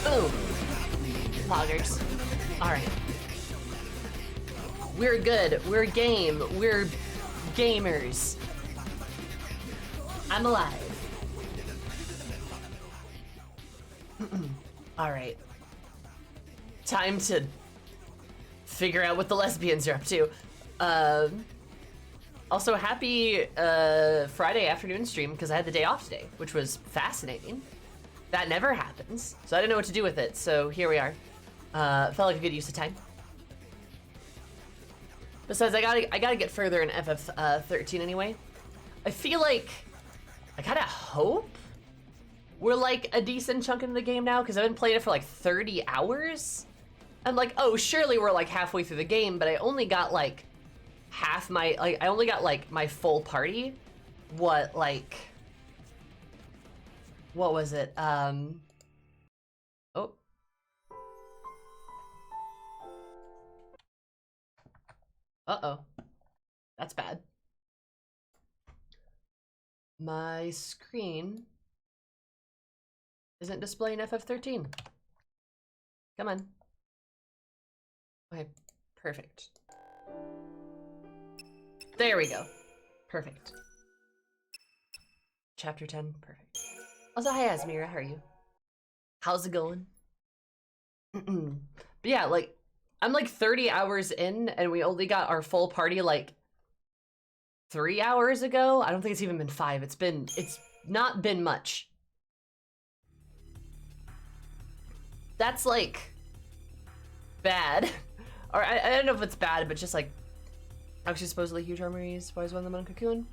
Boom. Poggers. Alright. We're good. We're game. We're gamers. I'm alive. Alright. Time to figure out what the lesbians are up to. Also, happy Friday afternoon stream, because I had the day off today, which was fascinating. That never happens, so I didn't know what to do with it, so here we are. Felt like a good use of time. Besides, I gotta get further in XIII anyway. I feel like, I kinda hope we're like a decent chunk into the game now, because I've been playing it for like 30 hours. I'm like, oh, surely we're like halfway through the game, but I only got like half my, like, I only got like my full party. What was it? Oh. Uh-oh. That's bad. My screen isn't displaying FF13. Come on. Okay, perfect. There we go. Perfect. Chapter 10, perfect. Also, hi Asmira, how are you? How's it going? But yeah, like, I'm like 30 hours in, and we only got our full party like 3 hours ago. I don't think it's even been 5. It's not been much. That's like bad. Or I don't know if it's bad, but just like actually supposedly huge armories, why is one of them on Cocoon?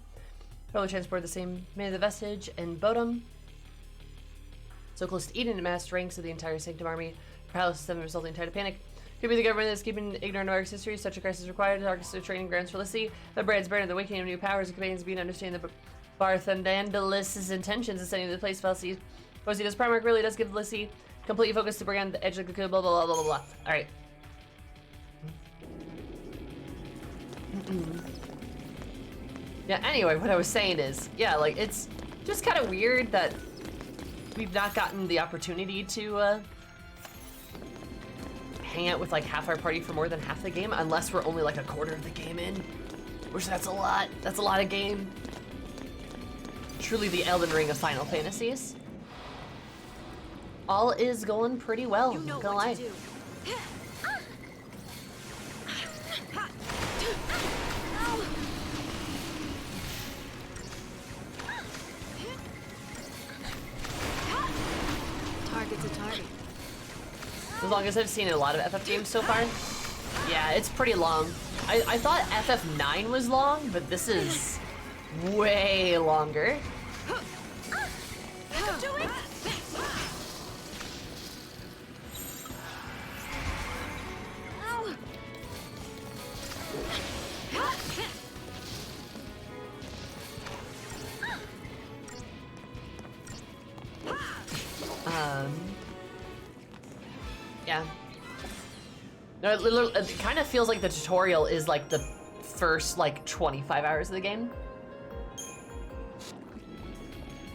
Probably transport the same man of the vestige and Bodum. So close to Eden and massed ranks of the entire Sanctum army. Perhaps them resulting in tide of panic. Could be the government that's keeping ignorant of Arc's history. Such a crisis required. Arc's training grounds for Lissy. The Brand's burning, the awakening of new powers, and companions being understanding the Barthandandalis' intentions in setting the place Felsi. Posita's Primarch really does give Lissy complete focus to bring on the edge of the cocoon, blah blah blah blah blah. Alright. Yeah, anyway, what I was saying is, yeah, like, it's just kind of weird that we've not gotten the opportunity to hang out with like half our party for more than half the game, unless we're only like a quarter of the game in, which that's a lot of game. Truly the Elden Ring of Final Fantasies. All is going pretty well, I'm not gonna lie. Target's a target. As long as I've seen a lot of FF games so far. Yeah, it's pretty long. I thought FF9 was long, but this is way longer. Yeah. No, it kind of feels like the tutorial is like the first like 25 hours of the game.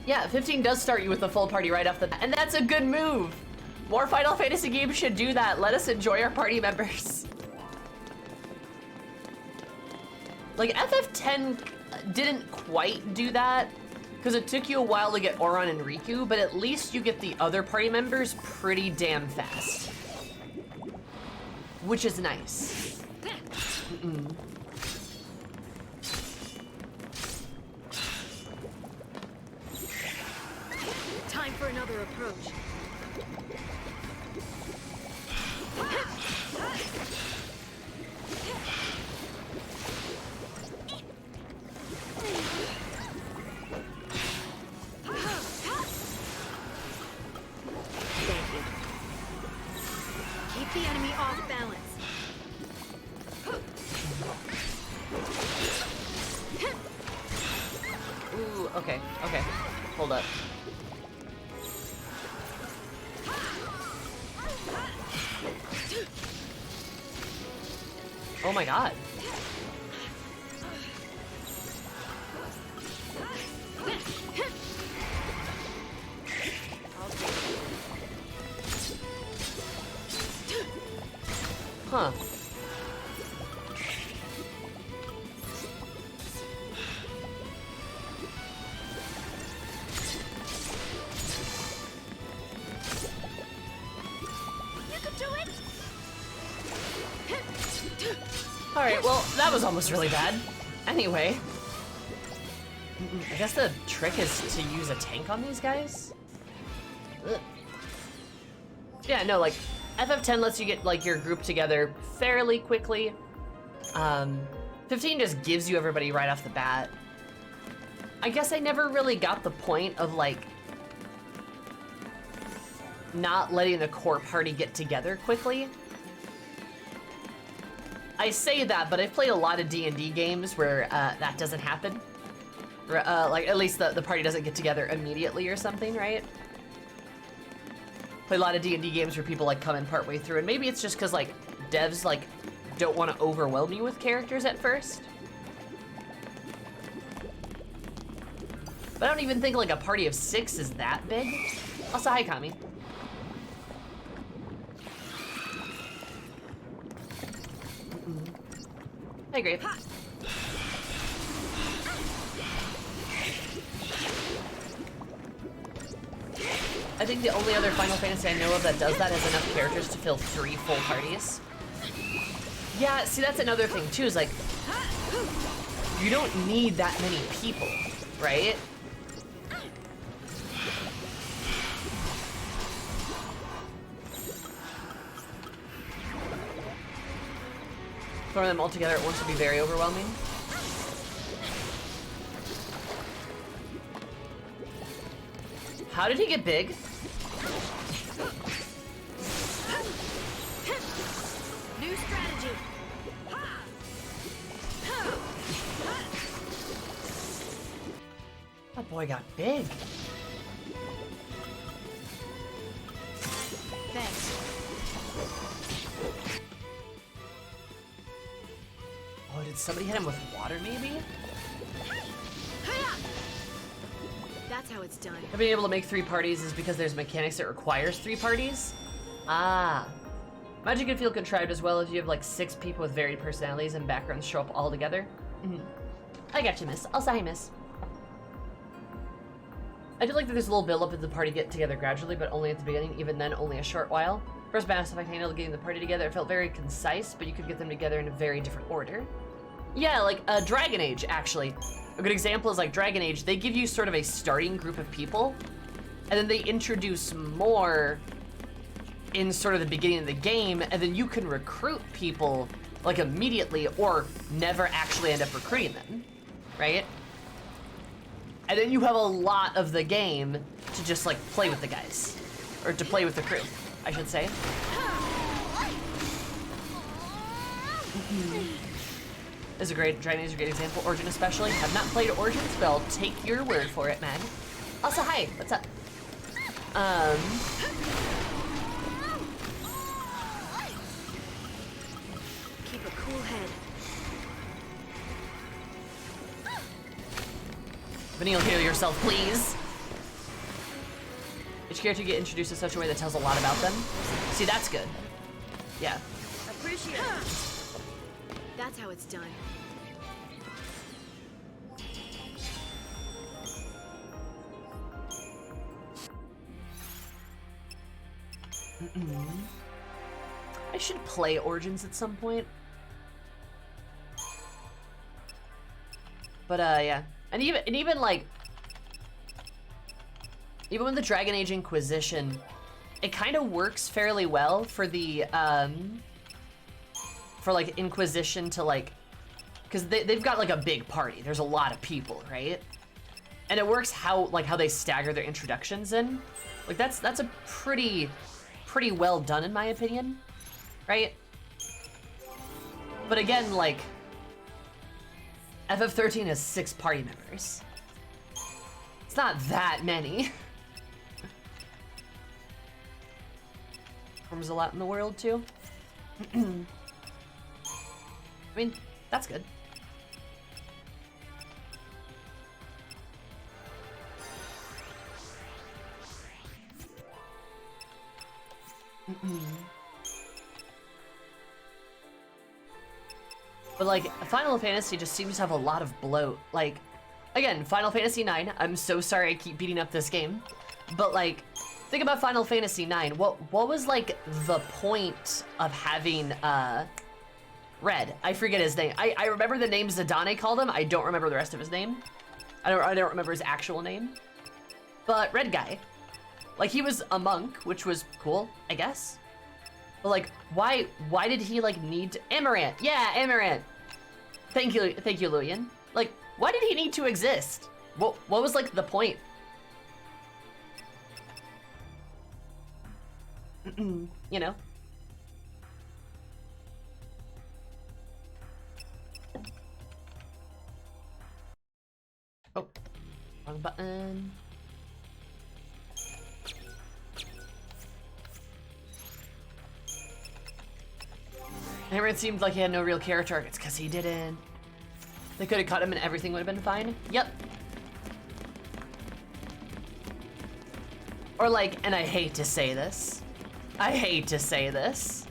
Yeah, 15 does start you with the full party right off the bat, and that's a good move. More Final Fantasy games should do that. Let us enjoy our party members. Like FF10 didn't quite do that because it took you a while to get Auron and Riku, but at least you get the other party members pretty damn fast. Which is nice. Time for another approach. Thank you. Keep the enemy off balance. Ooh, okay, okay. Hold up. Oh my god. Huh. Alright, well, that was almost really bad. Anyway. I guess the trick is to use a tank on these guys? Ugh. Yeah, no, like, FF10 lets you get, like, your group together fairly quickly. 15 just gives you everybody right off the bat. I guess I never really got the point of, like, not letting the core party get together quickly. I say that, but I've played a lot of D&D games where that doesn't happen. Like, at least the party doesn't get together immediately or something, right? Play a lot of D&D games where people, like, come in partway through, and maybe it's just because, like, devs, like, don't want to overwhelm you with characters at first. But I don't even think, like, a party of 6 is that big. Also, hi, Kami. Hey, Grape. I think the only other Final Fantasy I know of that does that has enough characters to fill 3 full parties. Yeah, see, that's another thing, too, is, like, you don't need that many people, right? Throwing them all together at once would be very overwhelming. How did he get big? New strategy. That boy got big. Thanks. Oh, did somebody hit him with water, maybe? That's how it's done. Being able to make 3 parties is because there's mechanics that requires 3 parties? Ah. Magic can feel contrived as well if you have like 6 people with varied personalities and backgrounds show up all together. I got you, miss. Also, hi, miss. I do like that there's a little build up of the party get together gradually, but only at the beginning, even then only a short while. First Mass Effect handled getting the party together, it felt very concise, but you could get them together in a very different order. Yeah, like Dragon Age, actually. A good example is like Dragon Age, they give you sort of a starting group of people, and then they introduce more in sort of the beginning of the game, and then you can recruit people like immediately or never actually end up recruiting them, right? And then you have a lot of the game to just like play with the guys, or to play with the crew, I should say. This is a great, Dragon Age is a great example, Origin especially. Have not played Origins, but I'll take your word for it, man. Also, hi, what's up? Keep a cool head. Vanille, heal yourself, please. Each character get introduced in such a way that tells a lot about them. See, that's good. Yeah. Appreciate it. That's how it's done. I should play Origins at some point. But yeah. And even like even with the Dragon Age Inquisition, it kind of works fairly well for the for like Inquisition to like, because they've got like a big party. There's a lot of people, right? And it works how they stagger their introductions in. Like that's a pretty well done in my opinion, right? But again, like FF13 has 6 party members. It's not that many. There's a lot in the world too. I mean, that's good. But like, Final Fantasy just seems to have a lot of bloat. Like, again, Final Fantasy IX, I'm so sorry I keep beating up this game. But like, think about Final Fantasy IX. What was like the point of having Red? I forget his name. I remember the name Zidane called him. I don't remember the rest of his name. I don't remember his actual name. But Red guy. Like, he was a monk, which was cool, I guess. But like, why did he like need to... Amaranth! Yeah, Amaranth! Thank you, Luian. Like, why did he need to exist? What was like the point? You know? Oh, wrong button. Amaranth seemed like he had no real character arc. It's because he didn't. They could have cut him and everything would have been fine. Yep. Or like, and I hate to say this. I hate to say this.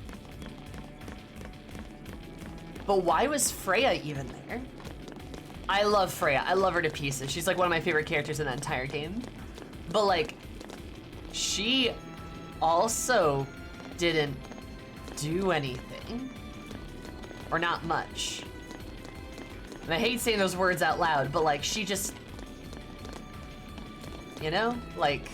But why was Freya even there? I love Freya. I love her to pieces. She's like one of my favorite characters in that entire game. But like, she also didn't do anything. Or not much. And I hate saying those words out loud, but like, she just, you know, like,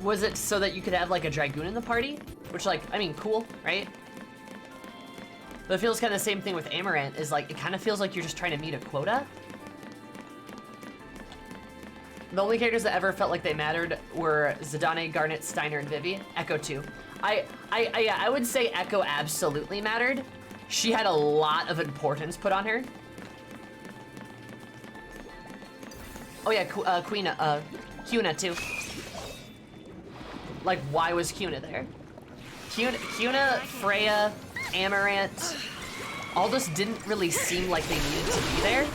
was it so that you could have like a Dragoon in the party? Which like, I mean, cool, right? But it feels kind of the same thing with Amaranth, is like, it kind of feels like you're just trying to meet a quota. The only characters that ever felt like they mattered were Zidane, Garnet, Steiner, and Vivi. Echo too. I would say Echo absolutely mattered. She had a lot of importance put on her. Oh yeah, Cuna too. Like, why was Cuna there? Cuna, Freya, Amaranth, all just didn't really seem like they needed to be there.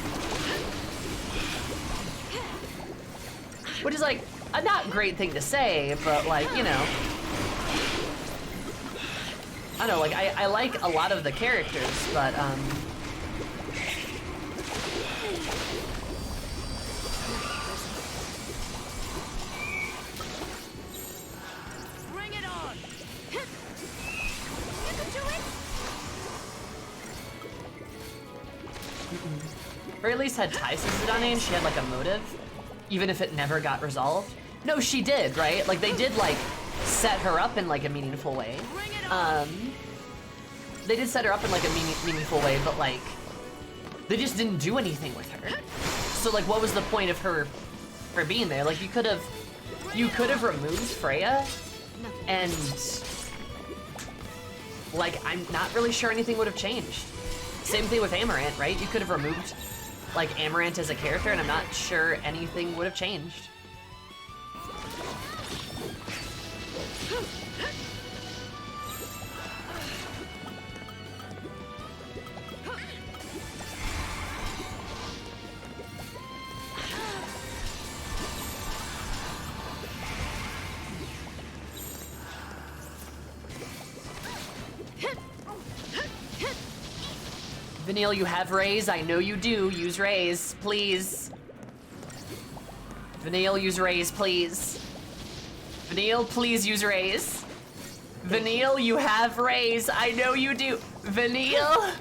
Which is like, a not great thing to say, but like, you know. I don't know, like, I like a lot of the characters, but, Bring it on! You can do it! or at least had ties to Zidane and she had like a motive, even if it never got resolved. No, she did, right? Like, they did like set her up in like a meaningful way. They did set her up in like a meaningful way, but like, they just didn't do anything with her. So like, what was the point of her being there? Like, you could have removed Freya, and like, I'm not really sure anything would have changed. Same thing with Amaranth, right? You could have removed like Amaranth as a character, and I'm not sure anything would have changed. Vanille, you have Raise. I know you do. Use Raise, please. Vanille, use Raise, please. Vanille, please use Raise. Vanille, you have Raise. I know you do. Vanille.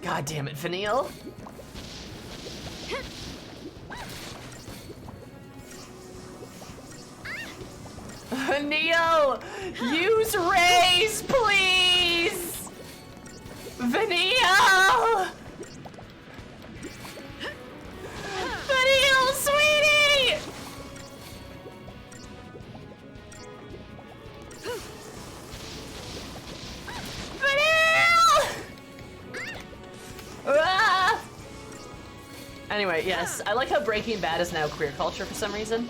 God damn it, Vanille. Neo, use Raise, please! Vanille! Vanille, sweetie! Vanille! Ah! Anyway, yes, I like how Breaking Bad is now queer culture for some reason.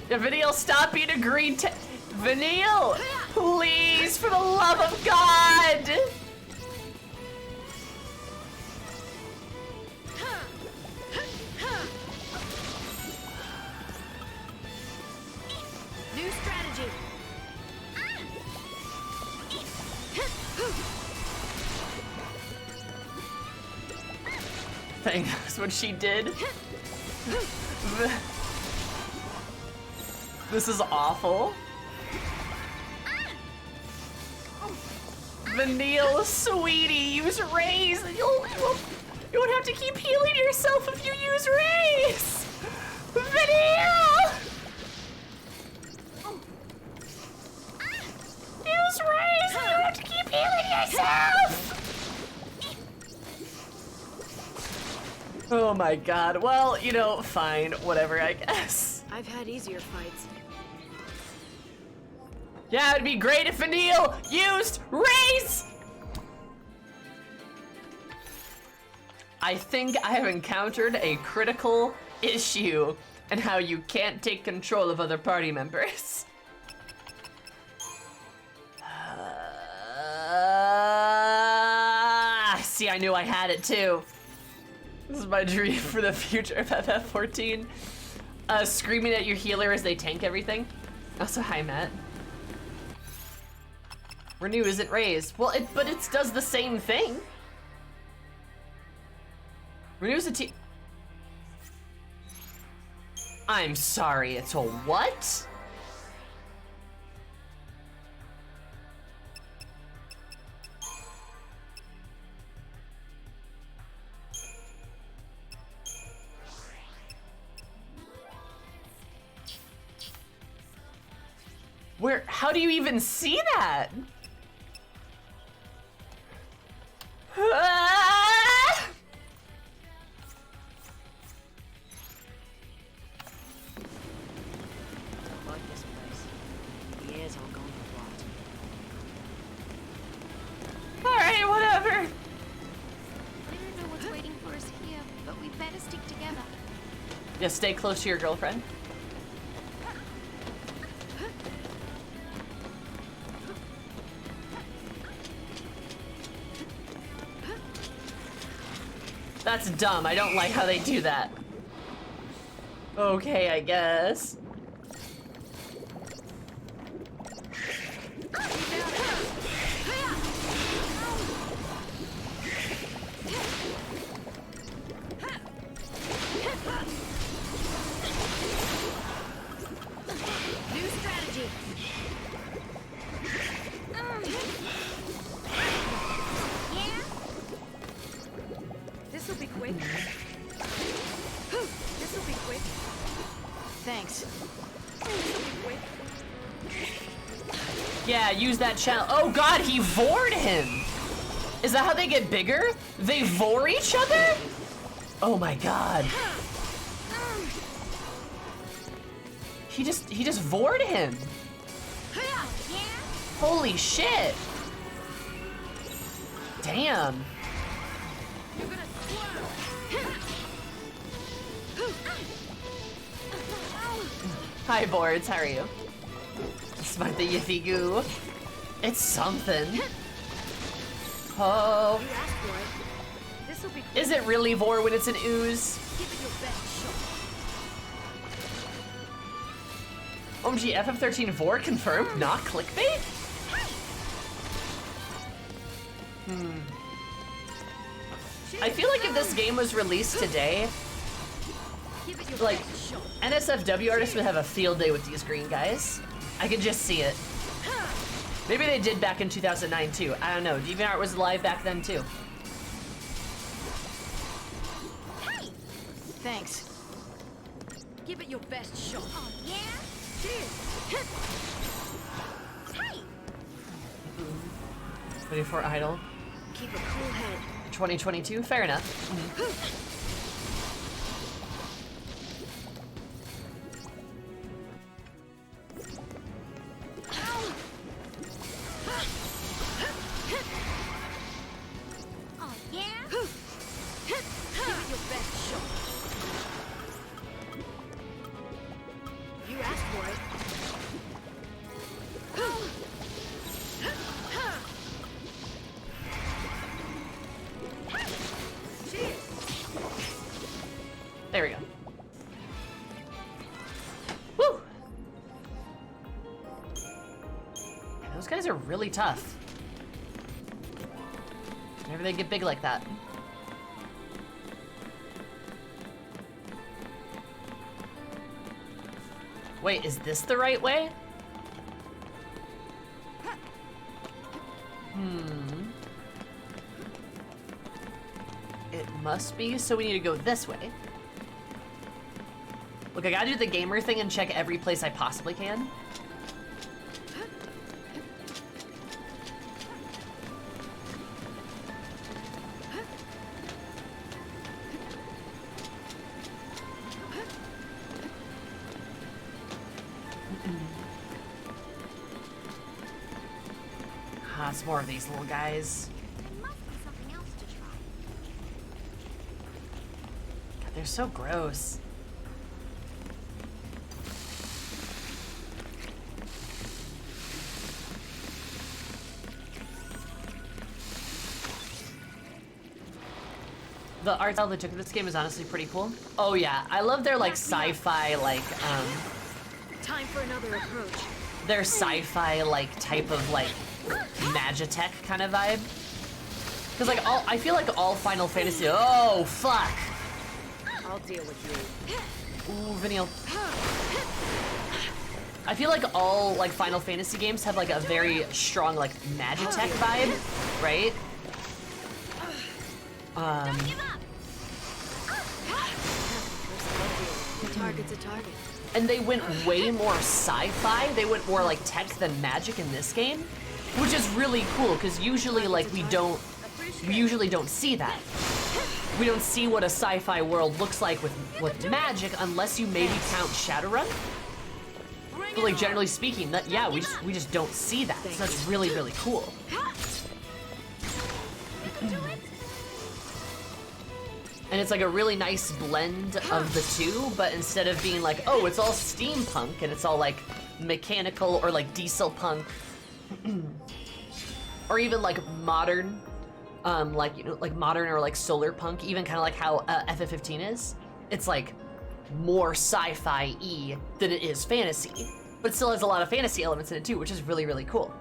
Yeah, Vanille, stop being a green Vanille! Please, for the love of God! thing is what she did. This is awful. Vanille, sweetie, use Raise. You won't have to keep healing yourself if you use Raise. Vanille! Use Raise, you don't have to keep healing yourself! Oh my god, well, you know, fine, whatever, I guess. I've had easier fights. Yeah, it'd be great if Vanille used Raise! I think I have encountered a critical issue in how you can't take control of other party members. See, I knew I had it too. This is my dream for the future of FF14. Screaming at your healer as they tank everything. Also, hi, Matt. Renew isn't raised. Well, but it does the same thing. Renew's a team. I'm sorry, it's a what? Where, how do you even see that? Ah! Fuck this place. The air's all gone for Alright, whatever. I don't know what's waiting for us here, but we better stick together. Yeah, stay close to your girlfriend. That's dumb. I don't like how they do that. Okay, I guess. New strategy. Yeah? This'll be quick. This'll be quick. Thanks. This'll be quick. Yeah, use that channel. Oh god, he vored him! Is that how they get bigger? They vor each other? Oh my god. He just vored him. Holy shit. Damn. You're gonna Hi, Boards, how are you? Smart the Yiffy Goo. It's something. Oh. You asked for it. This'll be quick. Is it really vor when it's an ooze? Give it your best shot. OMG, FF13 vor confirmed, not clickbait? I feel like if this game was released today, Give it your like, best shot. NSFW artists would have a field day with these green guys. I could just see it. Maybe they did back in 2009 too. I don't know. DeviantArt was alive back then too. Thanks. Give it your best shot. Oh, yeah? Cheers. Hey! 24 Idol. Keep a cool head. 2022, fair enough. Oh, yeah? Give it your best shot. You asked for it. Cheers. There we go. Woo! Man, those guys are really tough. Whenever they get big like that. Wait, is this the right way? It must be, so we need to go this way. Look, I gotta do the gamer thing and check every place I possibly can. Ah, it's more of these little guys. There must be something else to try. God, they're so gross. The art style they took in this game is honestly pretty cool. Oh yeah, I love their like sci-fi like Time for another approach. their sci-fi like type of like Magitech kind of vibe. Cause like I feel like all Final Fantasy. Oh fuck! I'll deal with you. Ooh, Vinial. I feel like all like Final Fantasy games have like a very strong like Magitech vibe, right? Don't give up! A target's a target. And they went way more sci-fi. They went more like tech than magic in this game, which is really cool because usually like we usually don't see that. We don't see what a sci-fi world looks like with magic unless you maybe count Shadowrun. But like generally speaking, that yeah, we just don't see that. So that's really really cool. And it's like a really nice blend of the two, but instead of being like, oh, it's all steampunk and it's all like mechanical or like diesel punk, or even like modern, like, you know, like modern or like solar punk, even kind of like how FF15 is. It's like more sci-fi-y than it is fantasy, but it still has a lot of fantasy elements in it too, which is really, really cool.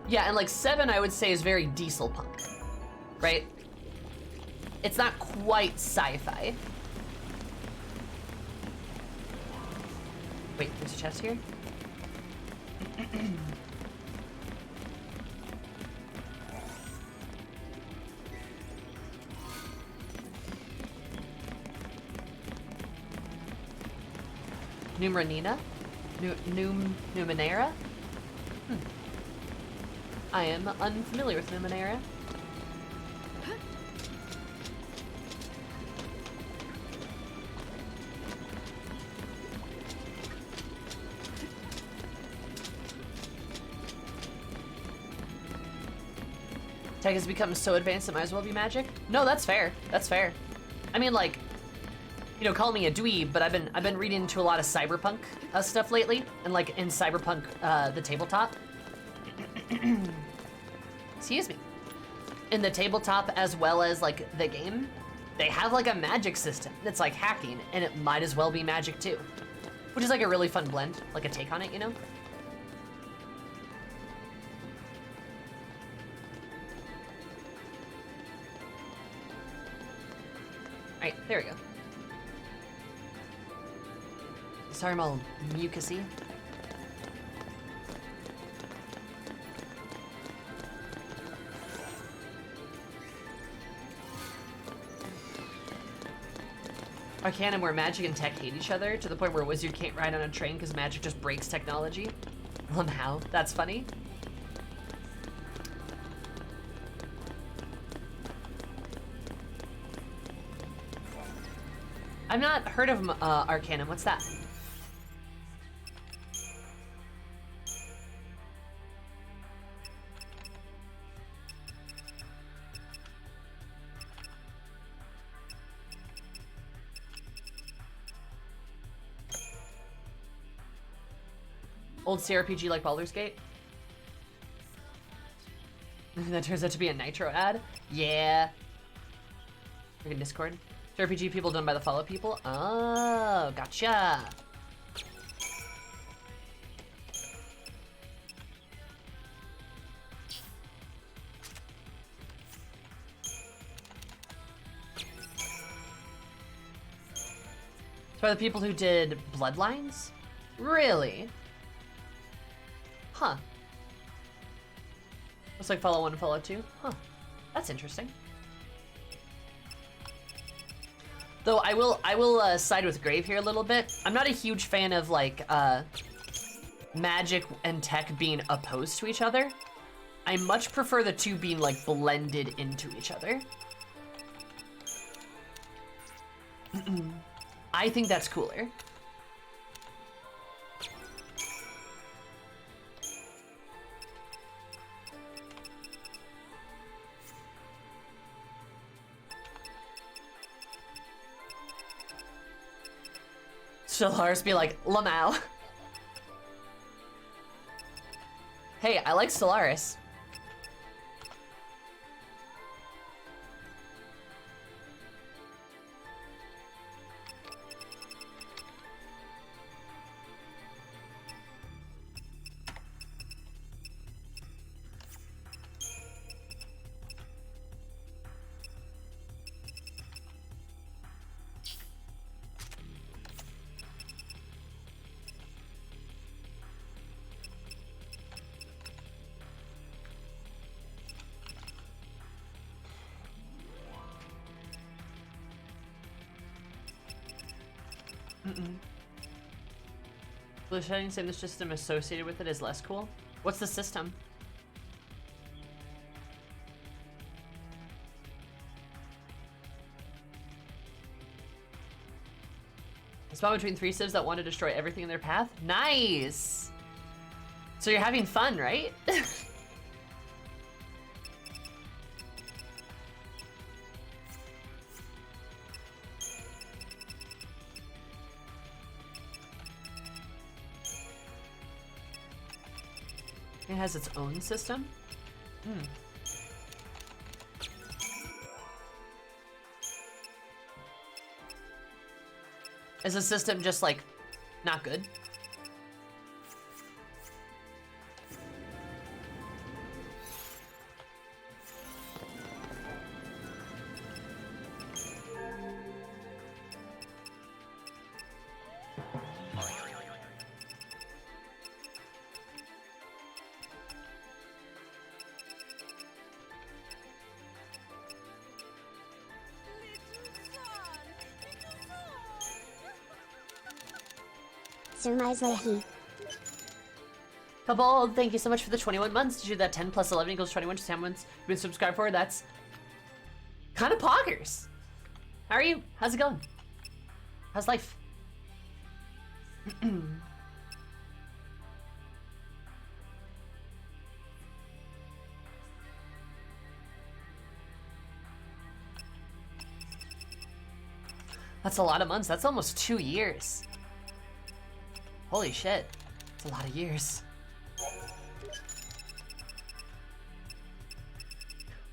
Yeah, and like 7 I would say is very diesel punk, right? It's not quite sci-fi. Wait, there's a chest here? Numranina? Numenera? I am unfamiliar with Numenera. Tech has become so advanced it might as well be magic. No, that's fair. That's fair. I mean, like, you know, call me a dweeb, but I've been reading into a lot of cyberpunk stuff lately, and like in cyberpunk, the tabletop. Excuse me. In the tabletop as well as like the game, they have like a magic system that's like hacking, and it might as well be magic too, which is like a really fun blend, like a take on it, you know. All right, there we go. Sorry, I'm all mucusy. Arcanum where magic and tech hate each other to the point where a wizard can't ride on a train because magic just breaks technology. How? That's funny. I've not heard of Arcanum. What's that? Old CRPG like Baldur's Gate? That turns out to be a Nitro ad? Yeah. Freaking Discord. JRPG people done by the follow people? Oh, gotcha. It's by the people who did Bloodlines? Really? Huh. Looks like Fallout 1 and Fallout 2. Huh. That's interesting. Though I will side with Grave here a little bit. I'm not a huge fan of like magic and tech being opposed to each other. I much prefer the two being like blended into each other. I think that's cooler. Stellaris be like, Lamau. Hey, I like Stellaris. The Shining saying the system associated with it is less cool. What's the system? I spawned between 3 civs that want to destroy everything in their path. Nice! So you're having fun, right? It has its own system? Hmm. Is the system just like not good? Sumaislahi. Couple, thank you so much for the 21 months. Did you do that 10 plus 11 equals 21 to 10 months you've been subscribed for? That's kind of poggers. How are you? How's it going? How's life? That's a lot of months. That's almost 2 years. Holy shit. That's a lot of years.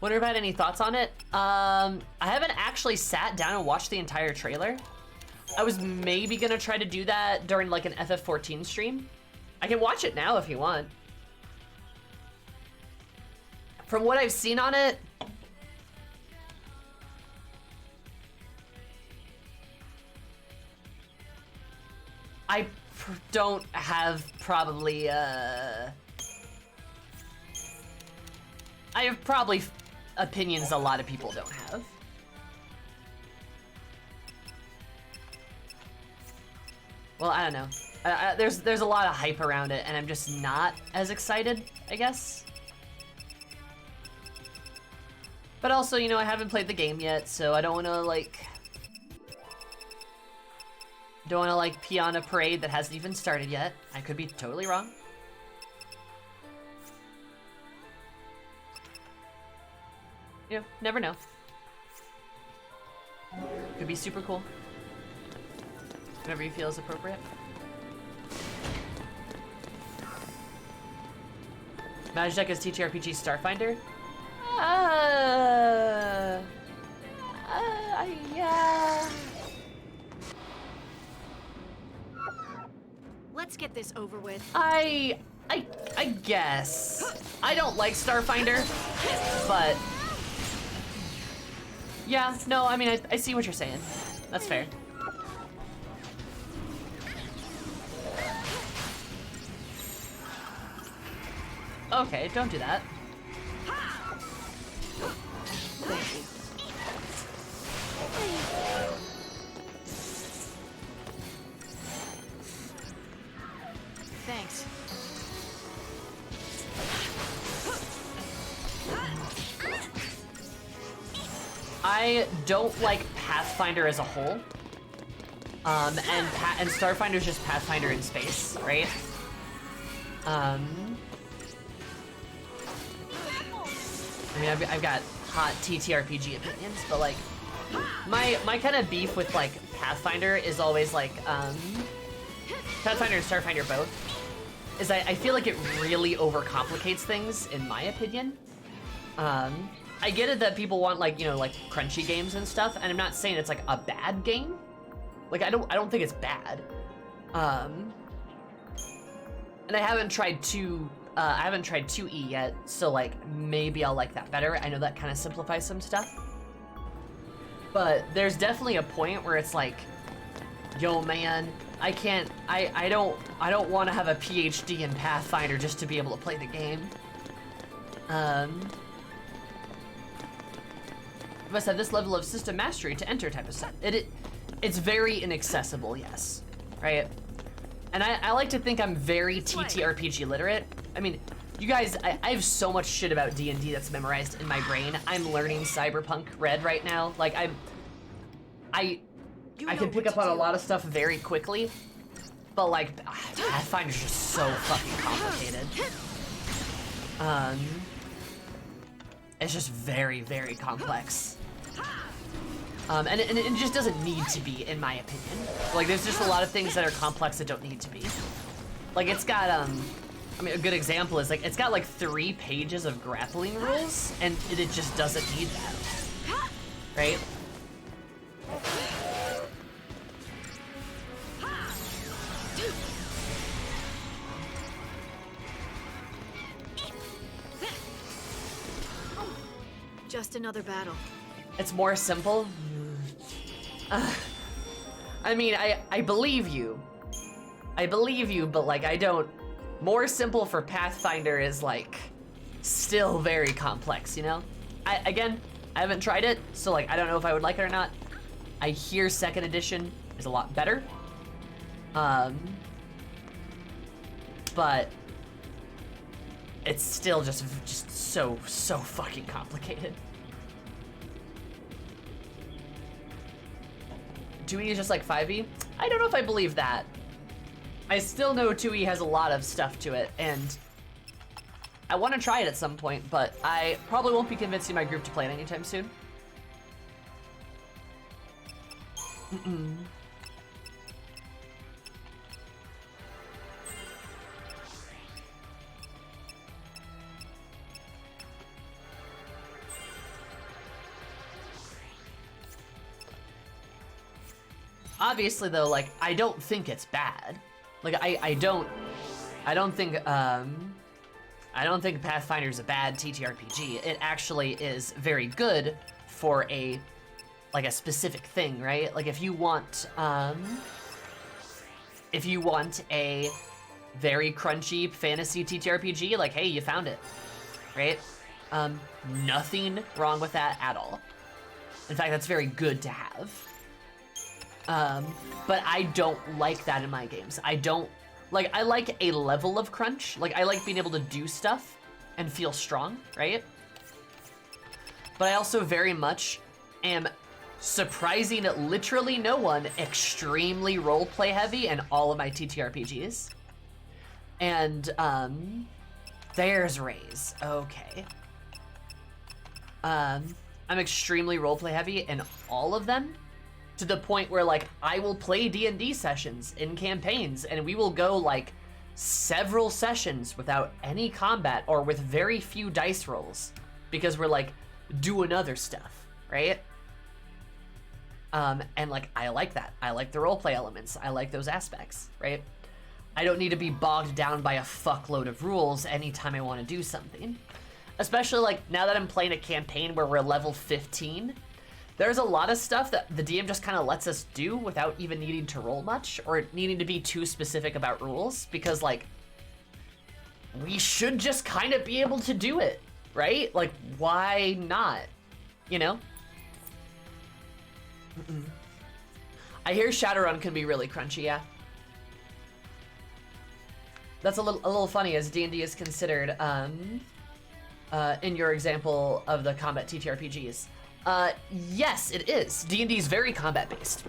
Wonder if I had any thoughts on it. I haven't actually sat down and watched the entire trailer. I was maybe gonna try to do that during like an FF14 stream. I can watch it now if you want. From what I've seen on it, I don't have probably, I have probably opinions a lot of people don't have. Well, I don't know. There's a lot of hype around it, and I'm just not as excited, I guess. But also, you know, I haven't played the game yet, so I don't want to, like... Don't want to, like, pee on a parade that hasn't even started yet. I could be totally wrong. You know, never know. Could be super cool. Whatever you feel is appropriate. Magitech is TTRPG Starfinder? Yeah. Let's get this over with. I guess. I don't like Starfinder, but yeah, no, I mean, I see what you're saying. That's fair. Okay, don't do that. Thank you. Thanks. I don't like Pathfinder as a whole. And Starfinder's just Pathfinder in space, right? I mean, I've got hot TTRPG opinions, but like, my kind of beef with like Pathfinder is always like, Pathfinder and Starfinder both, is I feel like it really overcomplicates things, in my opinion. I get it that people want like, you know, like crunchy games and stuff, and I'm not saying it's like a bad game. Like I don't think it's bad. And I haven't tried 2E yet, so like maybe I'll like that better. I know that kind of simplifies some stuff. But there's definitely a point where it's like, yo man, I don't want to have a PhD in Pathfinder just to be able to play the game. You must have this level of system mastery to enter type of stuff. It's very inaccessible, yes, right? And I like to think I'm very TTRPG literate. I mean, you guys, I have so much shit about D&D that's memorized in my brain. I'm learning Cyberpunk Red right now. Like I can pick up on a lot of stuff very quickly, but like Pathfinder's just so fucking complicated. It's just very, very complex. And it just doesn't need to be, in my opinion. Like, there's just a lot of things that are complex that don't need to be. Like, it's got, I mean, a good example is, like, it's got, like, 3 pages of grappling rules, and it just doesn't need that. Right? Just another battle. It's more simple. I mean, I believe you. I believe you, but like I don't. More simple for Pathfinder is like still very complex, you know? I haven't tried it, so like I don't know if I would like it or not. I hear 2nd edition is a lot better. But it's still just so fucking complicated. 2E is just like 5E? I don't know if I believe that. I still know 2E has a lot of stuff to it, and I want to try it at some point, but I probably won't be convincing my group to play it anytime soon. Obviously though, like, I don't think it's bad. Like, I don't think Pathfinder's a bad TTRPG. It actually is very good for a specific thing, right? Like if you want a very crunchy fantasy TTRPG, like, hey, you found it, right? Nothing wrong with that at all. In fact, that's very good to have. But I don't like that in my games. I like a level of crunch. Like, I like being able to do stuff and feel strong, right? But I also very much am, surprising literally no one, extremely roleplay heavy in all of my TTRPGs. And, there's Raze. Okay. I'm extremely roleplay heavy in all of them, to the point where, like, I will play D&D sessions in campaigns, and we will go, like, several sessions without any combat or with very few dice rolls, because we're, like, doing other stuff, right? And, like, I like that. I like the roleplay elements. I like those aspects, right? I don't need to be bogged down by a fuckload of rules anytime I want to do something. Especially, like, now that I'm playing a campaign where we're level 15, there's a lot of stuff that the DM just kind of lets us do without even needing to roll much or needing to be too specific about rules, because, like, we should just kind of be able to do it, right? Like, why not? You know? I hear Shadowrun can be really crunchy, yeah. That's a little funny, as D&D is considered, in your example of the combat TTRPGs. Yes, it is. D&D is very combat-based.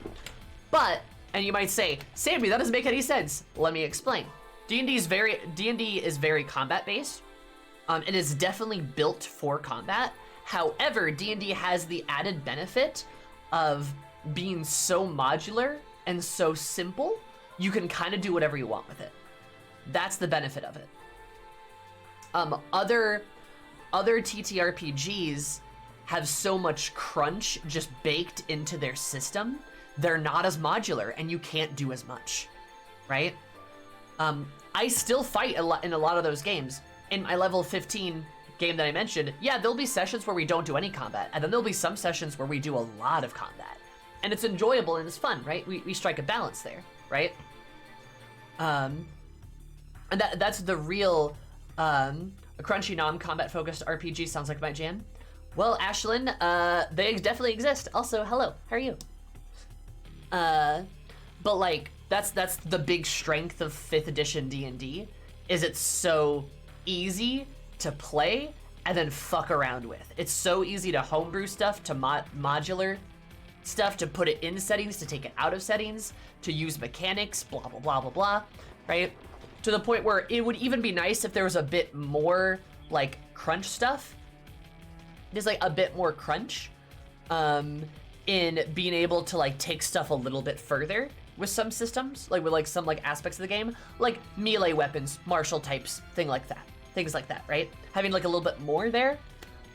But, and you might say, Sammy, that doesn't make any sense. Let me explain. D&D is very combat-based. It is definitely built for combat. However, D&D has the added benefit of being so modular and so simple, you can kind of do whatever you want with it. That's the benefit of it. Other TTRPGs have so much crunch just baked into their system, they're not as modular and you can't do as much, right? I still fight in a lot of those games. In my level 15 game that I mentioned, yeah, there'll be sessions where we don't do any combat, and then there'll be some sessions where we do a lot of combat. And it's enjoyable and it's fun, right? We strike a balance there, right? And that's the real, a crunchy non-combat focused RPG sounds like my jam. Well, Ashlyn, they definitely exist. Also, hello, how are you? But like, that's the big strength of 5th edition D&D, is it's so easy to play and then fuck around with. It's so easy to homebrew stuff, to modular stuff, to put it in settings, to take it out of settings, to use mechanics, blah, blah, blah, blah, blah, right? To the point where it would even be nice if there was a bit more, like, crunch stuff. Just, like, a bit more crunch in being able to, like, take stuff a little bit further with some systems, like, with, like, some, like, aspects of the game. Like, melee weapons, martial types, things like that, right? Having, like, a little bit more there.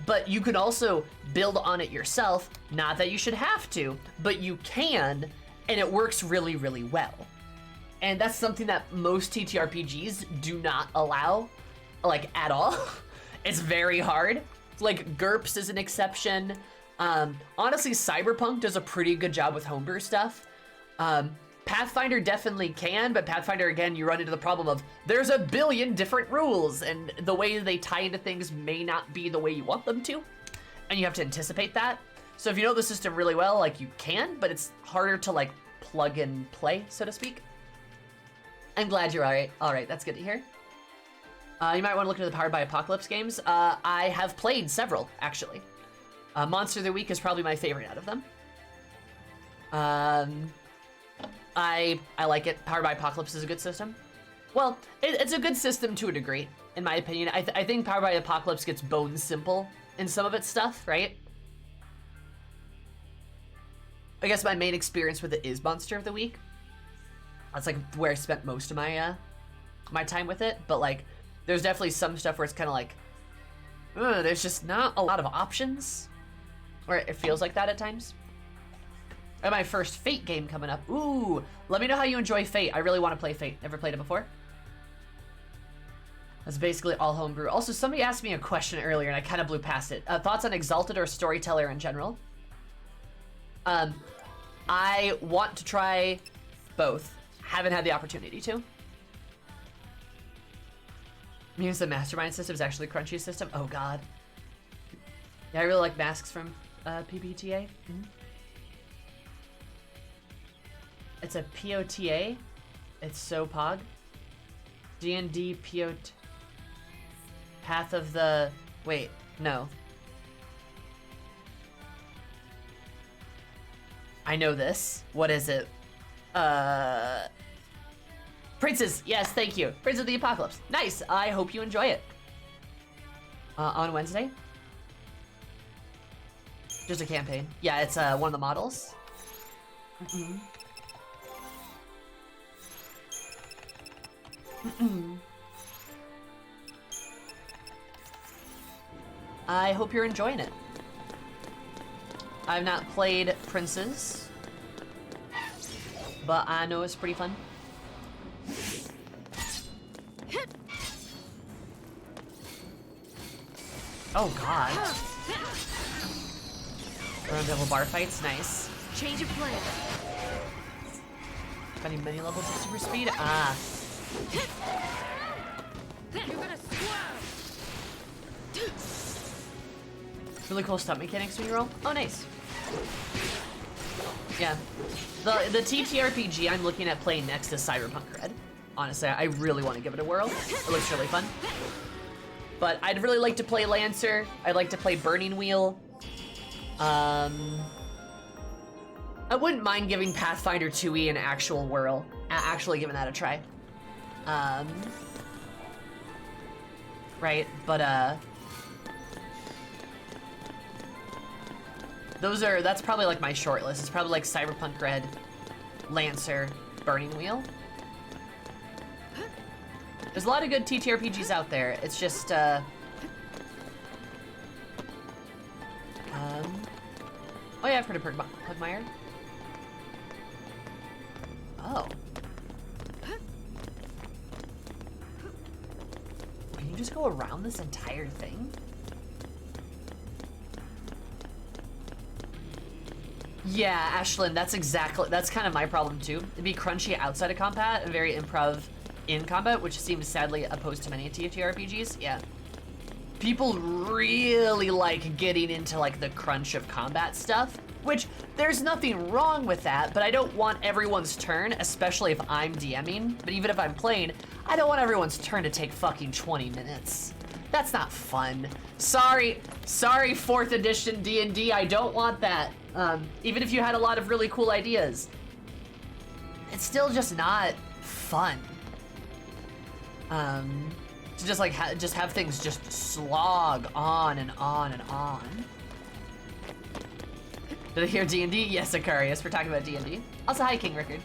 But you can also build on it yourself. Not that you should have to, but you can, and it works really, really well. And that's something that most TTRPGs do not allow, like, at all. It's very hard. Like, GURPS is an exception. Honestly, Cyberpunk does a pretty good job with homebrew stuff. Pathfinder definitely can, but Pathfinder, again, you run into the problem of there's a billion different rules, and the way they tie into things may not be the way you want them to, and you have to anticipate that. So if you know the system really well, like, you can, but it's harder to, like, plug and play, so to speak. I'm glad you're all right. All right, that's good to hear. You might want to look into the Powered by Apocalypse games. I have played several, actually. Monster of the Week is probably my favorite out of them. I like it. Powered by Apocalypse is a good system. Well, it's a good system to a degree, in my opinion. I think Powered by Apocalypse gets bone simple in some of its stuff, right? I guess my main experience with it is Monster of the Week. That's like where I spent most of my my time with it. But like, there's definitely some stuff where it's kind of like, there's just not a lot of options, or it feels like that at times. And my first Fate game coming up. Ooh, let me know how you enjoy Fate. I really want to play Fate. Never played it before. That's basically all homebrew. Also, somebody asked me a question earlier and I kind of blew past it. Thoughts on Exalted or Storyteller in general? I want to try both. Haven't had the opportunity to. Means the Mastermind system is actually Crunchy's system. Oh god. Yeah, I really like Masks from PBTA. Mm-hmm. It's a POTA. It's so pog. D&D POT. Path of the... Wait, no. I know this. What is it? Princes. Yes, thank you. Prince of the Apocalypse. Nice. I hope you enjoy it. On Wednesday. Just a campaign. Yeah, it's one of the models. Mm-hmm. I hope you're enjoying it. I've not played Princes, but I know it's pretty fun. Oh god. Run double bar fights, nice. Change of plan. Spending many levels of super speed? Ah. You're gonna swerve. Really cool stunt mechanics when you roll. Oh, nice. Yeah. The TTRPG I'm looking at playing next is Cyberpunk Red. Honestly, I really want to give it a whirl. It looks really fun. But I'd really like to play Lancer. I'd like to play Burning Wheel. I wouldn't mind giving Pathfinder 2e an actual whirl. Actually giving that a try. Right, but that's probably like my short list. It's probably like Cyberpunk Red, Lancer, Burning Wheel. There's a lot of good TTRPGs out there. It's just, oh yeah, I've heard of Pugmire. Oh. Can you just go around this entire thing? Yeah, Ashlyn, that's kind of my problem too. It'd be crunchy outside of combat and very improv in combat, which seems sadly opposed to many TTRPGs. Yeah. People really like getting into like the crunch of combat stuff, which there's nothing wrong with that, but I don't want everyone's turn, especially if I'm DMing, but even if I'm playing, I don't want everyone's turn to take fucking 20 minutes. That's not fun. Sorry, 4th edition D&D, I don't want that. Even if you had a lot of really cool ideas. It's still just not fun. To just like just have things just slog on and on and on. Did I hear D&D? Yes, Akarius, we're talking about D&D. Also, hi, King Rickard.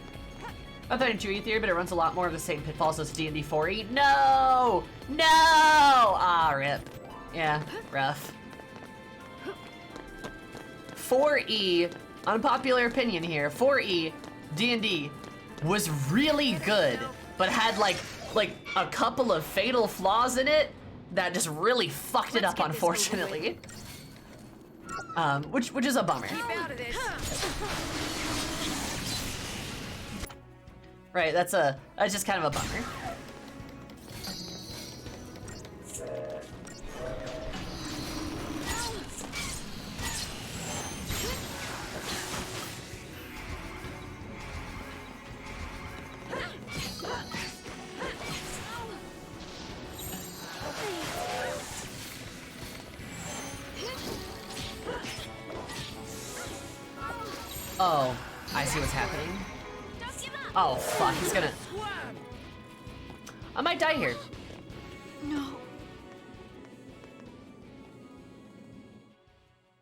I thought in 2e theory, but it runs a lot more of the same pitfalls as D&D 4e. No! No! Ah, rip. Yeah, rough. 4e, unpopular opinion here, 4e, D&D was really good, but had like a couple of fatal flaws in it that just really fucked it up, unfortunately. Which is a bummer. Keep out of this. Right, that's just kind of a bummer. Oh, I see what's happening. Oh, fuck, he's gonna... I might die here. No.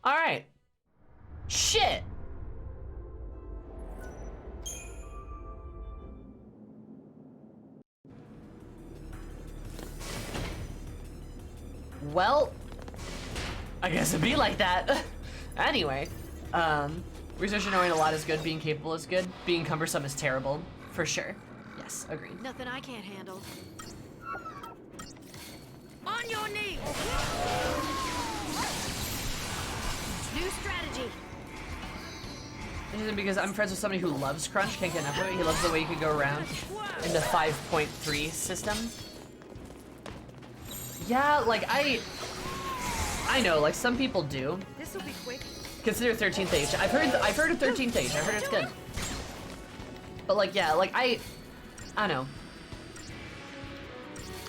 Alright. Shit! Well, I guess it'd be like that. Anyway, research and knowing a lot is good, being capable is good, being cumbersome is terrible, for sure. Yes, agreed. Nothing I can't handle. On your knees! New strategy. Interesting, because I'm friends with somebody who loves crunch, can't get enough of it. He loves the way you can go around in the 5.3 system. Yeah, like I know, like some people do. This'll be quick. Consider 13th Age. I've heard of 13th Age. I've heard it's good. But like, yeah, like I don't know.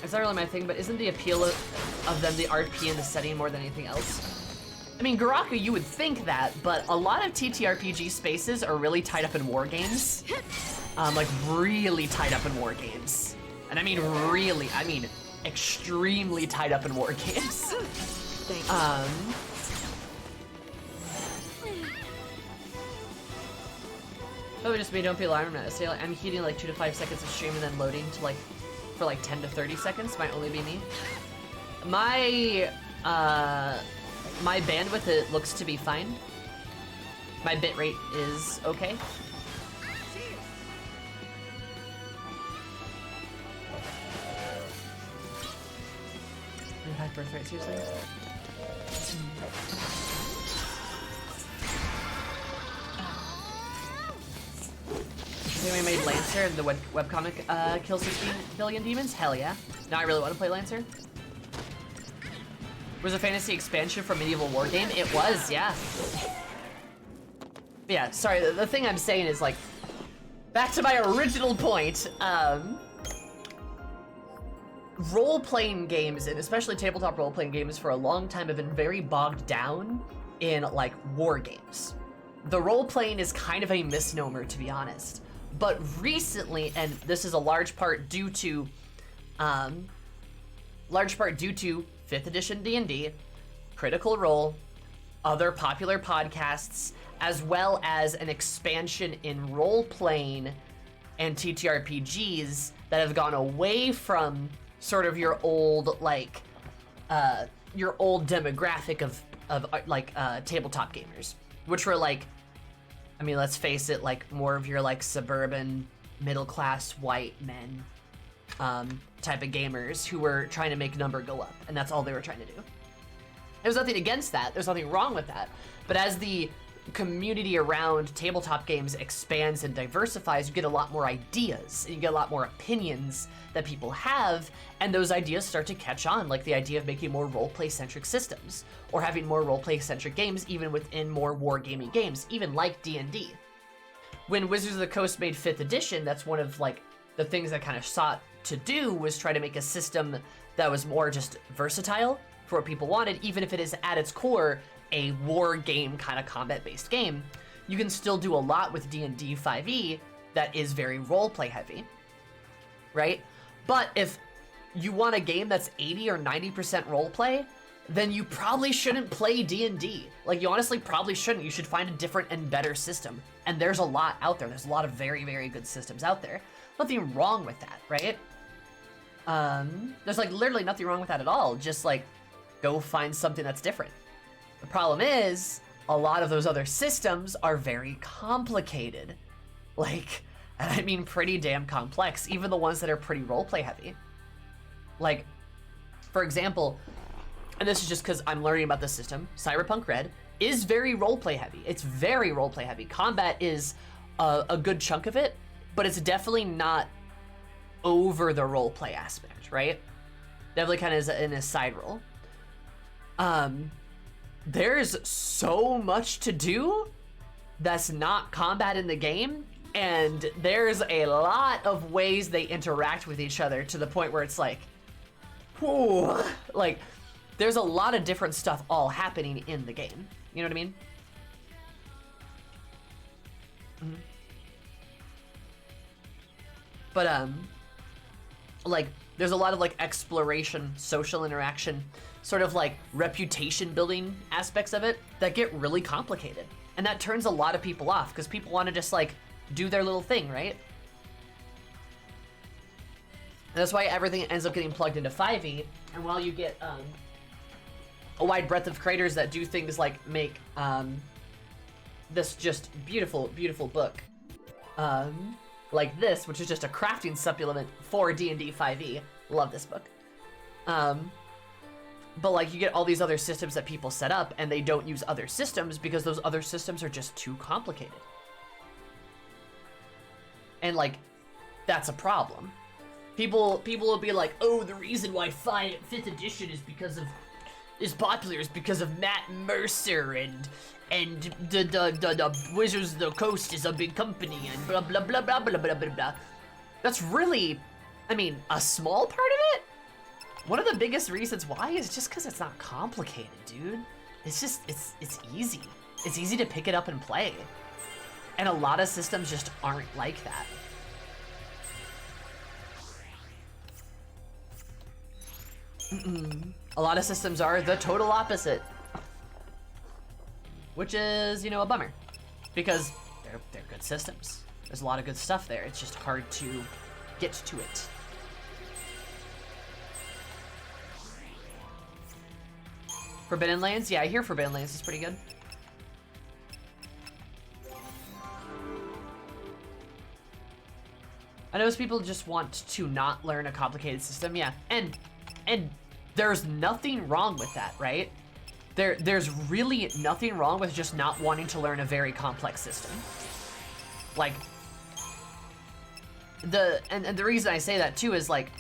It's not really my thing, but isn't the appeal of them the RP and the setting more than anything else? I mean, Garaku, you would think that, but a lot of TTRPG spaces are really tied up in war games. Like really tied up in war games. And I mean really, I mean extremely tied up in war games. Probably just me, don't be alarmed, I'm not assailing. I'm heating like 2 to 5 seconds of stream and then loading to like, for like 10 to 30 seconds, might only be me. My bandwidth, it looks to be fine. My bitrate is okay. Impact birth rate, seriously? Think we made Lancer and the webcomic kill 16 billion demons? Hell yeah. Now I really want to play Lancer. Was a fantasy expansion from Medieval War game? It was, yeah. But yeah, sorry, the thing I'm saying is like, back to my original point, role-playing games, and especially tabletop role-playing games for a long time have been very bogged down in like war games. The role-playing is kind of a misnomer, to be honest. But recently, and this is a large part due to 5th edition D&D, Critical Role, other popular podcasts, as well as an expansion in role-playing and TTRPGs that have gone away from sort of your old, like, your old demographic of tabletop gamers, which were like, I mean, let's face it, like more of your like suburban, middle-class white men type of gamers who were trying to make number go up, and that's all they were trying to do. There's nothing against that. There's nothing wrong with that. But as the community around tabletop games expands and diversifies, you get a lot more ideas, and you get a lot more opinions that people have, and those ideas start to catch on, like the idea of making more role-play-centric systems, or having more role-play-centric games even within more wargaming games, even like D&D. When Wizards of the Coast made 5th edition, that's one of like the things that kind of sought to do was try to make a system that was more just versatile for what people wanted, even if it is at its core a war game kind of combat-based game. You can still do a lot with D&D 5e that is very role-play heavy, right? But if you want a game that's 80 or 90% roleplay, then you probably shouldn't play D&D. Like, you honestly probably shouldn't. You should find a different and better system. And there's a lot out there. There's a lot of very, very good systems out there. Nothing wrong with that, right? There's like literally nothing wrong with that at all. Just like, go find something that's different. The problem is, a lot of those other systems are very complicated. Like, and I mean pretty damn complex, even the ones that are pretty roleplay heavy. Like, for example, and this is just because I'm learning about the system, Cyberpunk Red is very roleplay heavy. It's very roleplay heavy. Combat is a good chunk of it, but it's definitely not over the roleplay aspect, right? Definitely kind of is in a side role. There's so much to do that's not combat in the game, and there's a lot of ways they interact with each other to the point where it's like, whew, like, there's a lot of different stuff all happening in the game. You know what I mean? Mm-hmm. But, like, there's a lot of, like, exploration, social interaction, sort of, like, reputation building aspects of it that get really complicated. And that turns a lot of people off, because people want to just, like, do their little thing, right? And that's why everything ends up getting plugged into 5e, and while you get, a wide breadth of creators that do things like make, this just beautiful, beautiful book, like this, which is just a crafting supplement for D&D 5e. Love this book. But like, you get all these other systems that people set up, and they don't use other systems because those other systems are just too complicated. And like, that's a problem. People will be like, oh, the reason why 5th edition is popular is because of Matt Mercer and the Wizards of the Coast is a big company and blah blah blah blah blah blah blah blah. That's really, I mean, a small part of it. One of the biggest reasons why is just because it's not complicated, dude. It's just, it's easy. It's easy to pick it up and play. And a lot of systems just aren't like that. A lot of systems are the total opposite. Which is, you know, a bummer. Because they're good systems. There's a lot of good stuff there. It's just hard to get to it. Forbidden Lands? Yeah, I hear Forbidden Lands is pretty good. I know people just want to not learn a complicated system, yeah. And there's nothing wrong with that, right? There's really nothing wrong with just not wanting to learn a very complex system. Like, and the reason I say that too is like,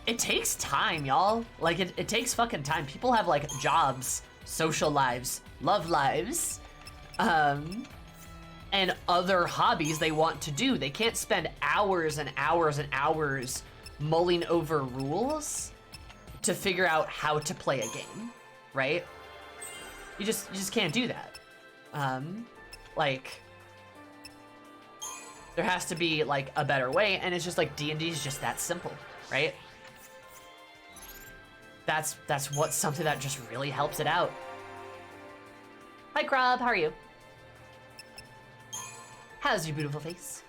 it takes time, y'all. Like it takes fucking time. People have like jobs, social lives, love lives, and other hobbies they want to do. They can't spend hours and hours and hours mulling over rules to figure out how to play a game, right? You just can't do that. Like, there has to be like a better way, and it's just like D&D is just that simple, right? That's what's something that just really helps it out. Hi, Crab, how are you? How's your beautiful face?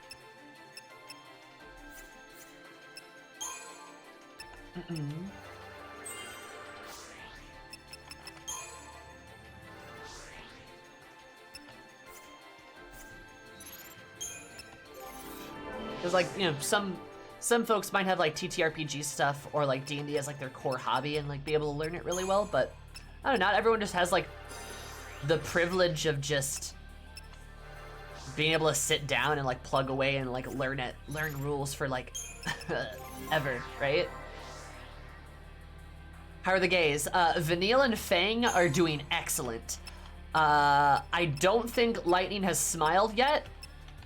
Because like, you know, some folks might have like TTRPG stuff or like D&D as like their core hobby and like be able to learn it really well, but I don't know, not everyone just has like the privilege of just being able to sit down and like plug away and like learn rules for like ever, right? How are the gays? Vanille and Fang are doing excellent. I don't think Lightning has smiled yet,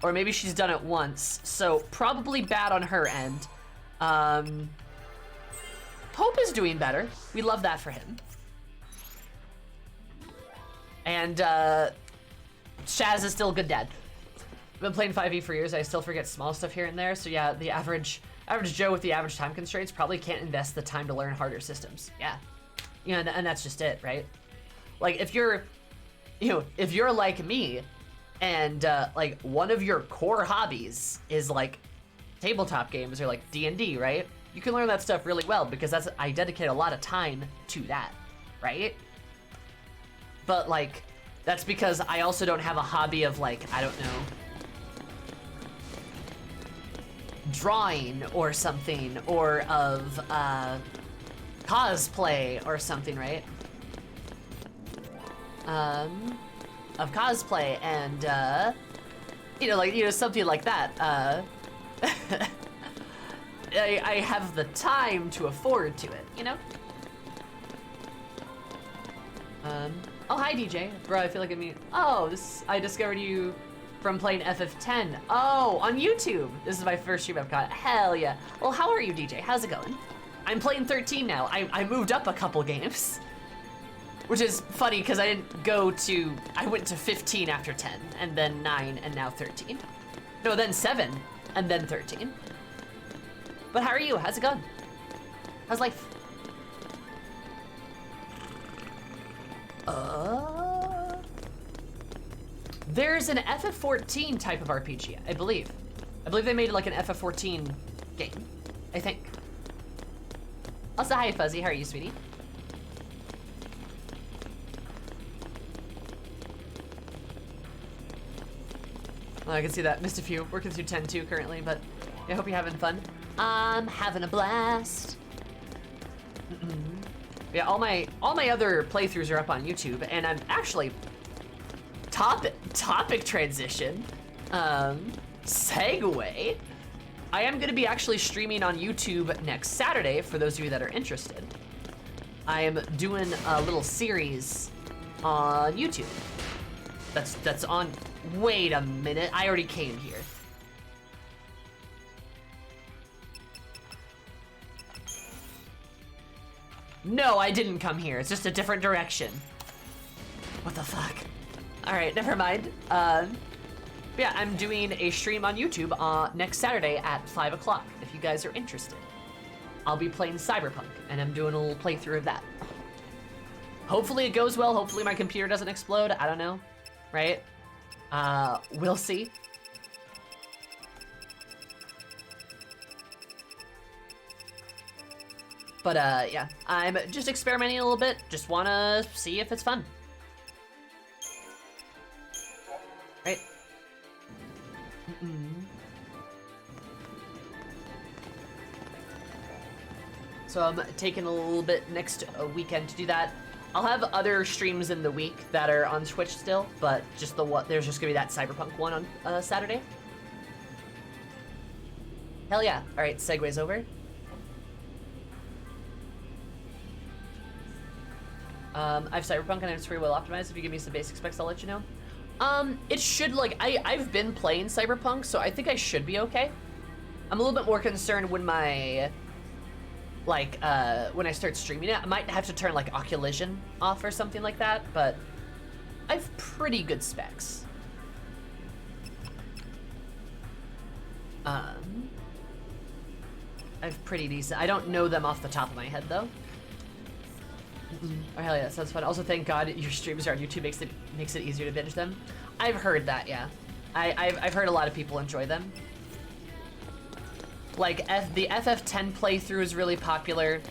or maybe she's done it once, so probably bad on her end. Pope is doing better. We love that for him. And Shaz is still a good dad. I've been playing 5e for years. I still forget small stuff here and there, so yeah, the average Joe with the average time constraints probably can't invest the time to learn harder systems. Yeah, you know, and that's just it, right? Like if you're like me, and like one of your core hobbies is like tabletop games or like D&D, right? You can learn that stuff really well because I dedicate a lot of time to that, right? But like, that's because I also don't have a hobby of like, I don't know, drawing or something, or of cosplay or something, right? Of cosplay and something like that. I have the time to afford to it, you know? Oh, hi DJ. Bro, I feel like I discovered you from playing FF10. Oh, on YouTube. This is my first stream I've got. Hell yeah. Well, how are you, DJ? How's it going? I'm playing 13 now. I moved up a couple games. Which is funny because I went to 15 after 10, and then 9, and now 13. No, then 7, and then 13. But how are you? How's it going? How's life? There's an FF14 type of RPG, I believe. I believe they made like an FF14 game, I think. Also, hi Fuzzy, how are you, sweetie? Well, I can see that. Missed a few. Working through 10-2 currently, but I hope you're having fun. I'm having a blast. Yeah, all my other playthroughs are up on YouTube, and I'm actually topic transition. Segue. I am gonna be actually streaming on YouTube next Saturday for those of you that are interested. I am doing a little series on YouTube. That's on. Wait a minute, I already came here. No, I didn't come here. It's just a different direction. What the fuck? All right, never mind. Yeah, I'm doing a stream on YouTube next Saturday at 5 o'clock. If you guys are interested, I'll be playing Cyberpunk, and I'm doing a little playthrough of that. Hopefully it goes well. Hopefully my computer doesn't explode. I don't know, right? We'll see. But yeah, I'm just experimenting a little bit. Just wanna see if it's fun. Right? So I'm taking a little bit next weekend to do that. I'll have other streams in the week that are on Twitch still, but there's just gonna be that Cyberpunk one on Saturday. Hell yeah. All right, segues over. I have Cyberpunk and it's pretty well optimized. If you give me some basic specs, I'll let you know. It should, like, I've been playing Cyberpunk, so I think I should be okay. I'm a little bit more concerned when my, like, when I start streaming it. I might have to turn, like, Oculision off or something like that, but I have pretty good specs. I have pretty decent. I don't know them off the top of my head, though. Oh, hell yeah, that sounds fun. Also, thank God your streams are on YouTube makes it easier to binge them. I've heard that, yeah. I've heard a lot of people enjoy them. Like, the FF10 playthrough is really popular.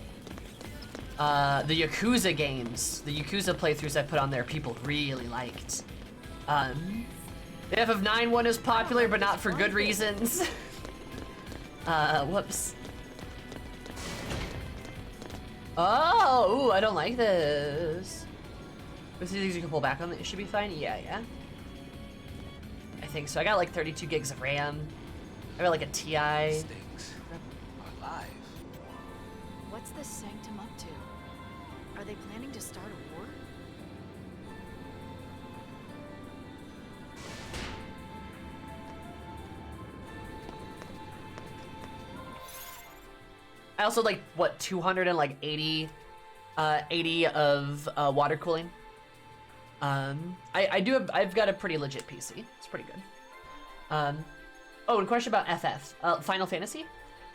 The Yakuza games, the Yakuza playthroughs I put on there, people really liked. The FF9 one is popular, but not for good reasons. Whoops. Oh, ooh, I don't like this. With these things you can pull back on, it should be fine. Yeah. I think so. I got like 32 gigs of RAM. I got like a TI. Stinks. Are live. What's the Sanctum up to? Are they planning to start a war? I also like, what, 280 of water cooling. I've got a pretty legit PC. It's pretty good. Oh, and question about FF. Final Fantasy?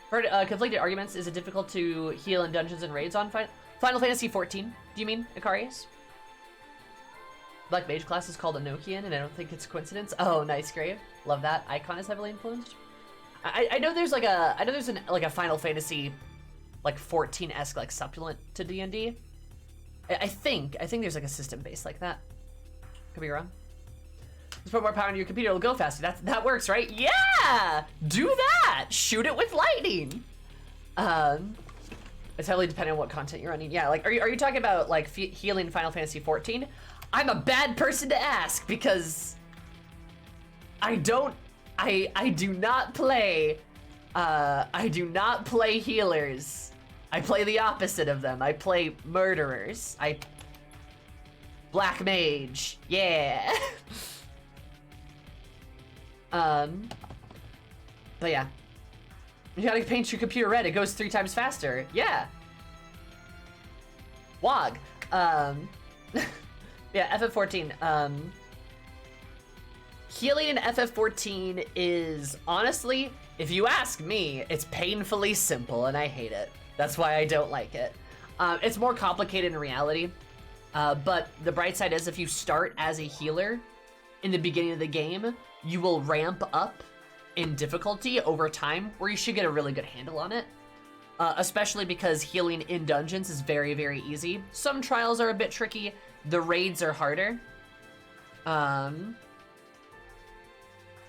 Heard conflicted arguments. Is it difficult to heal in dungeons and raids on Final Fantasy 14? Do you mean, Icarius? Black Mage class is called Enochian, and I don't think it's a coincidence. Oh, nice, Grave. Love that. Icon is heavily influenced. I know there's like a Final Fantasy like 14-esque like supplement to D&D. I think there's like a system based like that. Could be wrong. Just put more power into your computer, it'll go faster. That works, right? Yeah! Do that! Shoot it with lightning! It's heavily dependent on what content you're running. Yeah, like, are you talking about like healing Final Fantasy 14? I'm a bad person to ask because I do not play healers. I play the opposite of them. I play murderers. Black Mage. Yeah. But yeah. You gotta paint your computer red. It goes 3 times faster. Yeah. Wog. Yeah, FF14. Healing in FF14 is, honestly, if you ask me, it's painfully simple and I hate it. That's why I don't like it. It's more complicated in reality, but the bright side is if you start as a healer in the beginning of the game, you will ramp up in difficulty over time where you should get a really good handle on it. Especially because healing in dungeons is very, very easy. Some trials are a bit tricky. The raids are harder.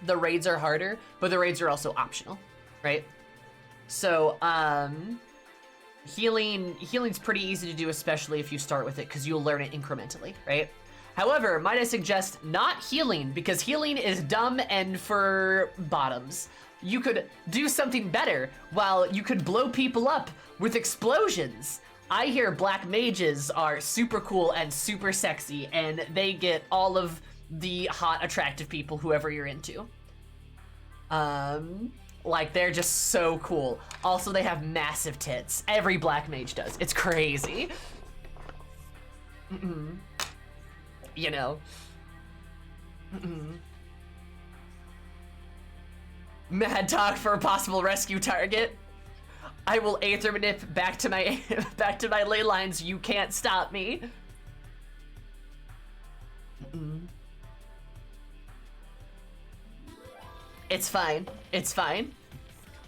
The raids are harder, but the raids are also optional, right? So, healing's pretty easy to do, especially if you start with it, because you'll learn it incrementally, right? However, might I suggest not healing, because healing is dumb and for bottoms. You could do something better, while you could blow people up with explosions. I hear black mages are super cool and super sexy, and they get all of the hot, attractive people, whoever you're into. Like, they're just so cool. Also, they have massive tits. Every black mage does. It's crazy. You know. Mad talk for a possible rescue target. I will aether manip back to my ley lines. You can't stop me. It's fine. It's fine.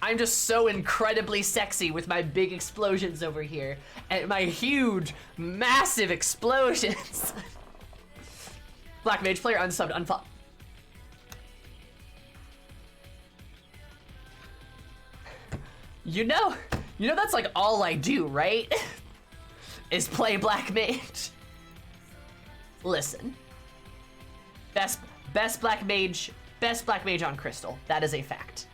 I'm just so incredibly sexy with my big explosions over here and my huge, massive explosions. Black Mage player unsubbed, unfollow. You know that's like all I do, right? Is play Black Mage. Listen. Best Black Mage on Crystal. That is a fact.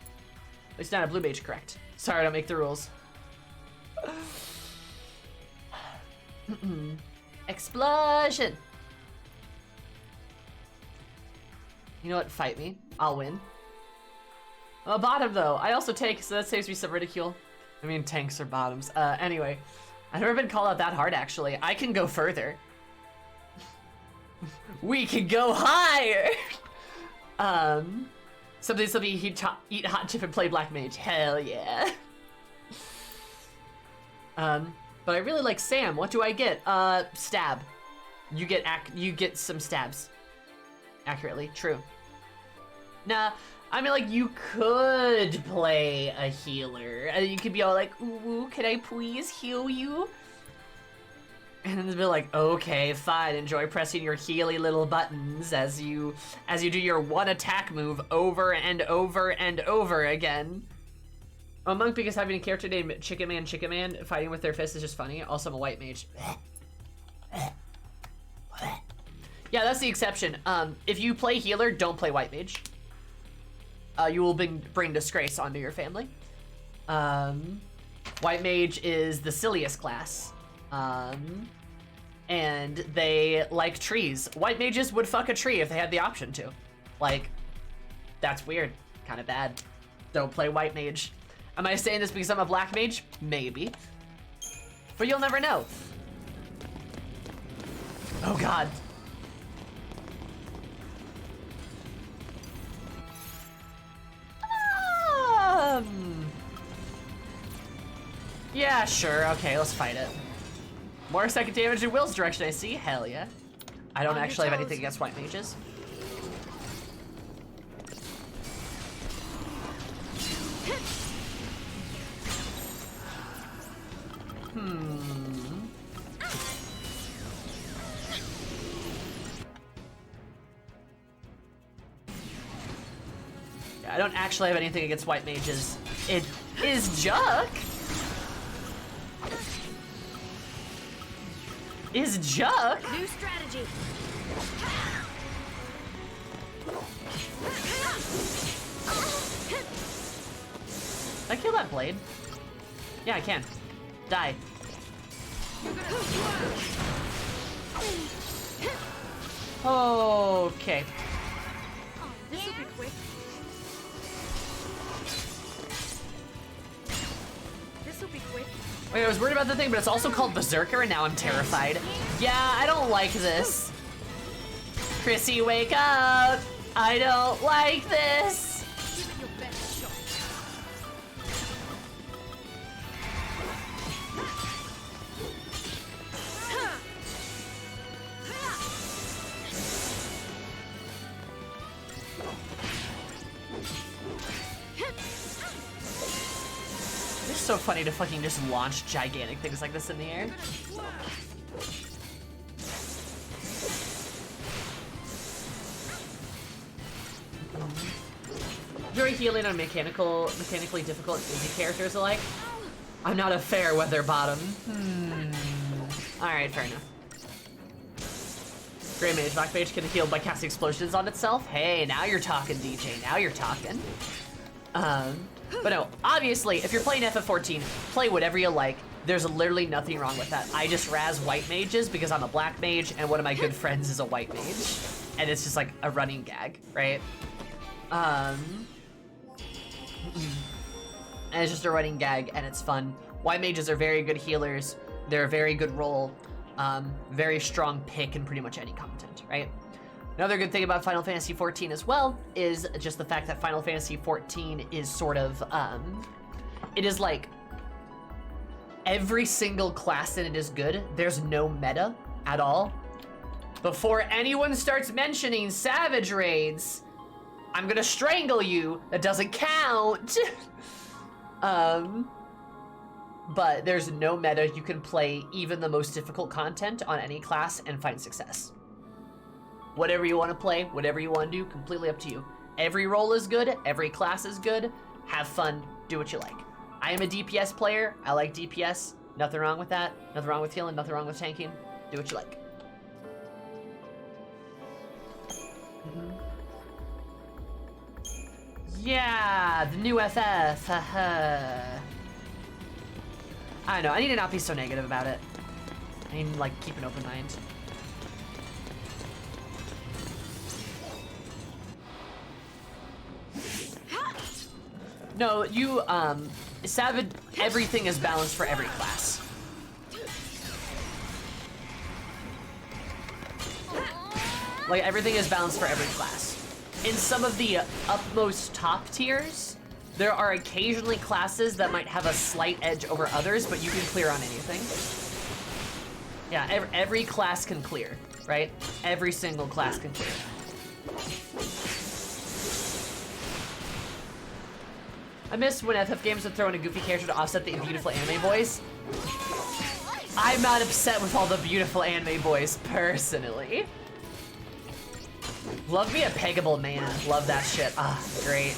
At least not a blue mage, correct. Sorry, I don't make the rules. Explosion! You know what? Fight me. I'll win. I'm a bottom, though. I also tank, so that saves me some ridicule. I mean, tanks are bottoms. Anyway. I've never been called out that hard, actually. I can go further. We can go higher! Something, eat hot chip and play black mage. Hell yeah. But I really like Sam. What do I get? Stab. You get some stabs. Accurately, true. Nah, I mean, like, you could play a healer. You could be all like, ooh, can I please heal you? And then they'll be like, okay, fine, enjoy pressing your healy little buttons as you do your one attack move over and over and over again. I'm a monk because having a character named Chicken Man fighting with their fists is just funny. Also, I'm a white mage. Yeah, that's the exception. If you play healer, don't play white mage. You will bring disgrace onto your family. White mage is the silliest class. And they like trees. White mages would fuck a tree if they had the option to. Like, that's weird. Kind of bad. Don't play white mage. Am I saying this because I'm a black mage? Maybe. But you'll never know. Oh god. Yeah, sure. Okay, let's fight it. More second damage in Will's direction, I see. Hell yeah. I don't actually have anything against white mages. Yeah, I don't actually have anything against white mages. It is Juck. Is Juck? New strategy. Can I kill that blade? Yeah, I can. Die. Okay. This'll be quick. This'll be quick. Wait, I was worried about the thing, but it's also called Berserker, and now I'm terrified. Yeah, I don't like this. Chrissy, wake up! I don't like this! Give it your best shot. It's so funny to fucking just launch gigantic things like this in the air. Very healing on mechanically difficult easy characters alike. I'm not a fair weather bottom. Alright, fair enough. Grey Mage, Black Mage can heal by casting explosions on itself. Hey, now you're talking, DJ. Now you're talking. But no, obviously, if you're playing FF14, play whatever you like. There's literally nothing wrong with that. I just razz white mages because I'm a black mage and one of my good friends is a white mage. And it's just like a running gag, right? And it's just a running gag and it's fun. White mages are very good healers. They're a very good role. Very strong pick in pretty much any content, right? Another good thing about Final Fantasy XIV as well is just the fact that Final Fantasy XIV is sort of, it is like every single class in it is good. There's no meta at all. Before anyone starts mentioning Savage Raids, I'm gonna strangle you. That doesn't count. But there's no meta. You can play even the most difficult content on any class and find success. Whatever you want to play, whatever you want to do, completely up to you. Every role is good, every class is good. Have fun, do what you like. I am a DPS player. I like DPS. Nothing wrong with that. Nothing wrong with healing, nothing wrong with tanking. Do what you like. Yeah, the new FF. Haha. I don't know. I need to not be so negative about it. I need to, like, keep an open mind. No, you, Savage, everything is balanced for every class. Like, everything is balanced for every class. In some of the upmost top tiers, there are occasionally classes that might have a slight edge over others, but you can clear on anything. Yeah, every class can clear, right? Every single class can clear. I miss when FF games would throw in a goofy character to offset the beautiful anime boys. I'm not upset with all the beautiful anime boys, personally. Love me a peggable man. Love that shit. Ah, great.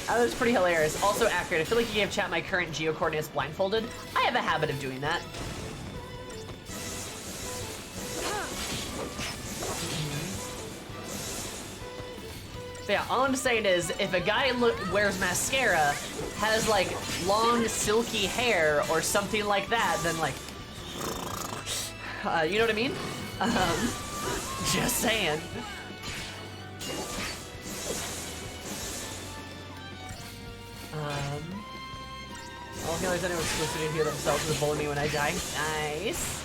That was pretty hilarious. Also accurate. I feel like you gave chat my current geo coordinates blindfolded. I have a habit of doing that. But yeah, all I'm saying is, if a guy wears mascara, has like long silky hair or something like that, then like, you know what I mean? Just saying. All healers anywhere exclusively to heal themselves will bully me when I die. Nice.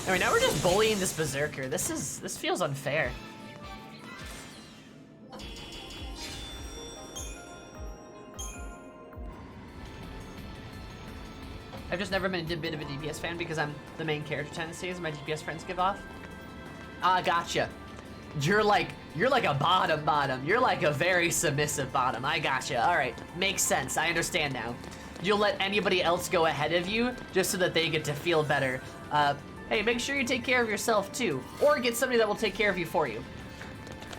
Alright, now we're just bullying this berserker. This feels unfair. I've just never been a bit of a DPS fan because I'm the main character tendencies my DPS friends give off. Ah, gotcha. You're like a bottom. You're like a very submissive bottom. I gotcha. All right, makes sense. I understand now. You'll let anybody else go ahead of you just so that they get to feel better. Hey, make sure you take care of yourself too, or get somebody that will take care of you for you.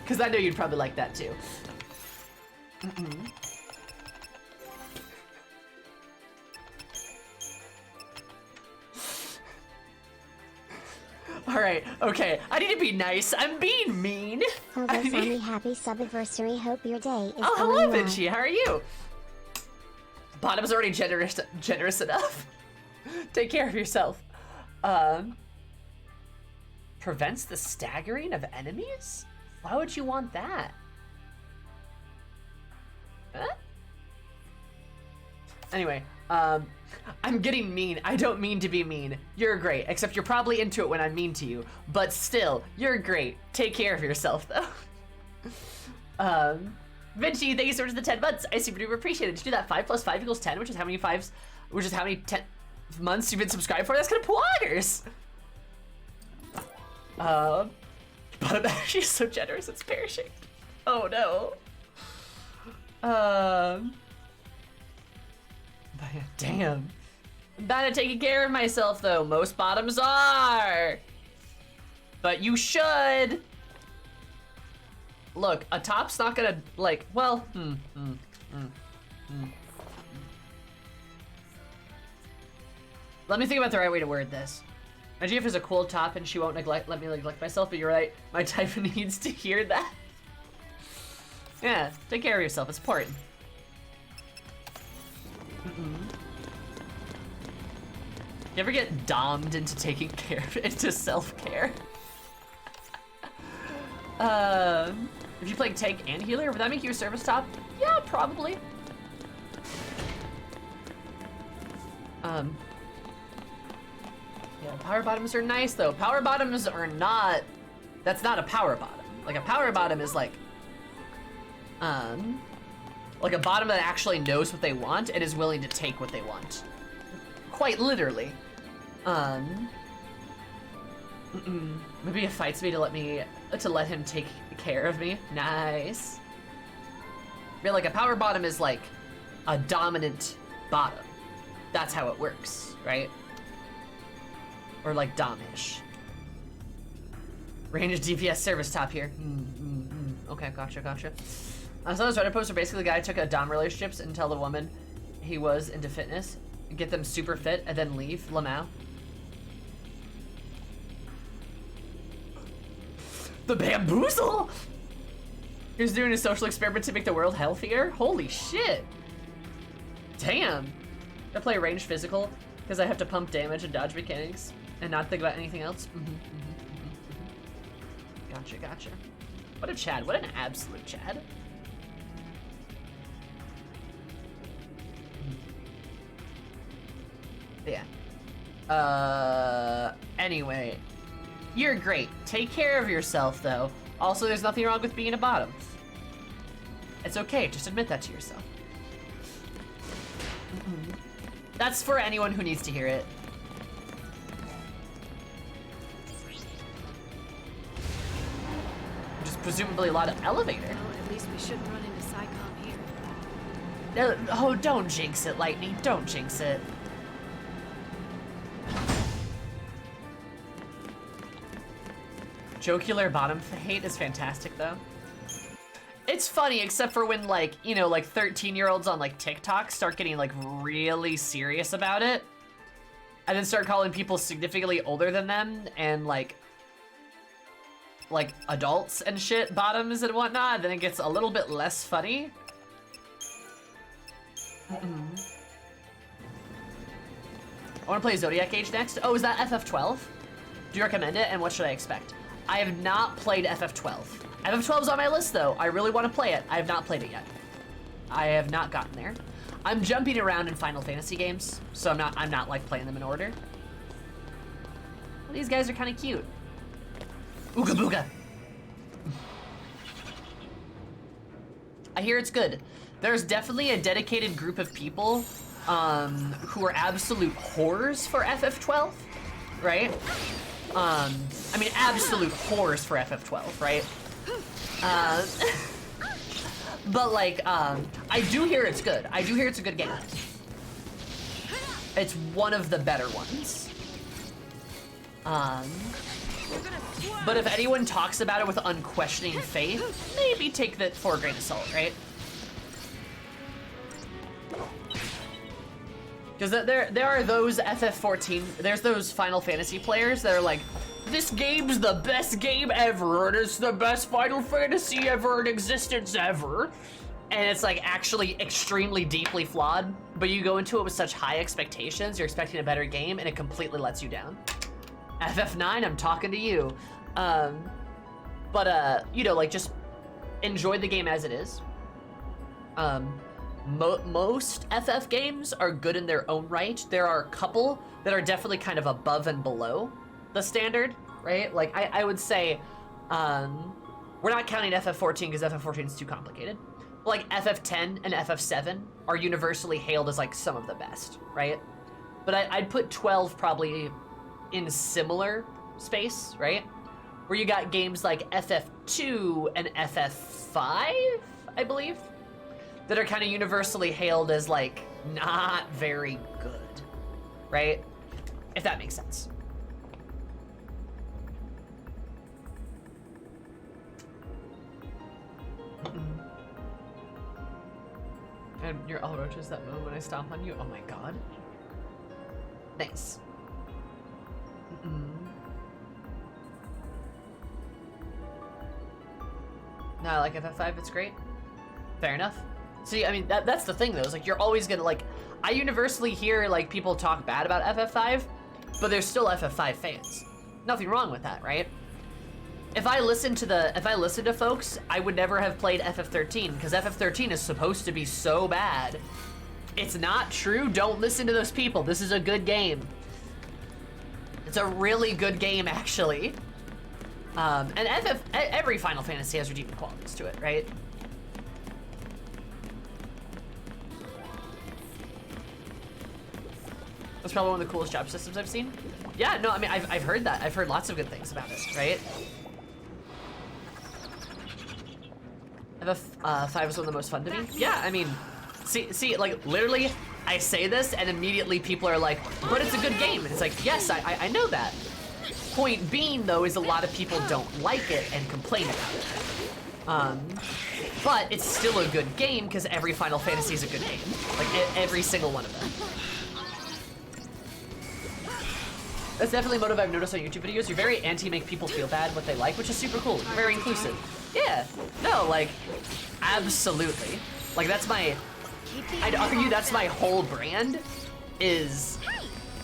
Because I know you'd probably like that too. All right, okay. I need to be nice. I'm being mean. Hello, Sammy. Happy subiversary. Hope your day is Oh, hello, going well. Vinci. How are you? Bottom's already generous enough. Take care of yourself. Prevents the staggering of enemies? Why would you want that? Huh? Anyway, I'm getting mean. I don't mean to be mean. You're great, except you're probably into it when I'm mean to you. But still, you're great. Take care of yourself, though. Vinci, thank you so much for the 10 months. I super duper appreciate it. Did you do that 5 + 5 = 10, which is how many 10 months you've been subscribed for? That's kind of poggers. But I'm actually so generous, it's perishing. Oh no. Damn. I'm bad at taking care of myself though. Most bottoms are. But you should. Look, a top's not gonna like, well, Let me think about the right way to word this. My GF is a cool top and she won't let me neglect myself, but you're right. My type needs to hear that. Yeah, take care of yourself, it's important. You ever get dommed into taking care of into self-care? If you play tank and healer, would that make you a service top? Yeah, probably. Yeah, power bottoms are nice though. Power bottoms are not, that's not a power bottom. Like a power bottom is like a bottom that actually knows what they want and is willing to take what they want. Quite literally. Maybe it fights me to let him take care of me. Nice. But like a power bottom is like a dominant bottom. That's how it works, right? Or like domish. Ranged DPS service top here. Okay, gotcha. I saw this Reddit post where basically the guy took a dom relationships and tell the woman he was into fitness. get them super fit, and then leave Lamau. The bamboozle! He's doing a social experiment to make the world healthier? Holy shit! Damn! I play ranged physical because I have to pump damage and dodge mechanics and not think about anything else. Gotcha, gotcha. What a Chad. What an absolute Chad. Yeah. Anyway. You're great. Take care of yourself, though. Also, there's nothing wrong with being a bottom. It's okay. Just admit that to yourself. That's for anyone who needs to hear it. Just presumably a lot of elevator. Well, at least we shouldn't run into Psycom here. Oh, don't jinx it, Lightning. Don't jinx it. Jocular bottom hate is fantastic, though. It's funny, except for when, like, you know, like 13-year-olds on, like, TikTok start getting, like, really serious about it. And then start calling people significantly older than them and, like adults and shit bottoms and whatnot. Then it gets a little bit less funny. I want to play Zodiac Age next. Oh, is that FF12? Do you recommend it, and what should I expect? I have not played FF12. FF12's on my list, though. I really want to play it. I have not played it yet. I have not gotten there. I'm jumping around in Final Fantasy games, so I'm not like playing them in order. Well, these guys are kind of cute. Ooga booga. I hear it's good. There's definitely a dedicated group of people who are absolute whores for FF12, right? I mean, absolute whores for FF12, right? But like, I do hear it's good. I do hear it's a good game. It's one of the better ones. But if anyone talks about it with unquestioning faith, maybe take that for a grain of salt, right? Because there are those FF14, there's those Final Fantasy players that are like, this game's the best game ever, and it's the best Final Fantasy ever in existence ever. And it's like actually extremely deeply flawed, but you go into it with such high expectations, you're expecting a better game, and it completely lets you down. FF9, I'm talking to you. You know, like, just enjoy the game as it is. Most FF games are good in their own right. There are a couple that are definitely kind of above and below the standard, right? Like, I would say, we're not counting FF14 because FF14 is too complicated. But like, FF10 and FF7 are universally hailed as, like, some of the best, right? But I'd put 12 probably in similar space, right? Where you got games like FF2 and FF5, I believe, that are kind of universally hailed as, like, not very good, right? If that makes sense. And you're all roaches that moment when I stomp on you. Oh my god. Nice. No, I like FF5, it's great. Fair enough. See, I mean, that's the thing though, is like, you're always gonna, like, I universally hear, like, people talk bad about FF5, but there's still FF5 fans. Nothing wrong with that, right? If I listen to folks, I would never have played FF13, because FF13 is supposed to be so bad. It's not true, don't listen to those people. This is a good game. It's a really good game, actually. And every Final Fantasy has redeeming qualities to it, right? That's probably one of the coolest job systems I've seen. Yeah, no, I mean, I've heard that. I've heard lots of good things about it, right? FF5 is one of the most fun to me. Yeah, I mean, see, like, literally, I say this, and immediately people are like, but it's a good game. And it's like, yes, I know that. Point being, though, is a lot of people don't like it and complain about it. But it's still a good game, because every Final Fantasy is a good game. Like, every single one of them. That's definitely a motive I've noticed on YouTube videos. You're very anti-make people feel bad what they like, which is super cool. You're very inclusive. Yeah. No, like, absolutely. Like, that's my... I'd argue that's my whole brand, is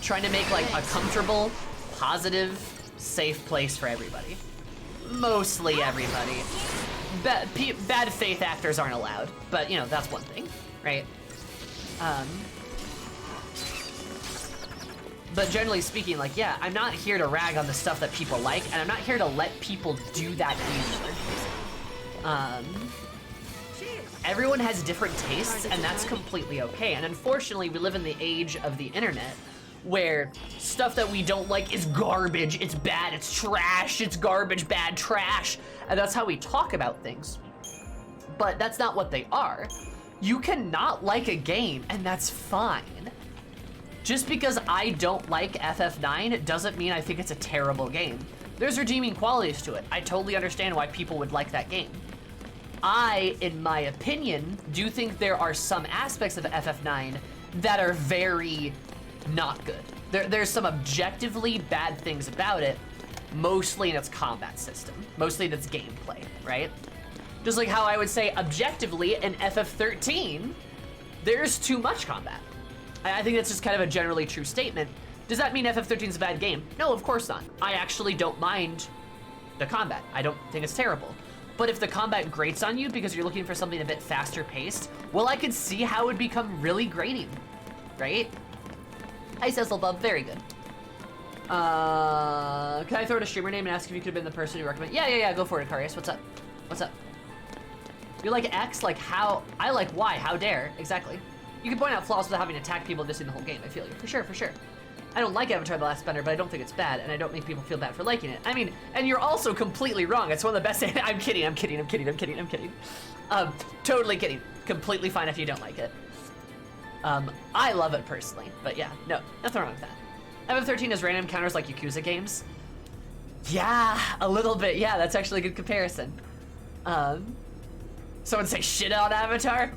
trying to make, like, a comfortable, positive, safe place for everybody. Mostly everybody. Bad faith actors aren't allowed, but, you know, that's one thing, right? But generally speaking, like, yeah, I'm not here to rag on the stuff that people like, and I'm not here to let people do that either. Everyone has different tastes, and that's completely okay. And unfortunately, we live in the age of the internet, where stuff that we don't like is garbage, it's bad, it's trash, it's garbage, bad, trash. And that's how we talk about things. But that's not what they are. You cannot like a game, and that's fine. Just because I don't like FF9 doesn't mean I think it's a terrible game. There's redeeming qualities to it. I totally understand why people would like that game. I, in my opinion, do think there are some aspects of FF9 that are very not good. There's some objectively bad things about it, mostly in its combat system, mostly in its gameplay, right? Just like how I would say objectively in FF13, there's too much combat. I think that's just kind of a generally true statement. Does that mean FF13 is a bad game? No, of course not. I actually don't mind the combat. I don't think it's terrible. But if the combat grates on you because you're looking for something a bit faster paced, well, I could see how it would become really grating, right? Hi, Cecilbub, very good. Can I throw out a streamer name and ask if you could have been the person you recommend? Yeah, go for it, Karius. What's up? What's up? You like X? Like how? I like Y. How dare? Exactly. You can point out flaws without having to attack people just in the whole game. I feel you. For sure, for sure. I don't like Avatar The Last Bender, but I don't think it's bad, and I don't make people feel bad for liking it. I mean, and you're also completely wrong. It's one of the best. I'm kidding. Totally kidding. Completely fine if you don't like it. I love it personally, but yeah, no, nothing wrong with that. FF13 has random counters like Yakuza games. Yeah, a little bit. Yeah, that's actually a good comparison. Someone say shit on Avatar?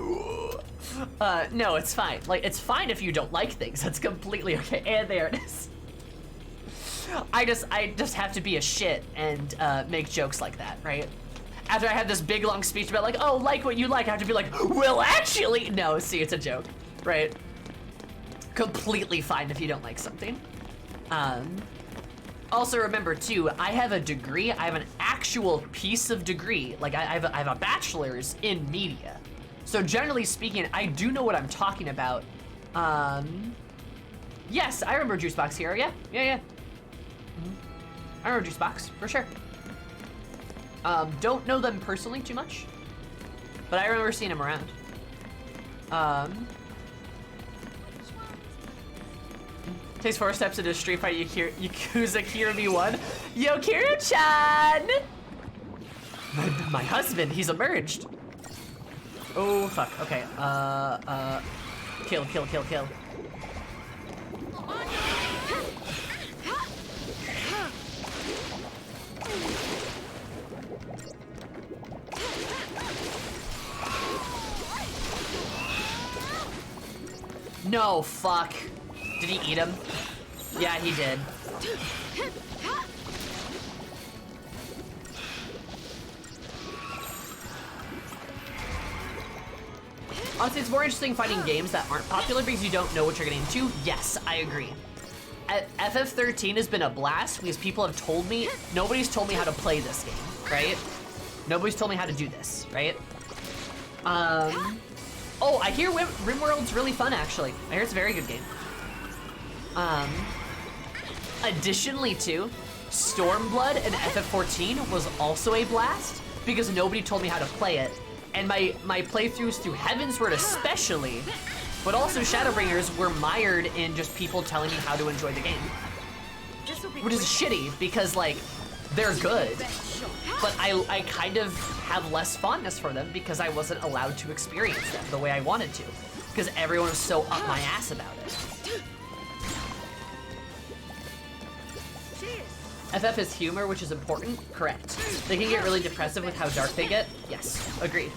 No, it's fine. Like, it's fine if you don't like things. That's completely okay. And there it is. I just have to be a shit and make jokes like that, right? After I have this big long speech about like, oh, like what you like, I have to be like, well, actually, no, see, it's a joke, right? Completely fine if you don't like something. Also remember too, I have a degree, I have an actual piece of degree, like I have a bachelor's in media. So generally speaking, I do know what I'm talking about. Yes, I remember Juicebox Hero, yeah. I remember Juicebox, for sure. Don't know them personally too much, but I remember seeing them around. Takes 4 steps into Street Fighter Yakuza Kirby 1. Yo, Kiro-chan! My husband, he's emerged. Oh, fuck, okay, kill. No, fuck. Did he eat him? Yeah, he did. Honestly, it's more interesting finding games that aren't popular because you don't know what you're getting into. Yes, I agree. FF13 has been a blast because people have told me, nobody's told me how to play this game, right? Nobody's told me how to do this, right? Oh, I hear RimWorld's really fun, actually. I hear it's a very good game. Additionally too, Stormblood and FF14 was also a blast because nobody told me how to play it. And my playthroughs through Heavensward especially, but also Shadowbringers were mired in just people telling me how to enjoy the game. Which is shitty because like, they're good, but I kind of have less fondness for them because I wasn't allowed to experience them the way I wanted to because everyone was so up my ass about it. FF is humor, which is important. Correct. They can get really depressive with how dark they get. Yes, agreed.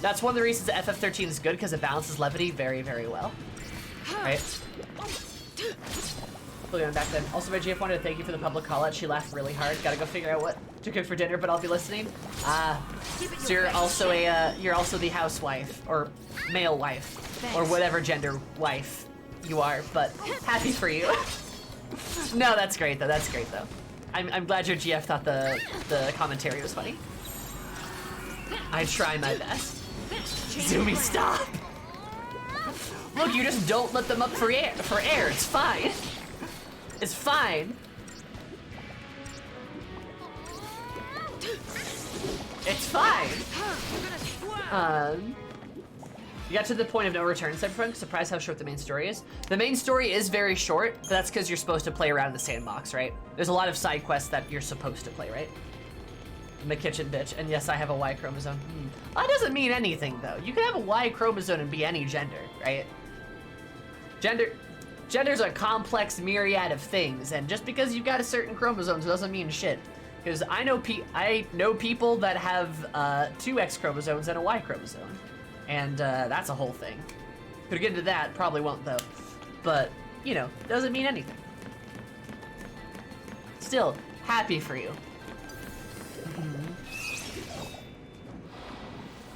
That's one of the reasons that FF13 is good because it balances levity very, very well. Right? Fully on back then. Also, my GF wanted to thank you for the public call out. She laughed really hard. Gotta go figure out what to cook for dinner, but I'll be listening. So you're also the housewife or male wife or whatever gender wife you are. But happy for you. No, that's great though. That's great though. I'm glad your GF thought the commentary was funny. I try my best. Zoomy, stop. Look, you just don't let them up for air. It's fine. It's fine. It's fine. You got to the point of no return, Cyberpunk. Surprised how short the main story is. The main story is very short, but that's because you're supposed to play around in the sandbox, right? There's a lot of side quests that you're supposed to play, right? I'm a kitchen bitch, and yes, I have a Y chromosome. That doesn't mean anything, though. You can have a Y chromosome and be any gender, right? Gender's a complex myriad of things, and just because you've got a certain chromosomes doesn't mean shit. Because I know people that have 2 X chromosomes and a Y chromosome, and that's a whole thing. Could get into that, probably won't though. But you know, doesn't mean anything. Still, happy for you.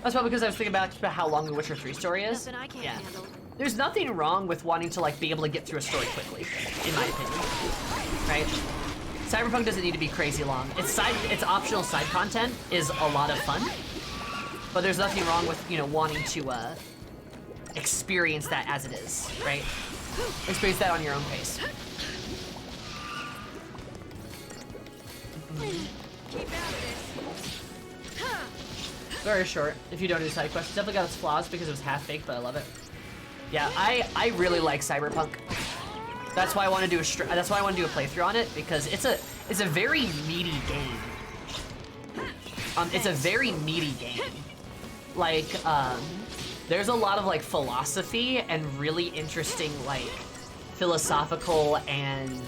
That's probably because I was thinking about how long the Witcher 3 story is. Nothing I can't handle. There's nothing wrong with wanting to like be able to get through a story quickly, in my opinion. Right? Cyberpunk doesn't need to be crazy long. Its optional side content is a lot of fun, but there's nothing wrong with, you know, wanting to experience that as it is, right? Experience that on your own pace. Very short. If you don't do side quests, definitely got its flaws because it was half baked, but I love it. Yeah, I really like Cyberpunk. That's why I want to do a playthrough on it, because it's a very meaty game. It's a very meaty game. Like there's a lot of like philosophy and really interesting like philosophical and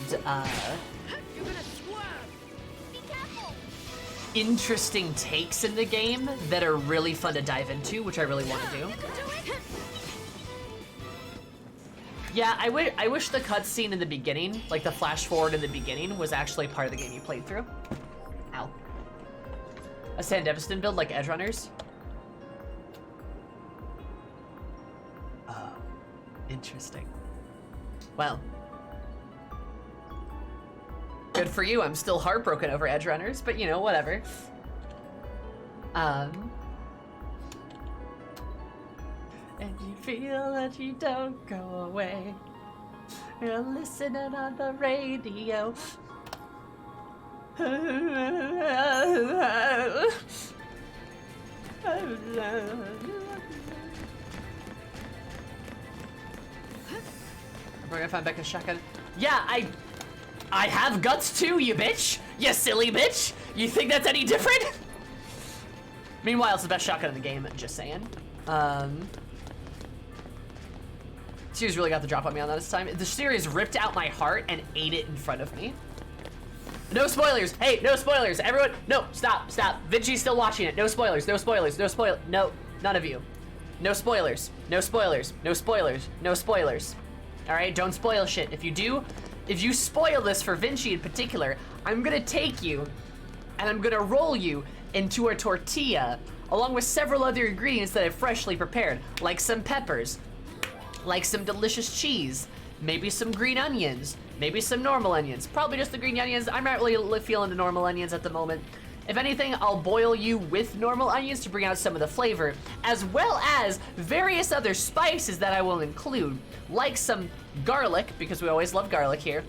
interesting takes in the game that are really fun to dive into, which I really want to do. Yeah, I wish the cutscene in the beginning, like the flash forward in the beginning, was actually part of the game you played through. Ow. A Sandevistan build like Edgerunners? Oh, interesting. Well. Good for you, I'm still heartbroken over Edgerunners, but you know, whatever. And you feel that you don't go away. You're listening on the radio. We're gonna find Becca's shotgun. Yeah, I have guts too, you bitch! You silly bitch! You think that's any different? Meanwhile, it's the best shotgun in the game, just saying. Series really got the drop on me on that this time. The series ripped out my heart and ate it in front of me. No spoilers! Hey, no spoilers! Everyone, no, stop. Vinci's still watching it. No spoilers, no, none of you. No spoilers, no spoilers. All right, don't spoil shit. If you spoil this for Vinci in particular, I'm gonna take you and I'm gonna roll you into a tortilla along with several other ingredients that I've freshly prepared, like some peppers, like some delicious cheese, maybe some green onions, maybe some normal onions. Probably just the green onions. I'm not really feeling the normal onions at the moment. If anything, I'll boil you with normal onions to bring out some of the flavor, as well as various other spices that I will include, like some garlic, because we always love garlic here,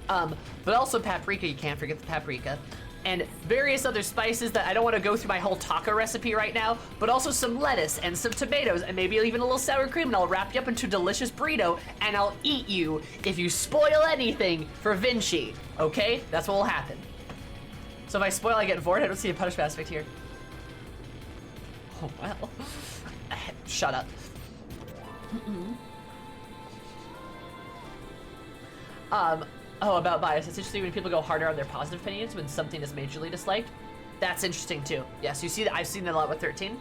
but also paprika, you can't forget the paprika, and various other spices that I don't want to go through my whole taco recipe right now, but also some lettuce and some tomatoes and maybe even a little sour cream, and I'll wrap you up into a delicious burrito, and I'll eat you if you spoil anything for Vinci, okay? That's what will happen. So if I spoil, I get bored. I don't see a punishment aspect here. Oh, well. Shut up. Oh, about bias. It's interesting when people go harder on their positive opinions when something is majorly disliked. That's interesting too. Yes, you see that. I've seen that a lot with 13.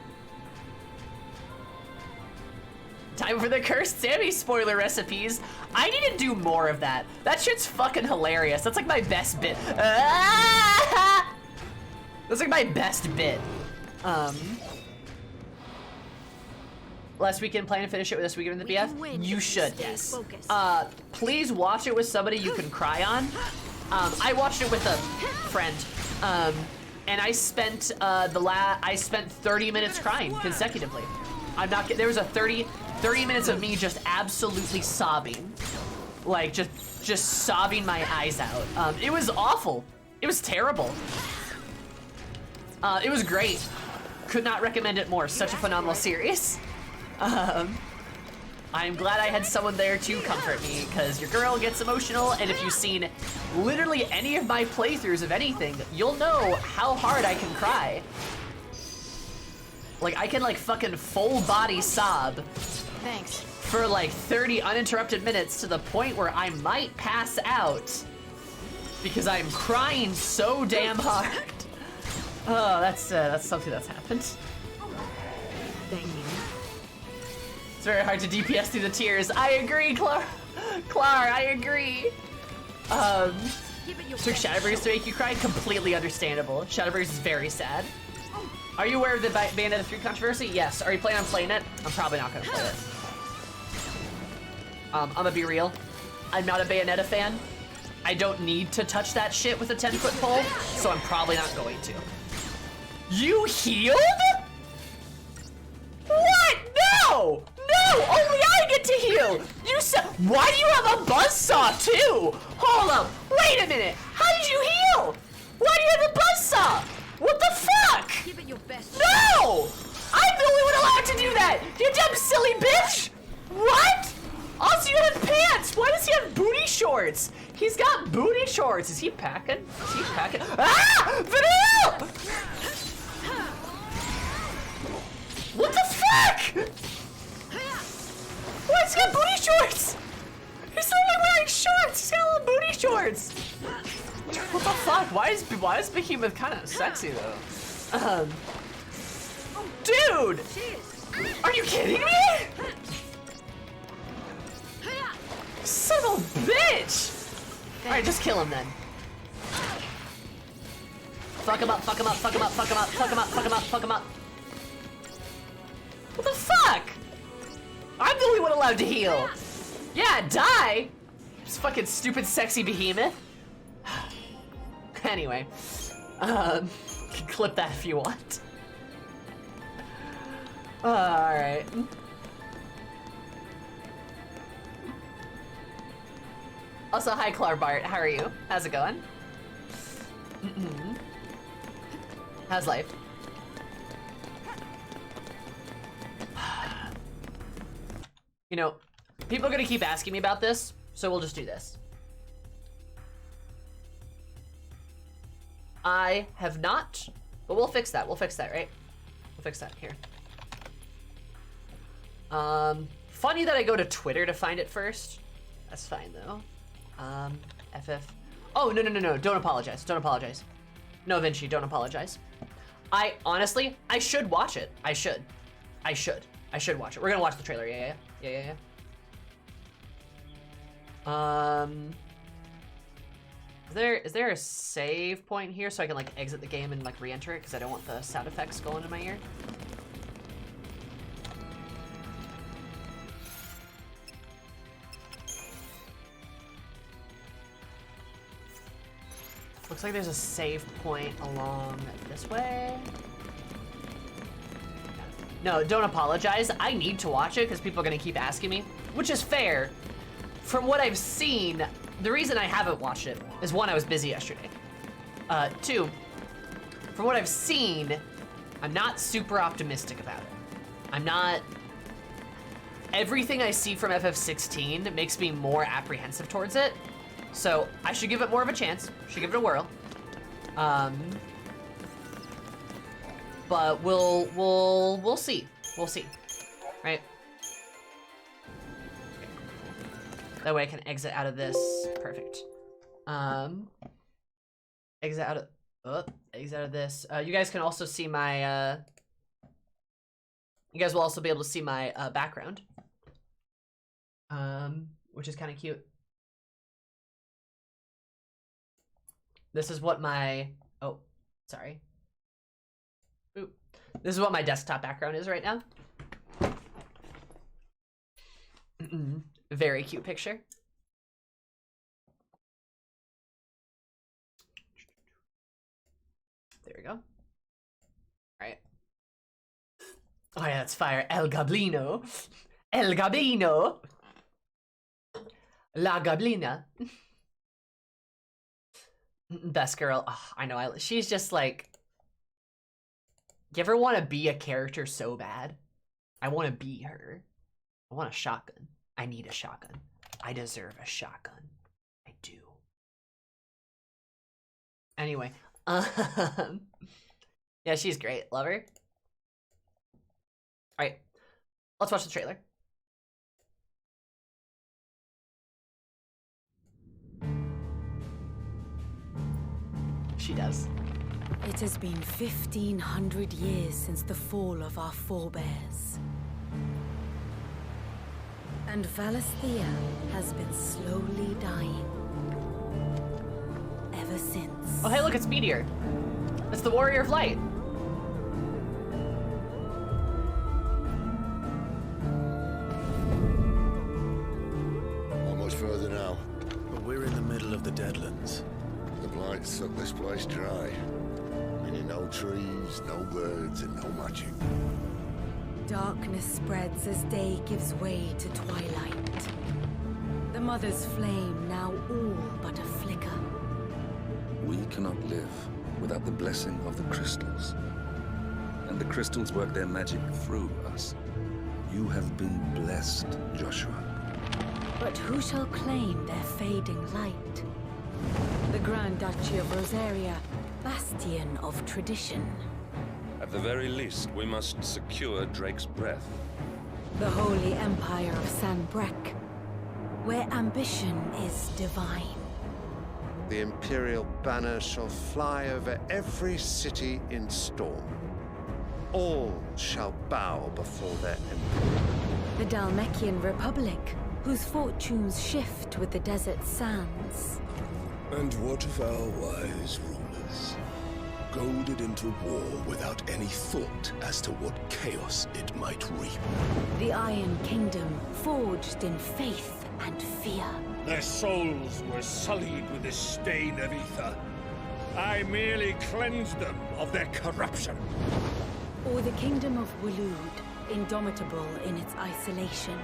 Time for the Cursed Sammy spoiler recipes. I need to do more of that. That shit's fucking hilarious. That's like my best bit. Ah! That's like my best bit. Last weekend, plan to finish it with this weekend in the BF? You should, yes. Please watch it with somebody you can cry on. I watched it with a friend. And I spent I spent 30 minutes crying consecutively. I'm not kidding. There was a 30 minutes of me just absolutely sobbing. Like just sobbing my eyes out. It was awful. It was terrible. It was great. Could not recommend it more. Such a phenomenal series. I'm glad I had someone there to comfort me, because your girl gets emotional, and if you've seen literally any of my playthroughs of anything, you'll know how hard I can cry. Like, I can like fucking full body sob. Thanks. For like 30 uninterrupted minutes to the point where I might pass out because I'm crying so damn hard. Oh, that's something that's happened. Thank you. It's very hard to DPS through the tears. I agree, Clar, I agree. Took Shadowbringers to make you cry? Completely understandable. Shadowbringers is very sad. Are you aware of the Bayonetta 3 controversy? Yes. Are you planning on playing it? I'm probably not gonna play it. I'm gonna be real. I'm not a Bayonetta fan. I don't need to touch that shit with a 10-foot pole, so I'm probably not going to. You healed? What? No! No! Only I get to heal! You said. Why do you have a buzzsaw too? Hold up! Wait a minute! How did you heal? Why do you have a buzzsaw? What the fuck? Give it your best. No! I'm the only one allowed to do that! You dumb silly bitch! What? Also, you have pants! Why does he have booty shorts? He's got booty shorts. Is he packing? Is he packing? Ah! Vanille! What the fuck? What? He's got booty shorts! He's only wearing shorts! He's got little booty shorts! What the fuck? Why is Behemoth kind of sexy though? Dude! Are you kidding me? Son of a bitch! Alright, just kill him then. Fuck him up, fuck him up, fuck him up, fuck him up, fuck him up, fuck him up, fuck him up. What the fuck? I'm the only one allowed to heal. Yeah, die! This fucking stupid sexy behemoth. Anyway, you can clip that if you want. Alright. Also, hi Clarbart, how are you? How's it going? How's life? You know, people are gonna keep asking me about this, so we'll just do this. I have not, but we'll fix that. We'll fix that, right? We'll fix that here. Funny that I go to Twitter to find it first. That's fine though. FF. Oh, no. Don't apologize. Don't apologize. No, Vinci, don't apologize. I honestly, I should watch it. I should watch it. We're gonna watch the trailer. Yeah. Is there a save point here so I can like exit the game and like re-enter it because I don't want the sound effects going in my ear? Looks like there's a save point along this way. No, don't apologize. I need to watch it because people are gonna keep asking me, which is fair. From what I've seen, the reason I haven't watched it is one, I was busy yesterday. Two, from what I've seen, I'm not super optimistic about it. I'm not. Everything I see from FF16 makes me more apprehensive towards it. So I should give it more of a chance. Should give it a whirl. But we'll see. We'll see. Right? That way I can exit out of this. Perfect. Exit out of this. You guys can also see my you guys will also be able to see my background. which is kind of cute. This is what my, oh, sorry. Oop. This is what my desktop background is right now. Very cute picture. There we go. All right. Oh yeah, that's fire. El Gablino. El Gablino. La Gablina. Best girl. Oh, I know. She's just like. You ever want to be a character so bad? I want to be her. I want a shotgun. I need a shotgun. I deserve a shotgun. I do. Anyway. Yeah, she's great. Love her. Alright. Let's watch the trailer. She does. It has been 1,500 years since the fall of our forebears. And Valisthea has been slowly dying. Ever since. Oh, hey, look, it's Meteor. It's the Warrior of Light. How much further now? We're in the middle of the Deadlands. The blight sucked this place dry. Meaning no trees, no birds, and no magic. Darkness spreads as day gives way to twilight. The Mother's flame now all but a flicker. We cannot live without the blessing of the crystals. And the crystals work their magic through us. You have been blessed, Joshua. But who shall claim their fading light? The Grand Duchy of Rosaria, bastion of tradition. At the very least, we must secure Drake's breath. The Holy Empire of Sanbreque, where ambition is divine. The Imperial banner shall fly over every city in storm. All shall bow before their emperor. The Dalmekian Republic, whose fortunes shift with the desert sands. And what of our wise rulers? Goaded into war without any thought as to what chaos it might reap. The Iron Kingdom, forged in faith and fear. Their souls were sullied with the stain of ether. I merely cleansed them of their corruption. Or the Kingdom of Waloed, indomitable in its isolation.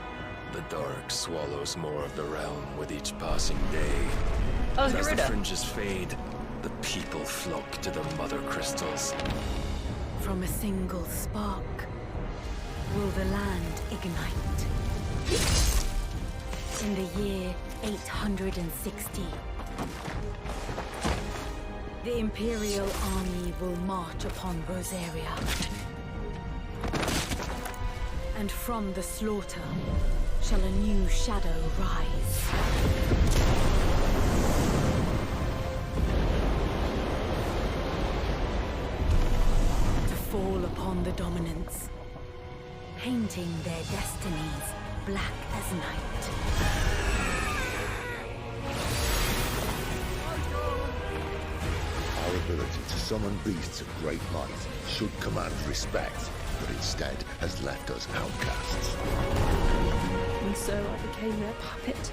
The dark swallows more of the realm with each passing day. Oh, As the Garuda. fringes fade, the people flock to the mother crystals. From a single spark, will the land ignite? In the year 860, the Imperial army will march upon Rosaria. And from the slaughter shall a new shadow rise. To fall upon the dominants, painting their destinies black as night. Our ability to summon beasts of great might should command respect, but instead has left us outcasts. And so I became their puppet.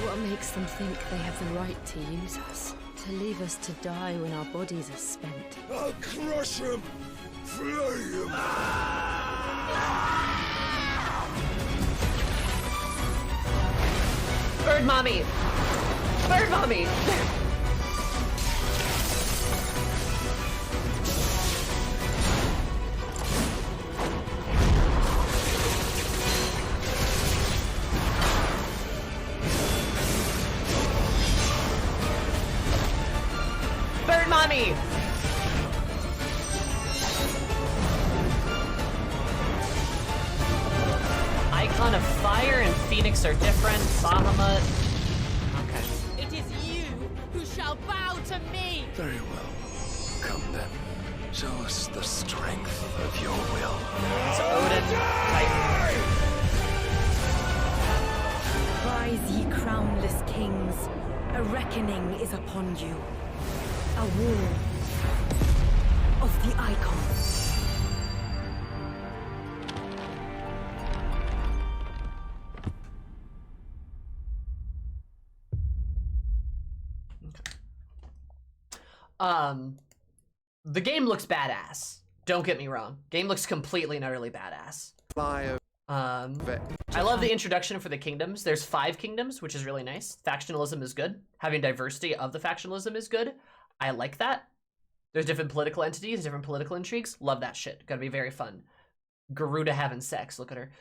What makes them think they have the right to use us? To leave us to die when our bodies are spent? I'll crush him! Flay him! Bird mommy! Bird mommy! Bird mommy! Icon of Fire and Phoenix are different. Bahamut. Okay. It is you who shall bow to me! Very well. Come then. Show us the strength of your will. It's Odin, Titan. Rise, ye crownless kings. A reckoning is upon you. A war of the icons. The game looks badass. Don't get me wrong. Game looks completely and utterly badass. I love the introduction for the kingdoms. There's 5 kingdoms, which is really nice. Factionalism is good. Having diversity of the factionalism is good. I like that. There's different political entities, different political intrigues. Love that shit. Gotta be very fun. Garuda having sex. Look at her.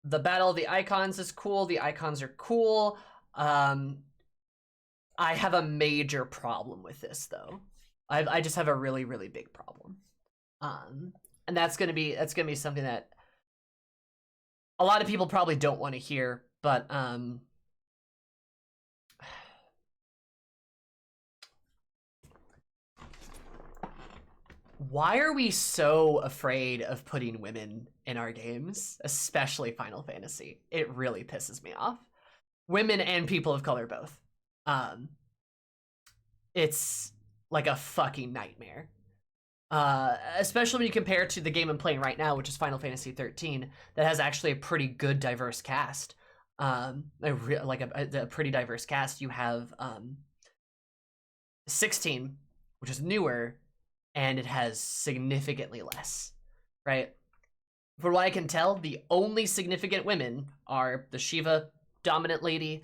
The Battle of the Icons is cool. The icons are cool. I have a major problem with this, though. I just have a really, really big problem. And that's gonna be something that a lot of people probably don't want to hear, but why are we so afraid of putting women in our games, especially Final Fantasy? It really pisses me off. Women and people of color both. It's like a fucking nightmare. Especially when you compare it to the game I'm playing right now, which is Final Fantasy XIII, that has actually a pretty good diverse cast. A pretty diverse cast. You have XVI, which is newer, and it has significantly less, right? For what I can tell, the only significant women are the Shiva dominant lady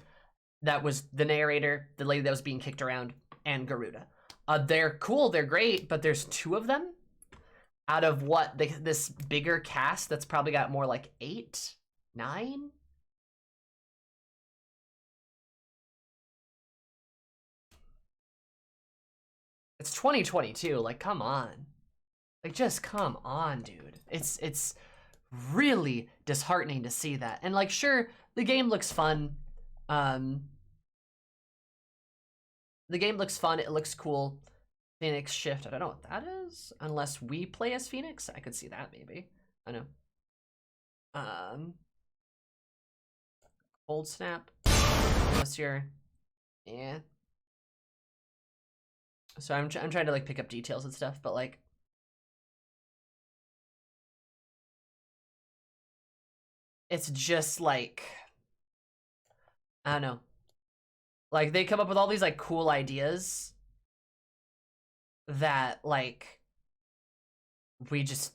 that was the narrator, the lady that was being kicked around, and Garuda. They're cool, they're great, but there's 2 of them out of what, this bigger cast that's probably got more like 8, 9? It's 2022, like, come on. Like, just come on, dude. It's really disheartening to see that. And, like, sure, the game looks fun. The game looks fun, it looks cool. Phoenix Shift, I don't know what that is. Unless we play as Phoenix, I could see that maybe. I know. Cold Snap. Unless you're, yeah. So I'm trying to like pick up details and stuff, but like, it's just like, I don't know. Like, they come up with all these like cool ideas that like we just,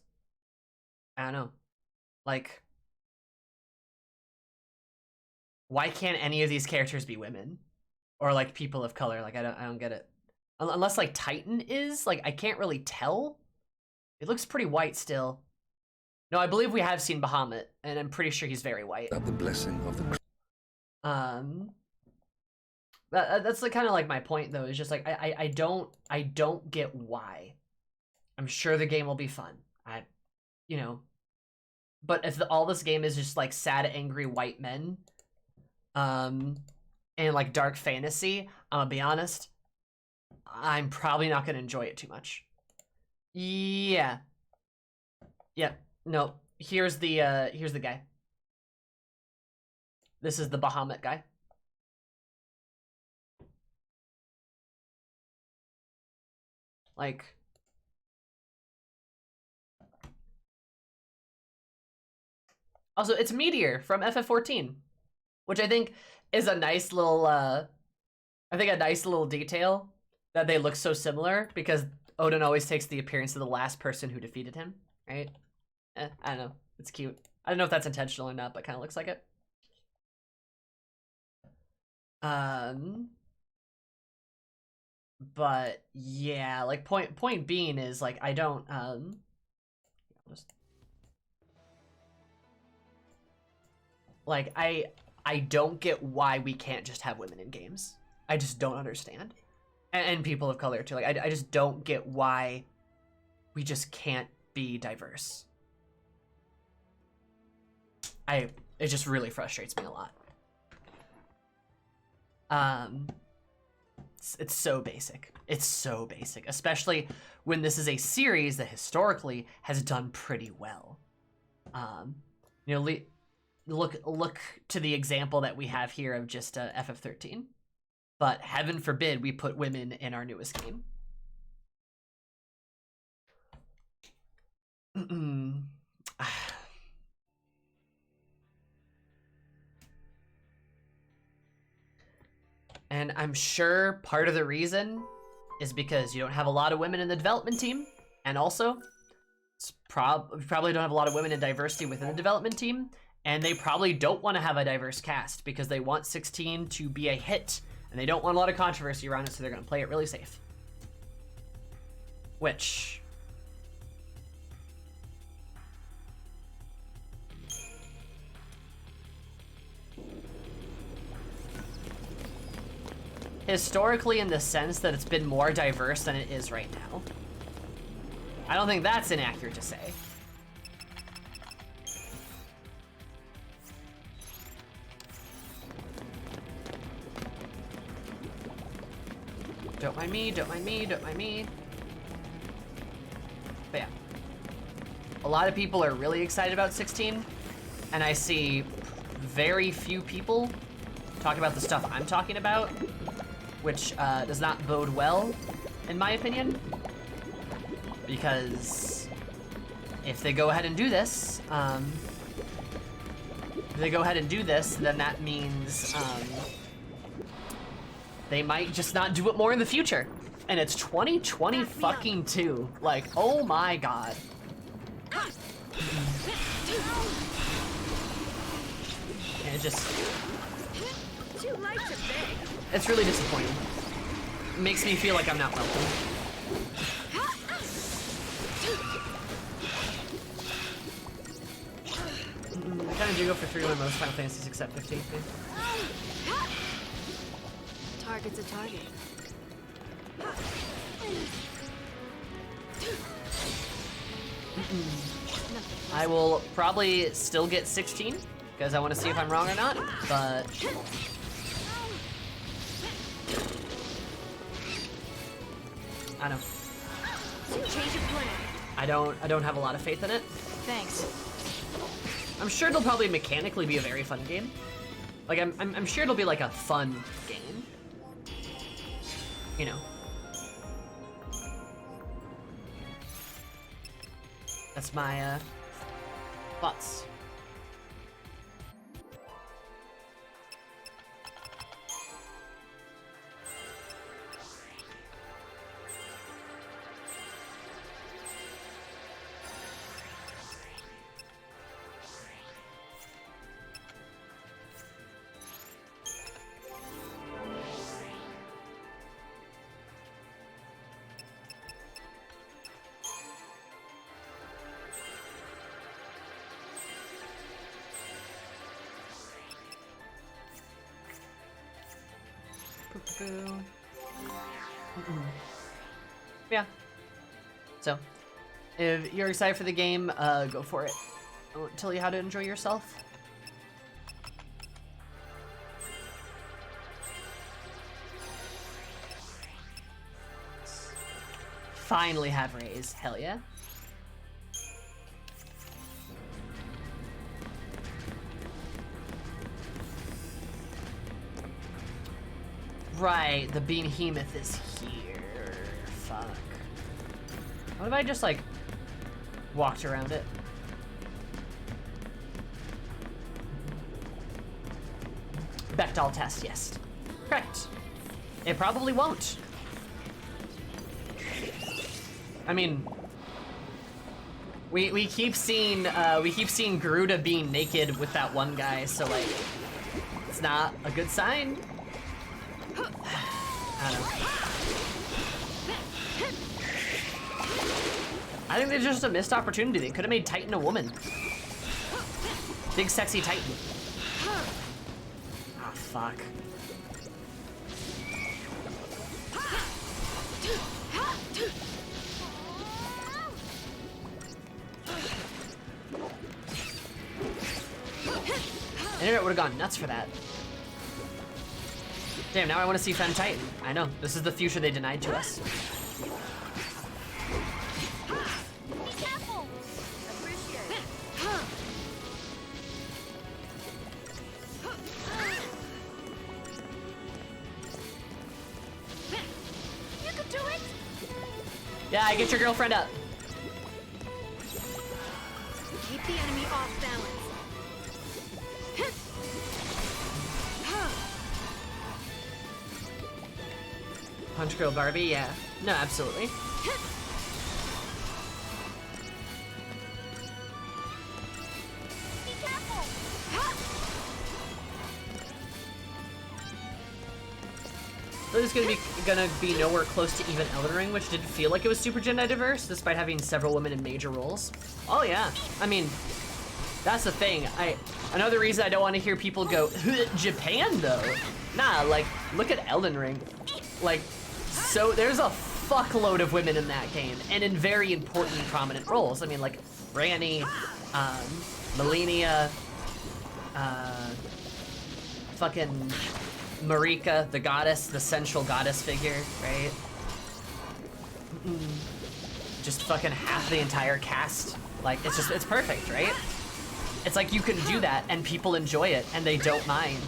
I don't know. Like, why can't any of these characters be women or like people of color? Like, I don't get it. Unless like Titan is, like, I can't really tell. It looks pretty white still. No, I believe we have seen Bahamut, and I'm pretty sure he's very white. The blessing of the that's like kind of like my point though. Is just like I don't get why. I'm sure the game will be fun. You know, but if all this game is just like sad, angry white men, and like dark fantasy, I'm gonna be honest, I'm probably not gonna enjoy it too much. Yeah. Yep. No. Here's the guy. This is the Bahamut guy. Like, also it's Meteor from FF14, which I think is a nice little a nice little detail that they look so similar, because Odin always takes the appearance of the last person who defeated him, right? I don't know. It's cute. I don't know if that's intentional or not, but kind of looks like it. But yeah, like point being is like I don't like I don't get why we can't just have women in games. I just don't understand. And people of color too. Like I just don't get why we just can't be diverse. It just really frustrates me a lot. It's so basic. It's so basic, especially when this is a series that historically has done pretty well. You know, look to the example that we have here of just FF13. But heaven forbid we put women in our newest game. And I'm sure part of the reason is because you don't have a lot of women in the development team, and also it's probably don't have a lot of women in diversity within the development team, and they probably don't want to have a diverse cast because they want 16 to be a hit, and they don't want a lot of controversy around it, so they're going to play it really safe. Which... historically, in the sense that it's been more diverse than it is right now. I don't think that's inaccurate to say. Don't mind me, don't mind me, don't mind me. But yeah. A lot of people are really excited about 16, and I see very few people talk about the stuff I'm talking about, which does not bode well, in my opinion. Because if they go ahead and do this, then that means they might just not do it more in the future. And it's 2020 fucking 2. Like, oh my god. And it just... it's really disappointing. It makes me feel like I'm not welcome. I kind of do go for 3 of my most Final Fantasies except 15. Target's a target. I will probably still get 16 because I want to see if I'm wrong or not, but I don't know. Change of plan. I don't have a lot of faith in it. Thanks. I'm sure it'll probably mechanically be a very fun game. Like I'm sure it'll be like a fun game. You know. That's my thoughts. Yeah. So, if you're excited for the game, go for it. I won't tell you how to enjoy yourself. Finally have Raise. Hell yeah. Right, the behemoth is here. Fuck. What if I just, like, walked around it? Bechdel test, yes. Correct. It probably won't. I mean, we keep seeing Garuda being naked with that one guy, so like, it's not a good sign. I don't know. I think there's just a missed opportunity. They could have made Titan a woman. Big sexy Titan. Ah, fuck. Internet would have gone nuts for that. Damn, now I want to see Femme Titan. I know, this is the future they denied to us. Be careful! Appreciate it. You can do it! Yeah, get your girlfriend up. Keep the enemy off balance. Punch Girl Barbie, yeah. No, absolutely. Be careful! So this is gonna be nowhere close to even Elden Ring, which didn't feel like it was super gender diverse, despite having several women in major roles. Oh yeah, I mean, that's the thing. Another reason I don't want to hear people go Japan though. Nah, like look at Elden Ring. Like, so there's a fuckload of women in that game, and in very important, prominent roles. I mean, like Ranni, Melania, fucking Marika, the goddess, the central goddess figure, right? Just fucking half the entire cast. Like, it's perfect, right? It's like you can do that and people enjoy it and they don't mind.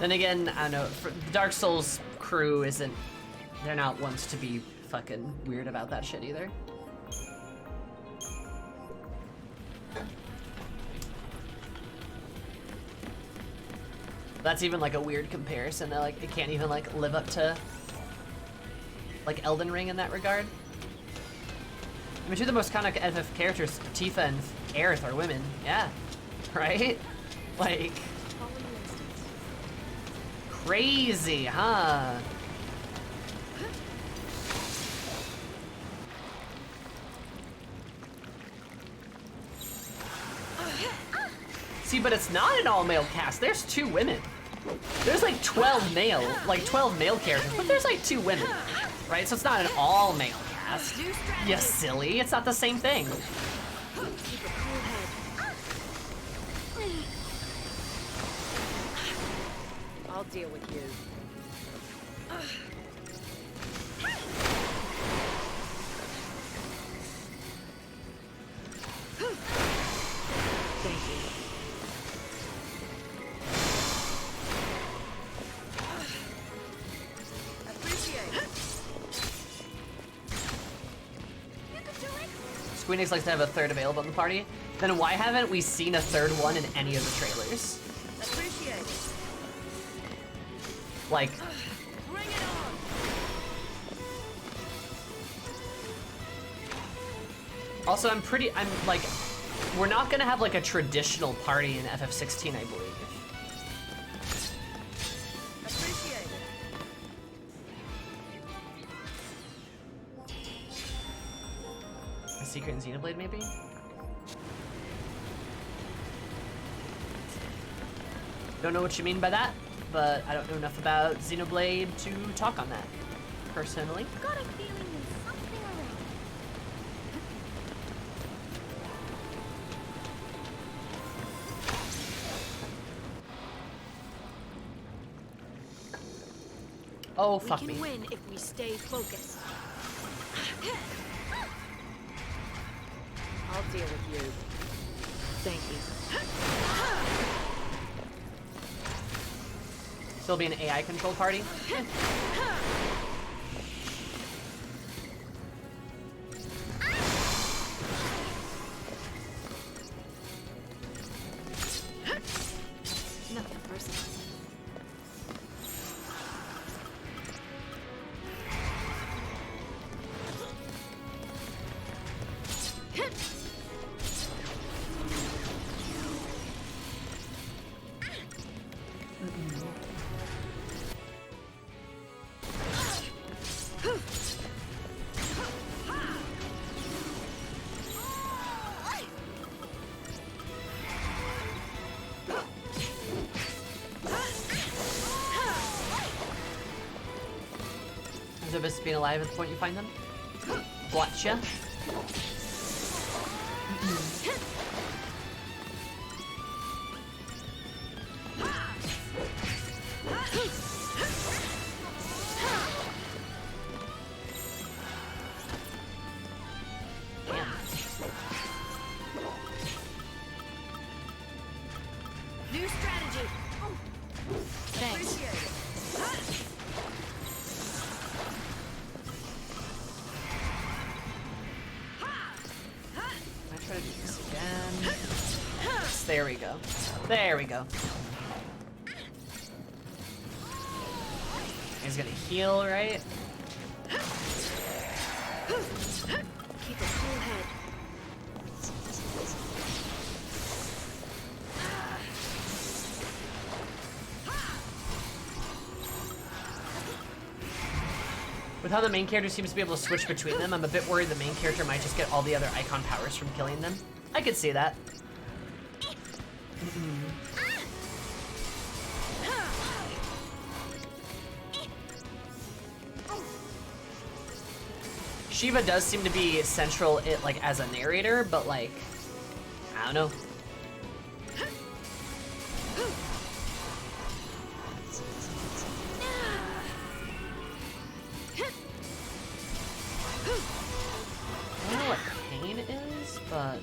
Then again, I don't know, the Dark Souls crew they're not ones to be fucking weird about that shit either. That's even like a weird comparison that like it can't even like live up to like Elden Ring in that regard. I mean, two of the most iconic FF characters, Tifa and Aerith, are women. Yeah, right? Like, crazy, huh? See, but it's not an all-male cast. There's 2 women. There's like 12 male characters, but there's like 2 women, right? So it's not an all-male cast. You silly, it's not the same thing. Keep a cool head. I'll deal with you. Thank you. Square Enix likes to have a third available in the party. Then why haven't we seen a third one in any of the trailers? Appreciate it. Like, Bring it on. also I'm like, we're not gonna have like a traditional party in FF16, I believe. Appreciate it. A secret in Xenoblade, maybe? Don't know what you mean by that, but I don't know enough about Xenoblade to talk on that, personally. Got a feeling there's something around. Oh, fuck me. We can win if we stay focused. I'll deal with you. Thank you. Still be an AI controlled party? Yeah. Nothing personal. Is it best being alive at the point you find them? Gotcha. New strategy. Thanks. I try to do this again. Yes, there we go. There we go. He's gonna heal, right? Keep a cool head. With how the main character seems to be able to switch between them, I'm a bit worried the main character might just get all the other icon powers from killing them. I could see that. Shiva does seem to be central, like as a narrator, but like, I don't know. I don't know what pain is, but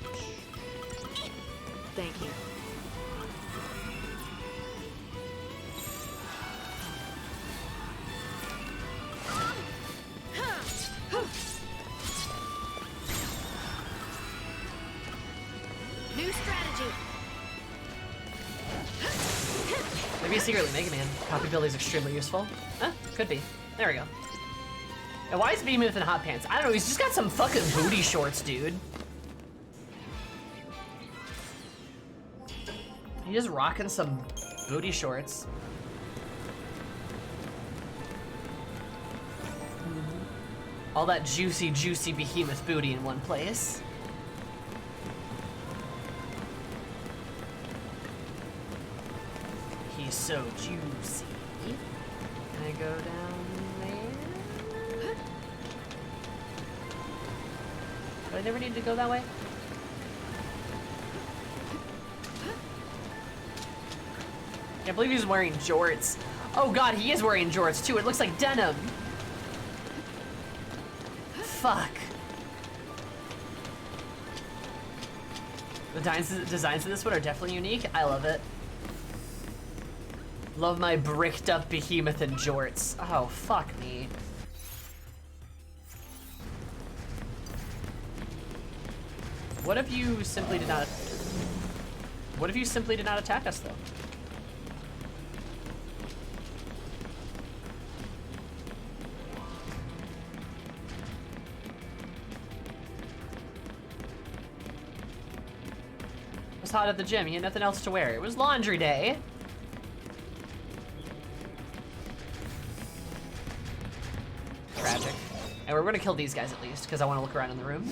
thank you. New strategy. maybe a secretly Mega Man. Copy ability is extremely useful. Huh? Could be. There we go. And why is Behemoth in hot pants? I don't know, he's just got some fucking booty shorts, dude. He's just rocking some booty shorts. All that juicy, juicy Behemoth booty in one place. He's so juicy. Can I go down there? Do I never need to go that way? Can't believe he's wearing jorts. Oh god, he is wearing jorts too. It looks like denim. Fuck. The designs of this one are definitely unique. I love it. Love my bricked up Behemoth and jorts. Oh, fuck me. What if you simply did not... What if you simply did not attack us, though? It was hot at the gym. He had nothing else to wear. It was laundry day. Tragic. And we're gonna kill these guys at least, because I want to look around in the room.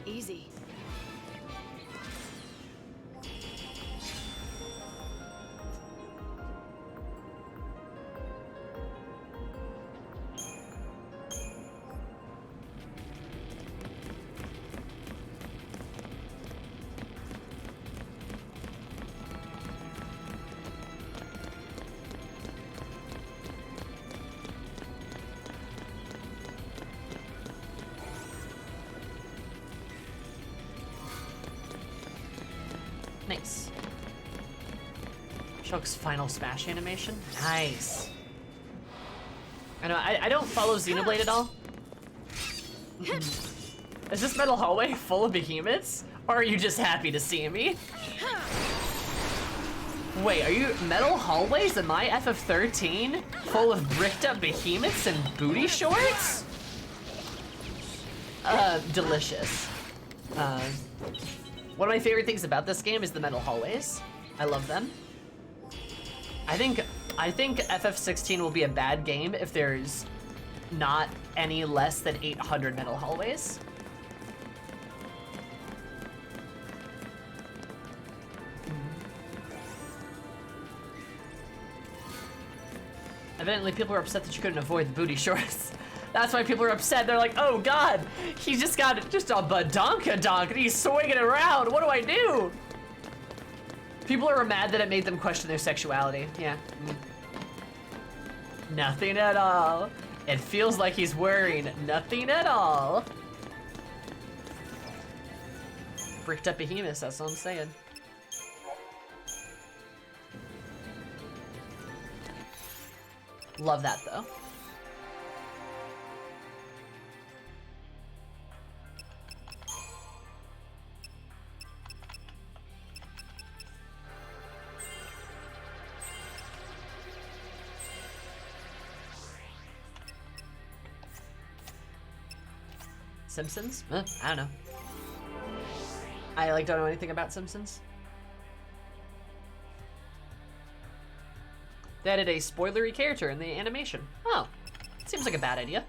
Easy. Nice. Shulk's final smash animation. Nice. I know, I don't follow Xenoblade at all. Is this metal hallway full of behemoths? Or are you just happy to see me? Wait, are you metal hallways in my FF13 full of bricked up behemoths and booty shorts? Delicious. One of my favorite things about this game is the metal hallways. I love them. I think FF16 will be a bad game if there's not any less than 800 metal hallways. Evidently, people were upset that you couldn't avoid the booty shorts. That's why people are upset. They're like, oh god, he just got just a badonkadonk and he's swinging around. What do I do? People are mad that it made them question their sexuality. Yeah. Nothing at all. It feels like he's wearing nothing at all. Bricked up behemoths, that's what I'm saying. Love that though. Simpsons? I don't know. I like don't know anything about Simpsons. They added a spoilery character in the animation. Oh, seems like a bad idea.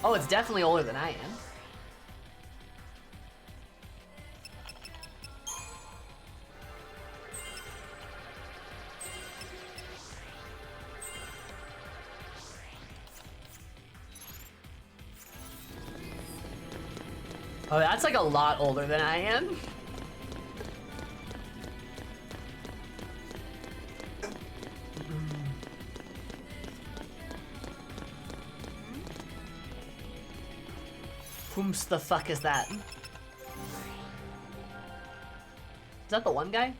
Oh, it's definitely older than I am. Oh, that's like a lot older than I am. Whom's the fuck is that? Is that the one guy?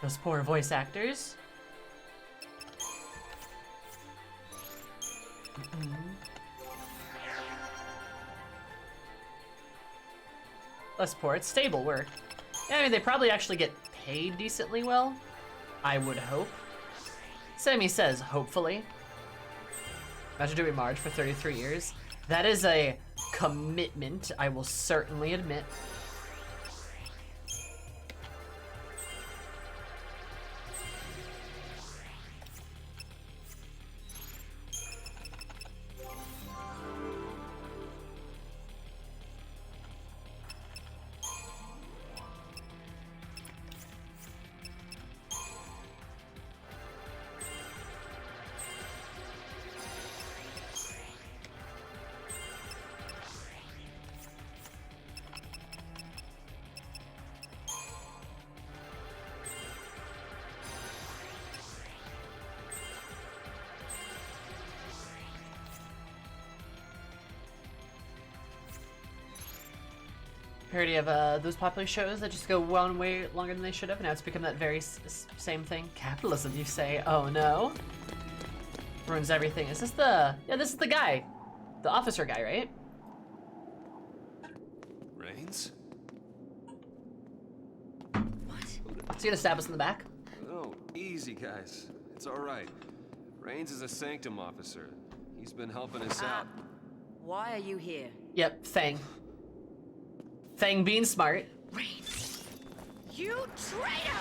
Those poor voice actors. Less poor, it's stable work. Yeah, I mean, they probably actually get paid decently well. I would hope. Sammy says, hopefully. Imagine doing Marge for 33 years. That is a commitment, I will certainly admit. Parody of those popular shows that just go one way longer than they should have, and now it's become that very same thing. Capitalism, you say? Oh no. Ruins everything. Is this the... Yeah, this is the guy. The officer guy, right? Rains? What? Is he gonna stab us in the back? Oh, easy, guys. It's all right. Rains is a Sanctum officer. He's been helping us out. Why are you here? Yep, Fang. Fang being smart. Rains! You traitor!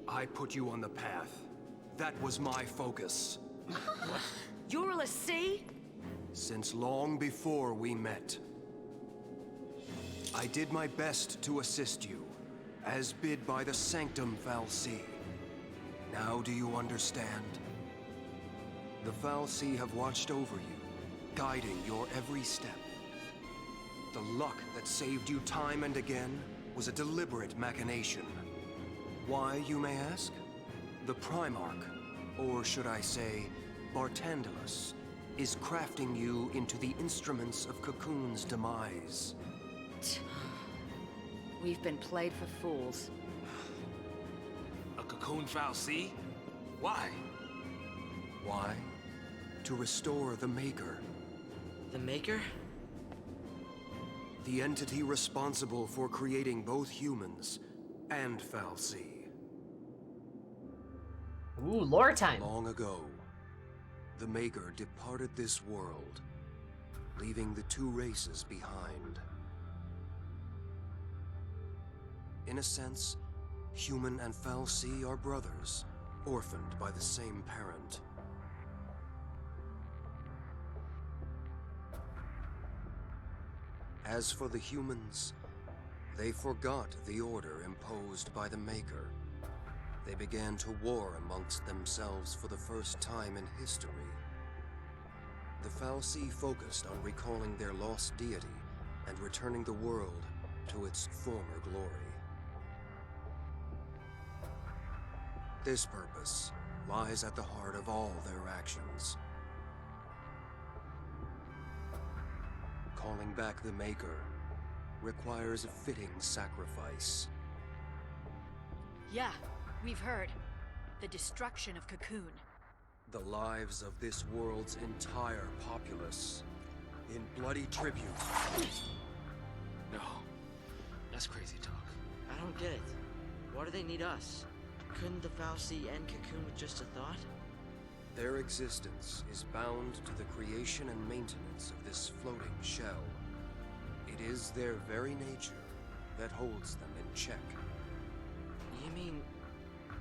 I put you on the path. That was my focus. You're a l'Cie? Since long before we met. I did my best to assist you, as bid by the Sanctum XIII. Now do you understand? The XIII have watched over you, guiding your every step. The luck that saved you time and again was a deliberate machination. Why, you may ask? The Primarch, or should I say, Bartandalus, is crafting you into the instruments of Cocoon's demise. We've been played for fools. A Cocoon fal'Cie? Why? Why? To restore the Maker. The Maker? The entity responsible for creating both humans and fal'Cie. Ooh, lore time. Long ago, the Maker departed this world, leaving the two races behind. In a sense, human and fal'Cie are brothers, orphaned by the same parent. As for the humans, they forgot the order imposed by the Maker. They began to war amongst themselves for the first time in history. The fal'Cie focused on recalling their lost deity and returning the world to its former glory. This purpose lies at the heart of all their actions. Calling back the Maker requires a fitting sacrifice. Yeah, we've heard. The destruction of Cocoon. The lives of this world's entire populace in bloody tribute. No. That's crazy talk. I don't get it. Why do they need us? Couldn't the fal'Cie end Cocoon with just a thought? Their existence is bound to the creation and maintenance of this floating shell. It is their very nature that holds them in check. You mean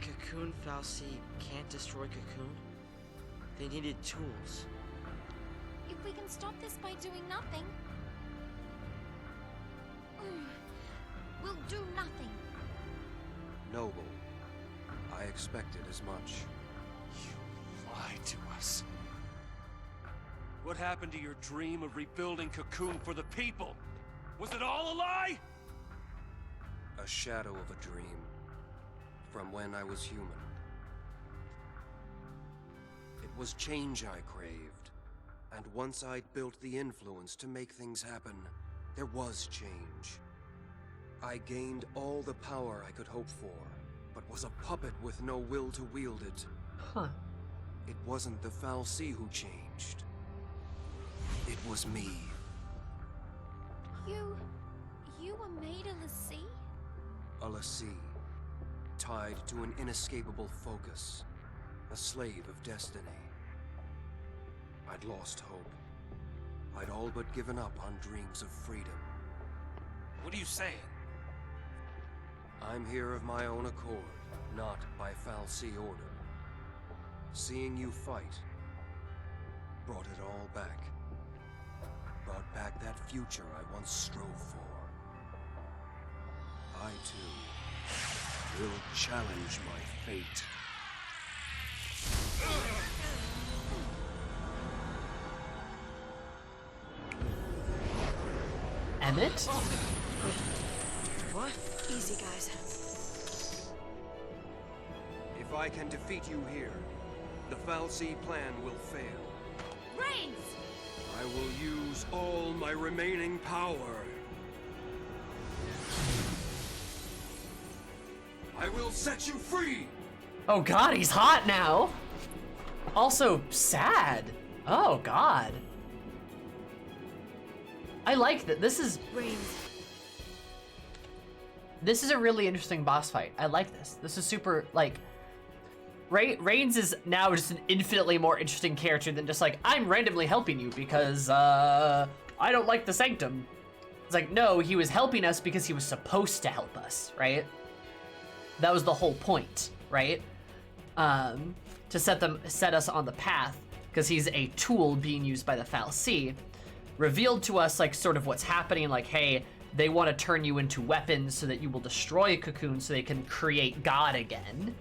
Cocoon fal'Cie can't destroy Cocoon? They needed tools. If we can stop this by doing nothing... we'll do nothing. Noble, I expected as much. You lied to us. What happened to your dream of rebuilding Cocoon for the people? Was it all a lie? A shadow of a dream. From when I was human. It was change I craved. And once I'd built the influence to make things happen, there was change. I gained all the power I could hope for, but was a puppet with no will to wield it. Huh. It wasn't the fal'Cie who changed. It was me. You were made a l'Cie? A l'Cie, tied to an inescapable focus, a slave of destiny. I'd lost hope. I'd all but given up on dreams of freedom. What are you saying? I'm here of my own accord, not by fal'Cie order. Seeing you fight brought it all back. Brought back that future I once strove for. I, too, will challenge my fate. Emmett? What? Easy, guys. If I can defeat you here, the fal'Cie plan will fail. Reigns! I will use all my remaining power. I will set you free! Oh god, he's hot now! Also, sad. Oh god. I like that. This is a really interesting boss fight. I like this. This is super, like, Reigns is now just an infinitely more interesting character than just like, I'm randomly helping you because, I don't like the Sanctum. It's like, no, he was helping us because he was supposed to help us, right? That was the whole point, right? To set us on the path, because he's a tool being used by the fal'Cie. Revealed to us, like, sort of what's happening, like, hey, they want to turn you into weapons so that you will destroy Cocoon so they can create God again.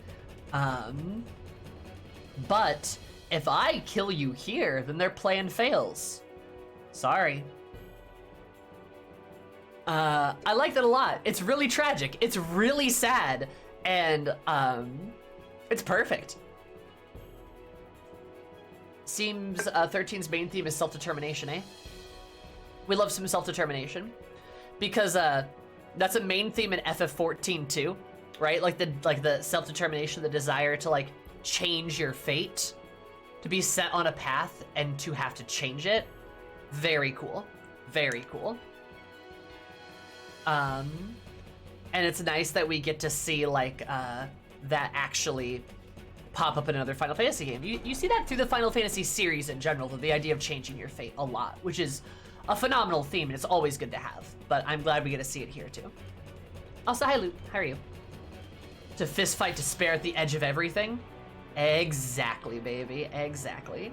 But if I kill you here, then their plan fails. Sorry. I like that a lot. It's really tragic. It's really sad. And, it's perfect. seems 13's main theme is self-determination, eh? We love some self-determination. Because that's a main theme in FF14 too, right? Like the self-determination, the desire to like change your fate, to be set on a path and to have to change it. Very cool. Very cool. And it's nice that we get to see like that actually pop up in another Final Fantasy game. You see that through the Final Fantasy series in general, the idea of changing your fate a lot, which is a phenomenal theme and it's always good to have. But I'm glad we get to see it here too. Also, hi Luke, how are you? To fist fight despair at the edge of everything? Exactly, baby, exactly.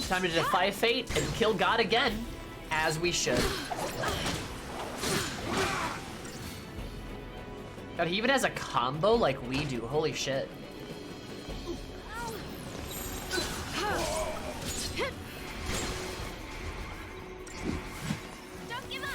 Time to defy fate and kill God again, as we should. God, he even has a combo like we do. Holy shit. Don't give up.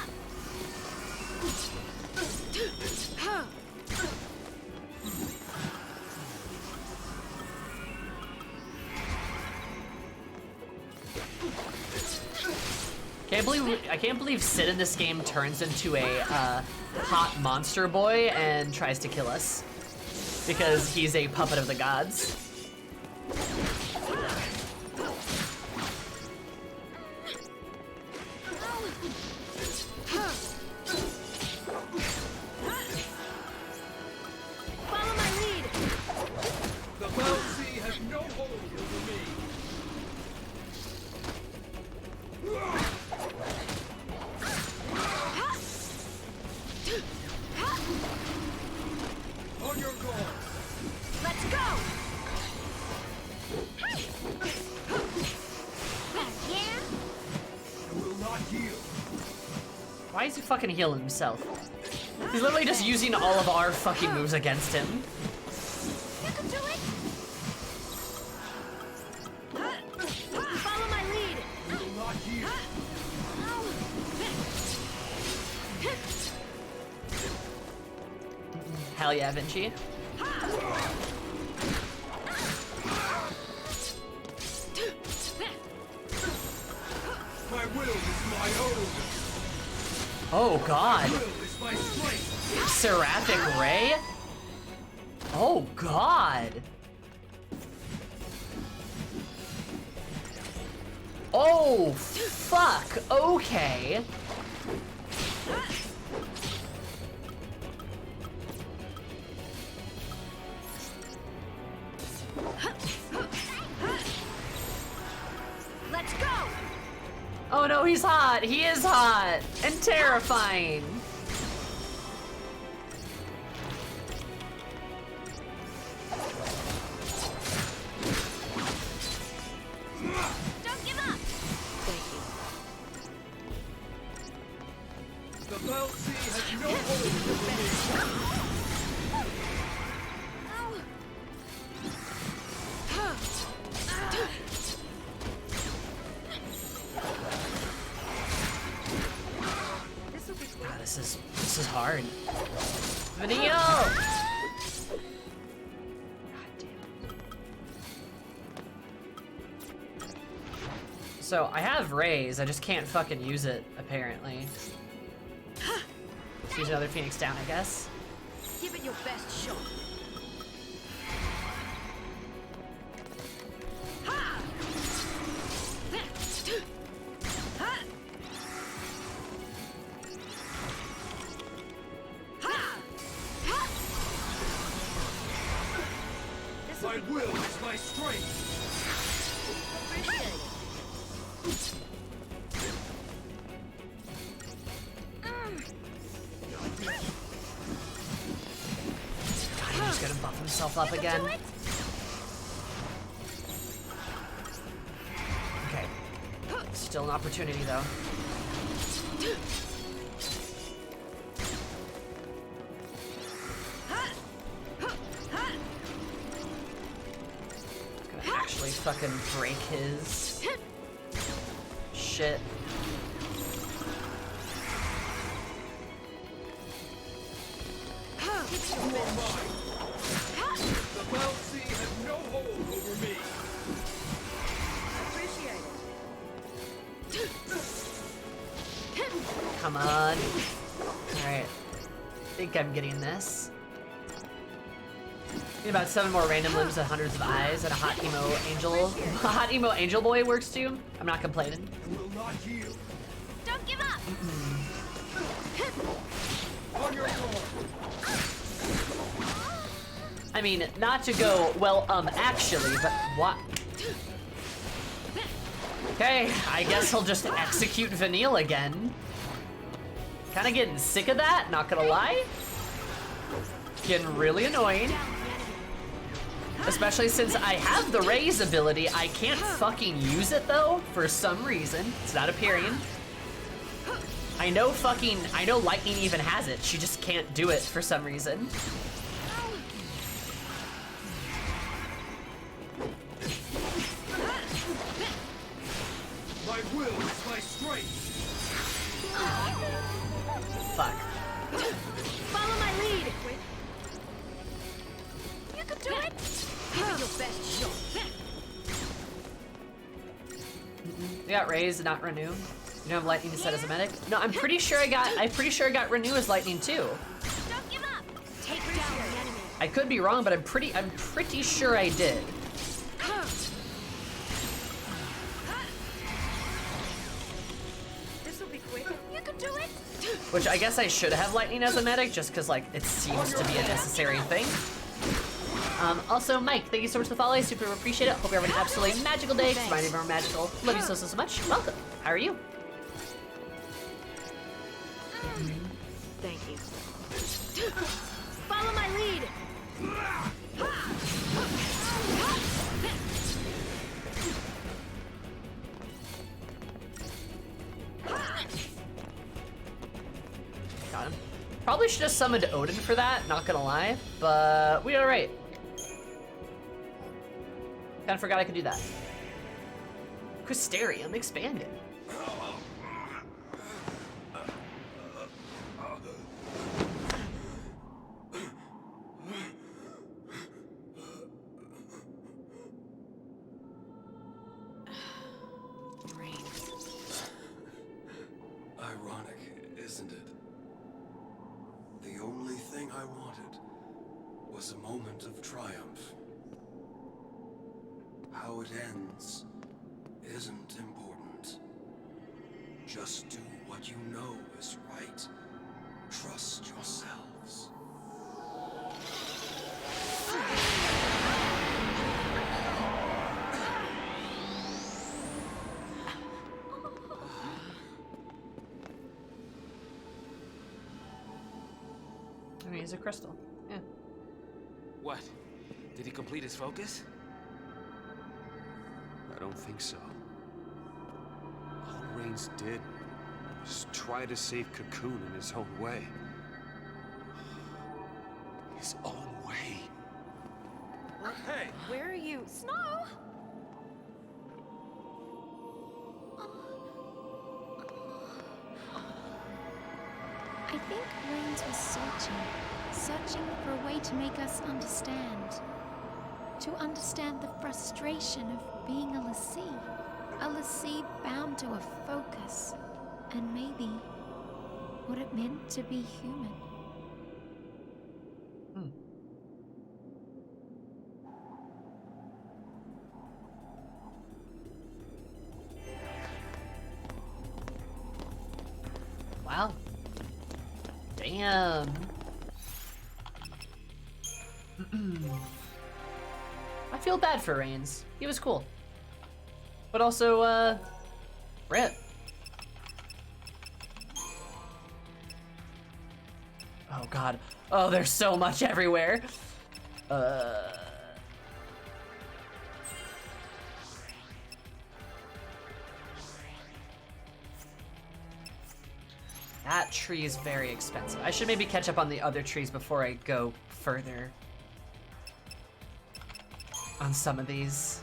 I can't believe Sid in this game turns into a hot monster boy and tries to kill us because he's a puppet of the gods. Follow my lead. The Valsea has no hold over me. On your guard. Let's go. Yeah. I will not yield. Why is he fucking healing himself? He's literally just using all of our fucking moves against him. You can do it. Follow my lead. I will not yield. Hell yeah, Vinci. My will is my own. Oh god. My will is my strength. Seraphic Ray? Oh god. Oh fuck. Okay. Let's go. Oh no, he's hot. He is hot and terrifying. Don't give up. The Valsea has no hold over me. God, this is hard. Video. So I have Raise, I just can't fucking use it apparently. Let's use another Phoenix down, I guess. Give it your best shot. My will is my strength. God, he's just gonna buff himself up again. Okay. Still an opportunity though. actually fucking break his shit. The Valsea has no hold over me. Come on. Alright. I think I'm getting this. Need about 7 more random limbs and hundreds of eyes and a hot emo angel. A hot emo angel boy works too. I'm not complaining. Will not yield. Don't give up! On your guard. I mean, not to go, well, actually, but what? Okay, I guess he'll just execute Vanille again. Kinda getting sick of that, not gonna lie. Getting really annoying. Especially since I have the raise ability, I can't fucking use it though, for some reason. It's not appearing. I know Lightning even has it, she just can't do it for some reason. My will is my strength. Fuck. Follow my lead! You can do it! Give it your best shot. You got Raise, not Renew. You don't have Lightning set as a medic? No, I'm pretty sure I got Renew as Lightning too. Don't give up! Take down the enemy. I could be wrong, but I'm pretty sure I did. This'll be quick. You can do it! Which I guess I should have Lightning as a medic, just because like it seems to be a necessary thing. Also, Mike, thank you so much for the follow. I super appreciate it. Hope you're having an absolutely magical day. Because mine is more magical. Love you so much. Welcome. How are you? Thank you. Follow my lead! Got him. Probably should have summoned Odin for that, not gonna lie, but we did alright. Kinda forgot I could do that. Crystarium expanded. Ironic, isn't it? The only thing I wanted was a moment of triumph. How it ends isn't important. Just do what you know is right. Trust yourselves. I mean, he's a crystal. Yeah. What? Did he complete his focus? I don't think so. All Reigns did was try to save Cocoon in his own way. His own way. Hey! Where are you? Snow! I think Reigns was searching for a way to make us understand. To understand the frustration of being a l'Cie. A l'Cie bound to a focus. And maybe what it meant to be human. Wow. Damn. I feel bad for Reigns. He was cool. But also, rip. Oh god. Oh, there's so much everywhere. That tree is very expensive. I should maybe catch up on the other trees before I go further on some of these.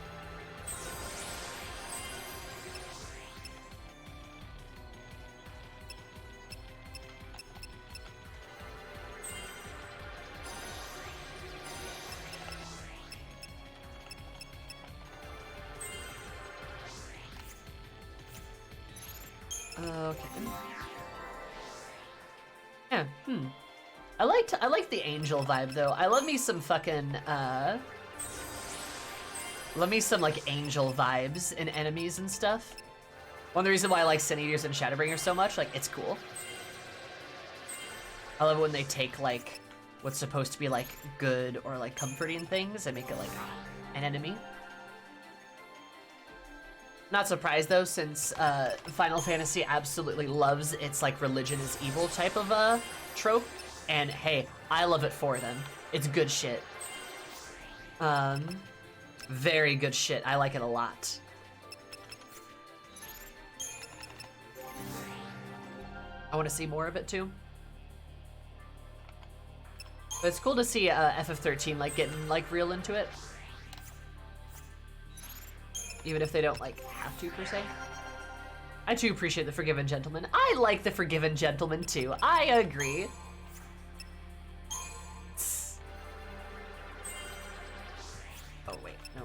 Okay. Yeah, I like the angel vibe though. I love me some fucking love me some like angel vibes in enemies and stuff. One of the reasons why I like Sin Eaters and Shadowbringers so much, like it's cool. I love it when they take like what's supposed to be like good or like comforting things and make it like an enemy. Not surprised though, since Final Fantasy absolutely loves its like religion is evil type of trope, and hey, I love it for them. It's good shit. Very good shit. I like it a lot. I want to see more of it too. But it's cool to see FF13 like getting like real into it. Even if they don't like have to per se. I too appreciate the Forgiven Gentleman. I like the Forgiven Gentleman too. I agree. Oh wait, no.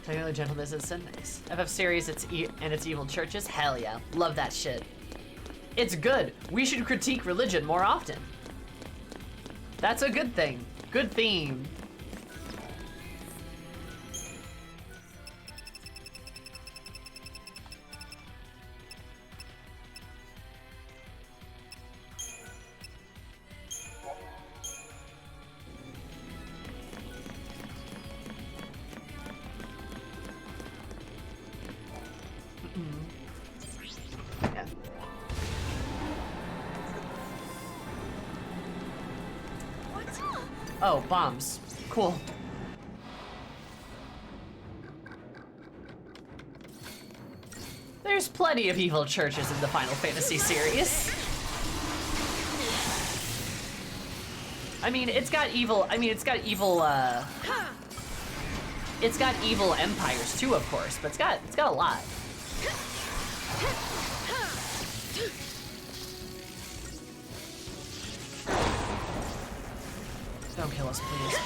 Technically, Gentleness is so nice. FF series, and its evil churches, hell yeah, love that shit. It's good. We should critique religion more often. That's a good thing. Good theme. Yeah. Oh, bombs. Cool. There's plenty of evil churches in the Final Fantasy series. I mean, it's got evil empires too, of course, but it's got a lot. Don't kill us, please.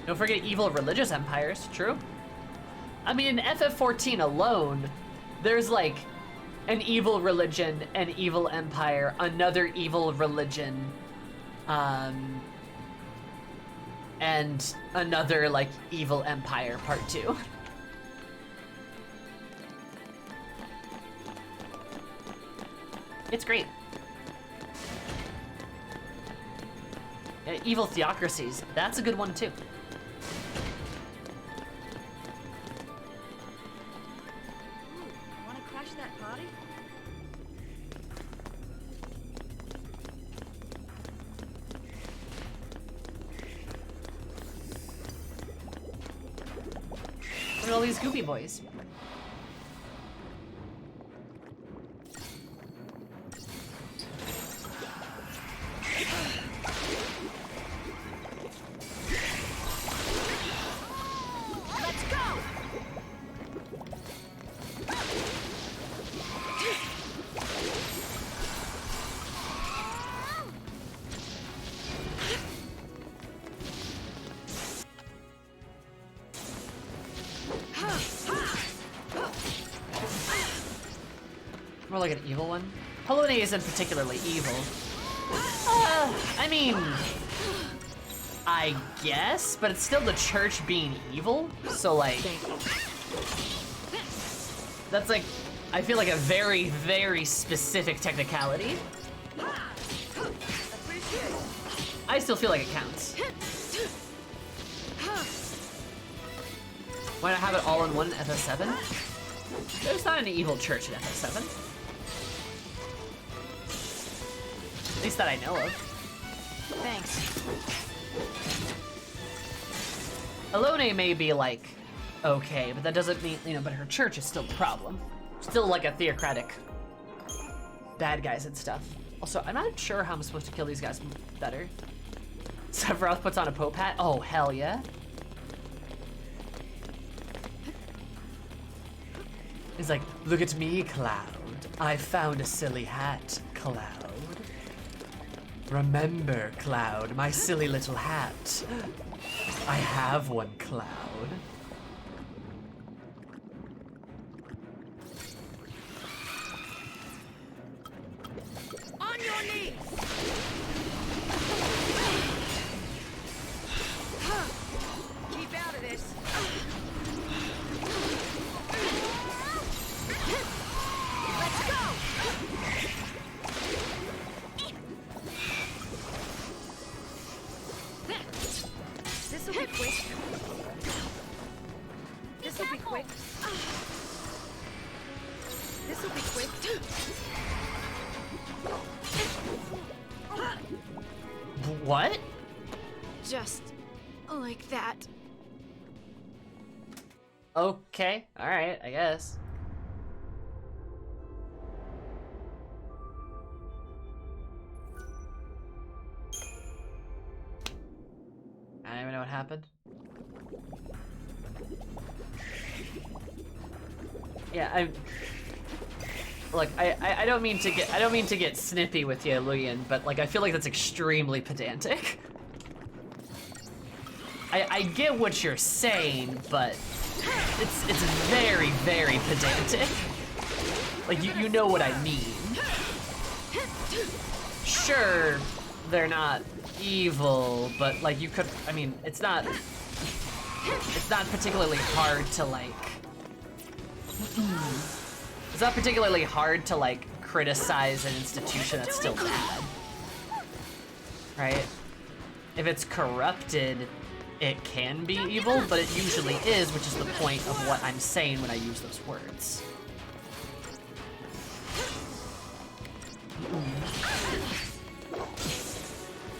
Don't forget evil religious empires, true? I mean, in FF14 alone, there's like an evil religion, an evil empire, another evil religion, and another like evil empire part 2. It's great. Evil theocracies, that's a good one too. Wanna crash that party? Look at all these goopy boys. Let's go! More like an evil one. Polone isn't particularly evil. I mean, I guess, but it's still the church being evil, so like, that's like, I feel like a very, very specific technicality. I still feel like it counts. Why not have it all in one FF7? There's not an evil church in FF7. At least that I know of. Thanks. Alone may be like, okay, but that doesn't mean, but her church is still the problem. Still like a theocratic bad guys and stuff. Also, I'm not sure how I'm supposed to kill these guys better. Sephiroth puts on a Pope hat. Oh, hell yeah. He's like, look at me, Cloud. I found a silly hat, Cloud. Remember, Cloud, my silly little hat. I have one, Cloud. On your knees! Keep out of this. Let's go! This'll be quick. This'll be quick. This'll be quick. What? Just like that. Okay, alright, I guess. I don't even know what happened. Yeah, look, I don't mean to get snippy with you, Luyan, but like I feel like that's extremely pedantic. I get what you're saying, but it's very, very pedantic. Like you know what I mean. Sure, they're not evil, but like you could, I mean, it's not particularly hard to like, it's not particularly hard to like criticize an institution that's still bad, right? If it's corrupted, it can be evil, but it usually is, which is the point of what I'm saying when I use those words.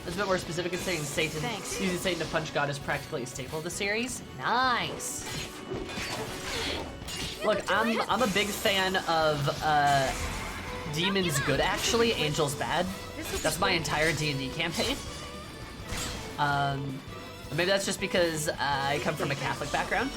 It's a bit more specific in saying Satan. Thanks. Using Satan to punch God is practically a staple of the series. Nice. Look, I'm a big fan of Demons Good actually, Angels Bad. That's my entire D&D campaign. Maybe that's just because I come from a Catholic background.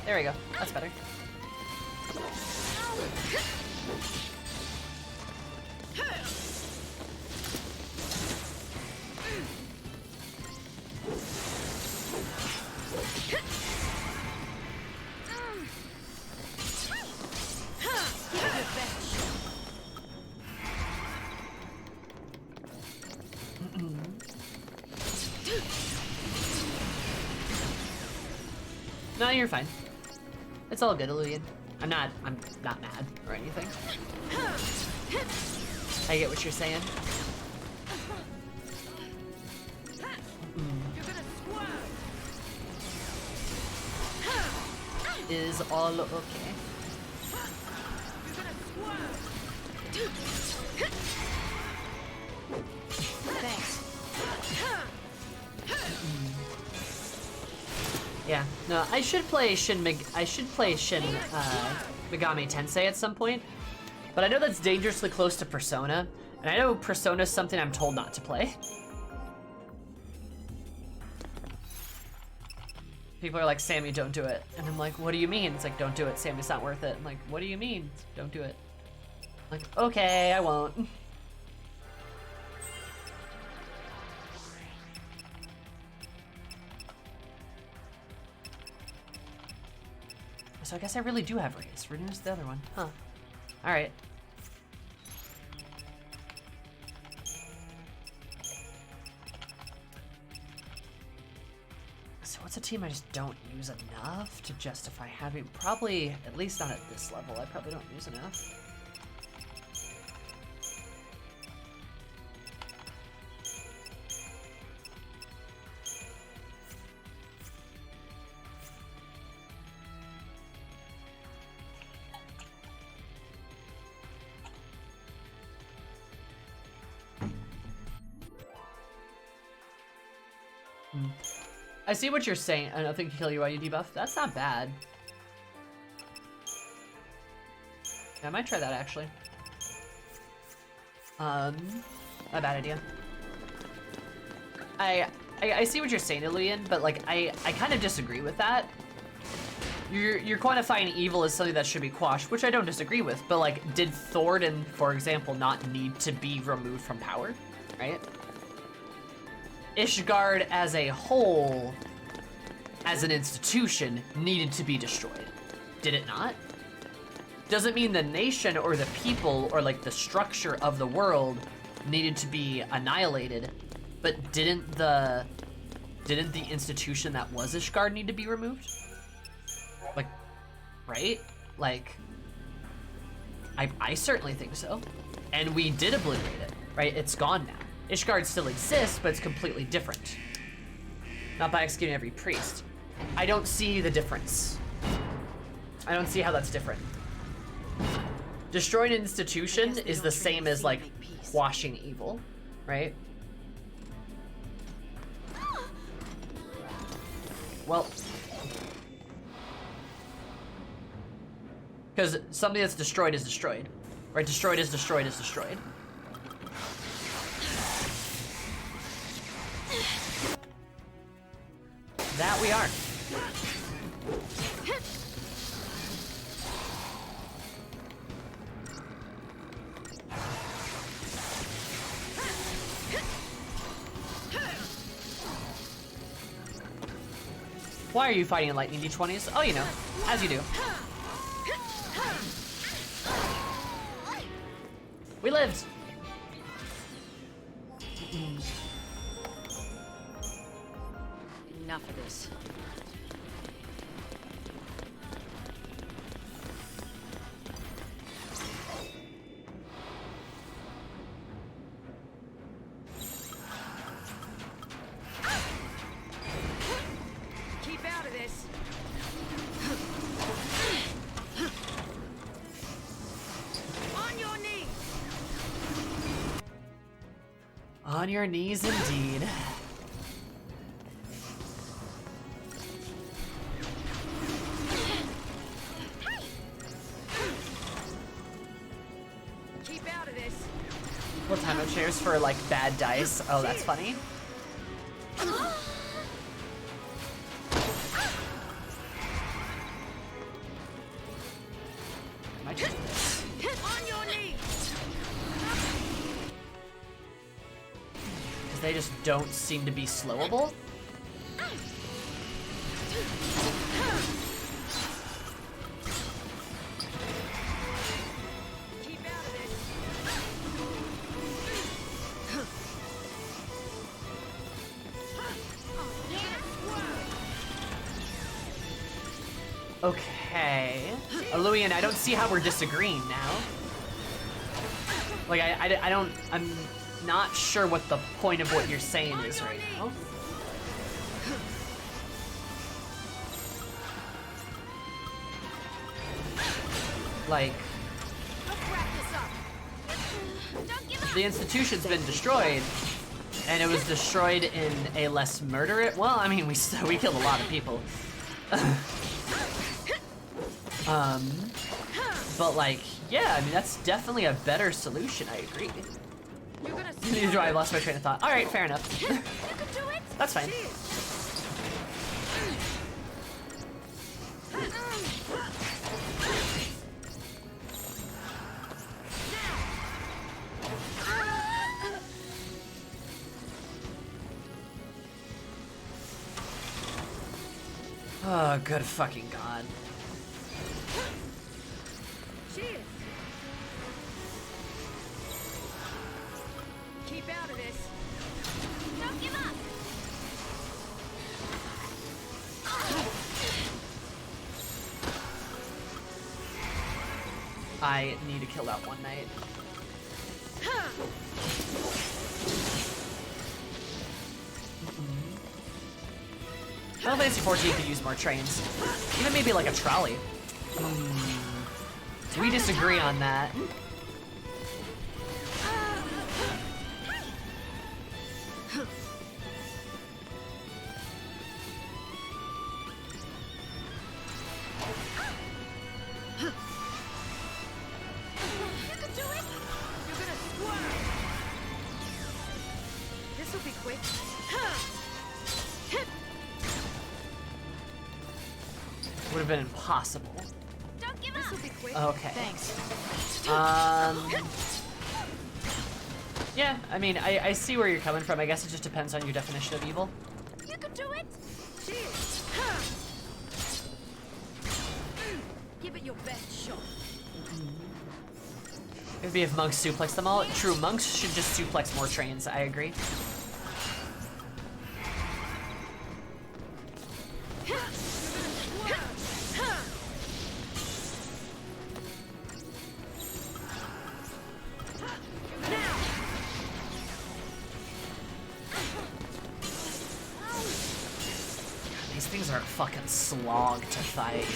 There we go. That's better. No, you're fine. It's all good, Illusion. I'm not mad or anything. I get what you're saying. Is all okay. Thanks. Yeah, no, I should play Shin Megami Tensei at some point, but I know that's dangerously close to Persona, and I know Persona's something I'm told not to play. People are like, Sammy, don't do it. And I'm like, what do you mean? It's like, don't do it, Sammy, it's not worth it. I'm like, what do you mean? Don't do it. I'm like, okay, I won't. So I guess I really do have Radius. Radius is the other one. Huh. Alright. So what's a team I just don't use enough to justify having? Probably, at least not at this level, I probably don't use enough. I see what you're saying. I don't think kill you while you debuff. That's not bad. Yeah, I might try that actually. Not a bad idea. I see what you're saying, Ilian, but like I kind of disagree with that. You're quantifying evil as something that should be quashed, which I don't disagree with, but like, did Thornton, for example, not need to be removed from power, right? Ishgard as a whole, as an institution, needed to be destroyed. Did it not? Doesn't mean the nation or the people or like the structure of the world needed to be annihilated, but didn't the institution that was Ishgard need to be removed? Like, right? Like, I certainly think so. And we did obliterate it, right? It's gone now. Ishgard still exists, but it's completely different. Not by executing every priest. I don't see the difference. I don't see how that's different. Destroying an institution is the same as like quashing evil, right? Well, because something that's destroyed is destroyed, right? Destroyed is destroyed is destroyed. That we are. Why are you fighting in lightning D20s? Oh, you know, as you do. We lived. Enough of this. Keep out of this. On your knees. On your knees, indeed. Keep out of this. What time of chairs for like bad dice? Oh, that's funny. Might just do this. On your knees. Because they just don't seem to be slowable. Keep out of this. Okay. Ilian, I don't see how we're disagreeing now. Like, I don't, I'm not sure what the point of what you're saying is right now. Like, the institution's been destroyed, and it was destroyed in a less murderous. Well, I mean, we killed a lot of people. But like, yeah, I mean, that's definitely a better solution. I agree. Neither do I. Lost my train of thought. All right, fair enough. That's fine. Oh, good fucking god. Cheers. Keep out of this. Don't give up. I need to kill that one knight. Final Fantasy 14 could use more trains. Even maybe like a trolley. We disagree on that. have been impossible. This'll be quick. Okay. Thanks. Yeah, I mean, I see where you're coming from. I guess it just depends on your definition of evil. You can do it. Cheers. Give it your best shot. Maybe if monks suplex them all. True, monks should just suplex more trains. I agree. These things are a fucking slog to fight.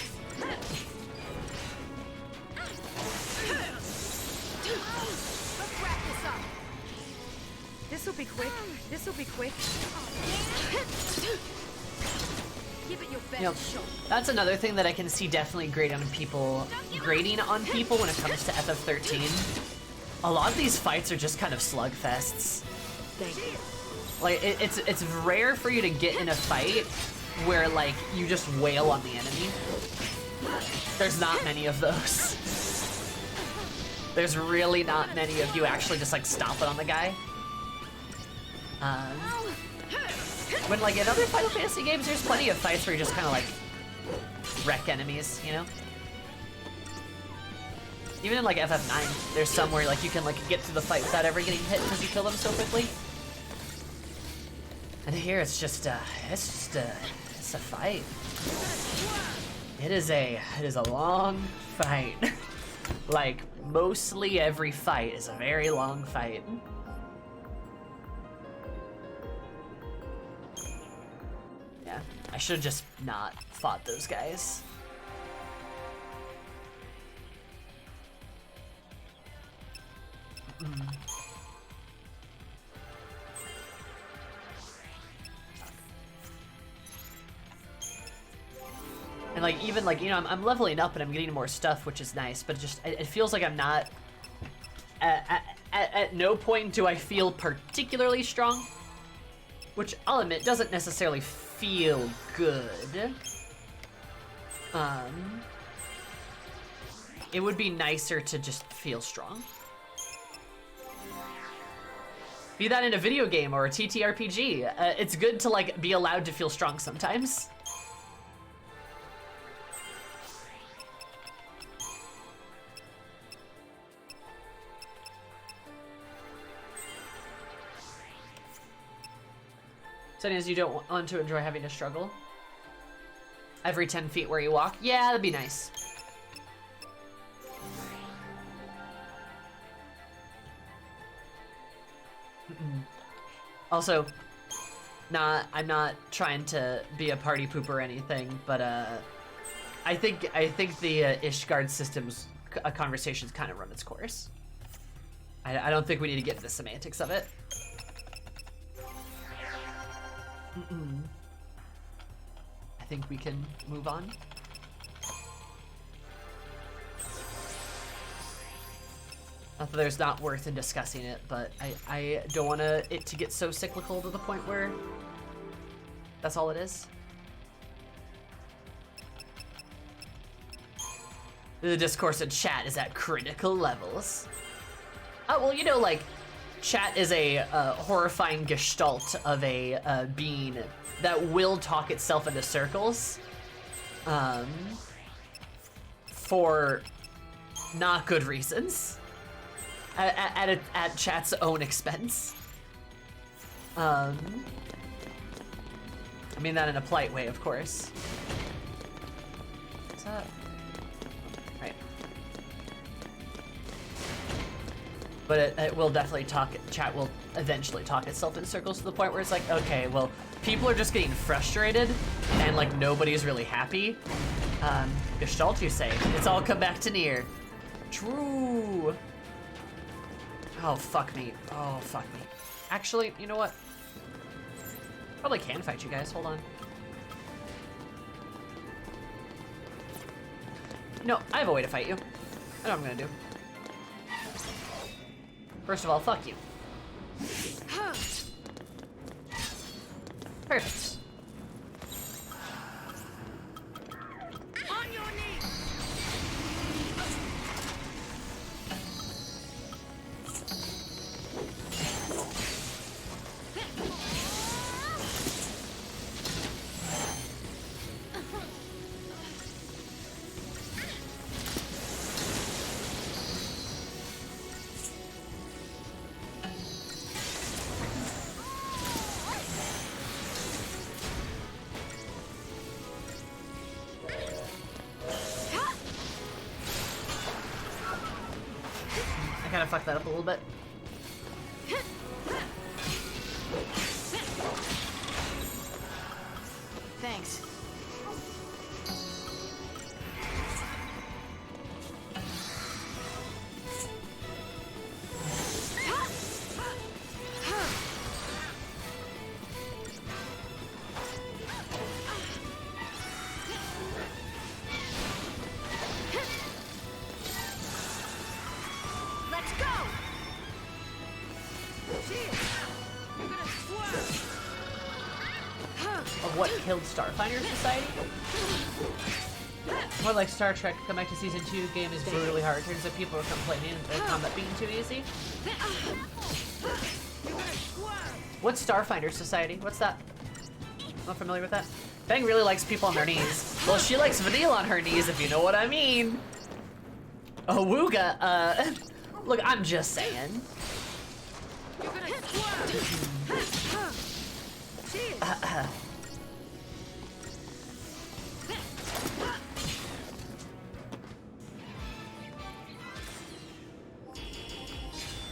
Let's wrap this up. This'll be quick. This'll be quick. Give it your best Yep. shot. That's another thing that I can see definitely grading on people when it comes to FF13. A lot of these fights are just kind of slugfests. Thank you. Like it's rare for you to get in a fight where like you just wail on the enemy. There's not many of those. There's really not many of you actually just like stomping on the guy. When like in other Final Fantasy games, there's plenty of fights where you just kind of like wreck enemies, you know? Even in like FF9, there's some where like you can like get through the fight without ever getting hit because you kill them so quickly. And here it's just a fight. It is a long fight. Like mostly every fight is a very long fight. Yeah, I should have just not fought those guys. And like even like, you know, I'm leveling up and I'm getting more stuff, which is nice, but it feels like I'm not at no point do I feel particularly strong, which I'll admit doesn't necessarily feel good. It would be nicer to just feel strong. Be that in a video game or a TTRPG, it's good to like be allowed to feel strong sometimes. So as you don't want to enjoy having to struggle every 10 feet where you walk? Yeah, that'd be nice. Also, I'm not trying to be a party pooper or anything, but I think the Ishgard system's conversation's kind of run its course. I don't think we need to get into the semantics of it. I think we can move on. Not that there's not worth in discussing it, but I don't want it to get so cyclical to the point where that's all it is. The discourse in chat is at critical levels. Oh, well, you know, like, chat is a horrifying gestalt of a being that will talk itself into circles for not good reasons at chat's own expense. I mean that in a polite way, of course. What's up? Right. But it will definitely chat will eventually talk itself in circles to the point where it's like, okay, well, people are just getting frustrated and like nobody's really happy. Gestalt, you say? It's all come back to Nier. True. Oh, fuck me. Oh, fuck me. Actually, you know what? Probably can fight you guys. Hold on. No, I have a way to fight you. I know what I'm gonna do. First of all, fuck you. Perfect. I kind of fucked that up a little bit. Thanks. Let's go! Of what killed Starfighter Society? More like Star Trek, come back to season 2, game is brutally hard. Turns out people are complaining of combat being too easy. What's Starfighter Society? What's that? Not familiar with that. Bang really likes people on their knees. Well, she likes Vanille on her knees, if you know what I mean. Awooga, look, I'm just saying.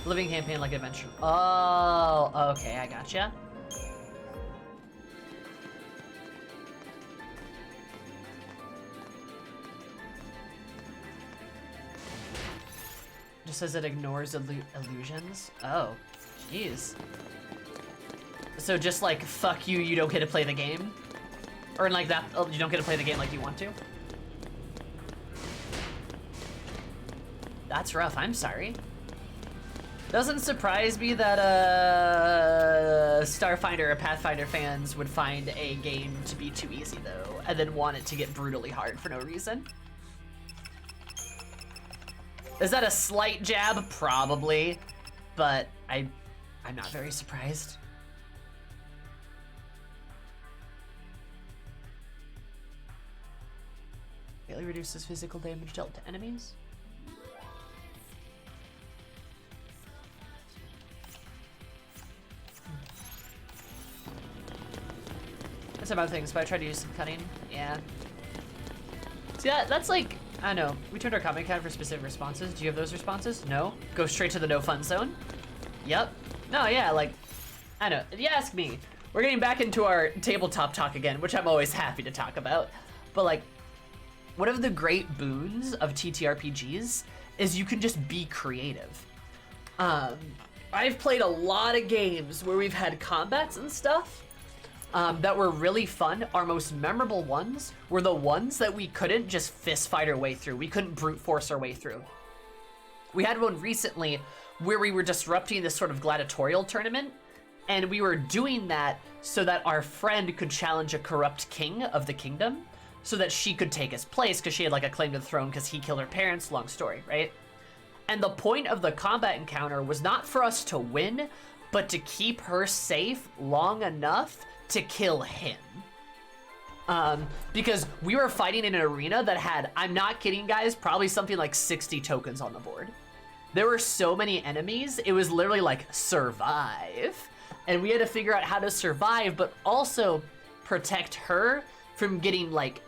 Living campaign like adventure. Oh, okay, I gotcha. Just says it ignores illusions. Oh, jeez. So just like, fuck you, you don't get to play the game? Or like that, you don't get to play the game like you want to? That's rough, I'm sorry. Doesn't surprise me that Starfinder or Pathfinder fans would find a game to be too easy though, and then want it to get brutally hard for no reason. Is that a slight jab? Probably, but I'm not very surprised. Greatly reduces physical damage dealt to enemies. That's about things, but I tried to use some cutting. Yeah. See, that's like, I don't know. We turned our comment count for specific responses. Do you have those responses? No? Go straight to the no fun zone? Yep. No, yeah, like, I know. You ask me. We're getting back into our tabletop talk again, which I'm always happy to talk about. But like, one of the great boons of TTRPGs is you can just be creative. I've played a lot of games where we've had combats and stuff that were really fun. Our most memorable ones were the ones that we couldn't just fist fight our way through. We couldn't brute force our way through. We had one recently where we were disrupting this sort of gladiatorial tournament, and we were doing that so that our friend could challenge a corrupt king of the kingdom so that she could take his place because she had like a claim to the throne because he killed her parents. Long story, right? And the point of the combat encounter was not for us to win, but to keep her safe long enough to kill him. Because we were fighting in an arena that had, I'm not kidding guys, probably something like 60 tokens on the board. There were so many enemies, it was literally like, survive. And we had to figure out how to survive, but also protect her from getting like,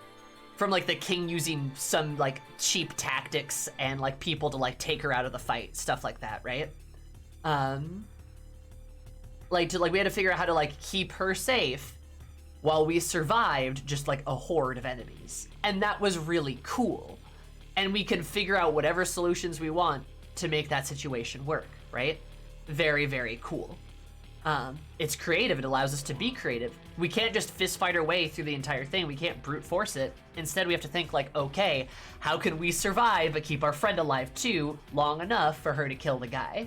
from like the king using some like cheap tactics and like people to like take her out of the fight, stuff like that, right? Like we had to figure out how to like keep her safe while we survived just like a horde of enemies. And that was really cool. And we can figure out whatever solutions we want to make that situation work, right? Very, very cool. It's creative, it allows us to be creative. We can't just fist fight our way through the entire thing, we can't brute force it. Instead we have to think like, okay, how can we survive but keep our friend alive too, long enough for her to kill the guy?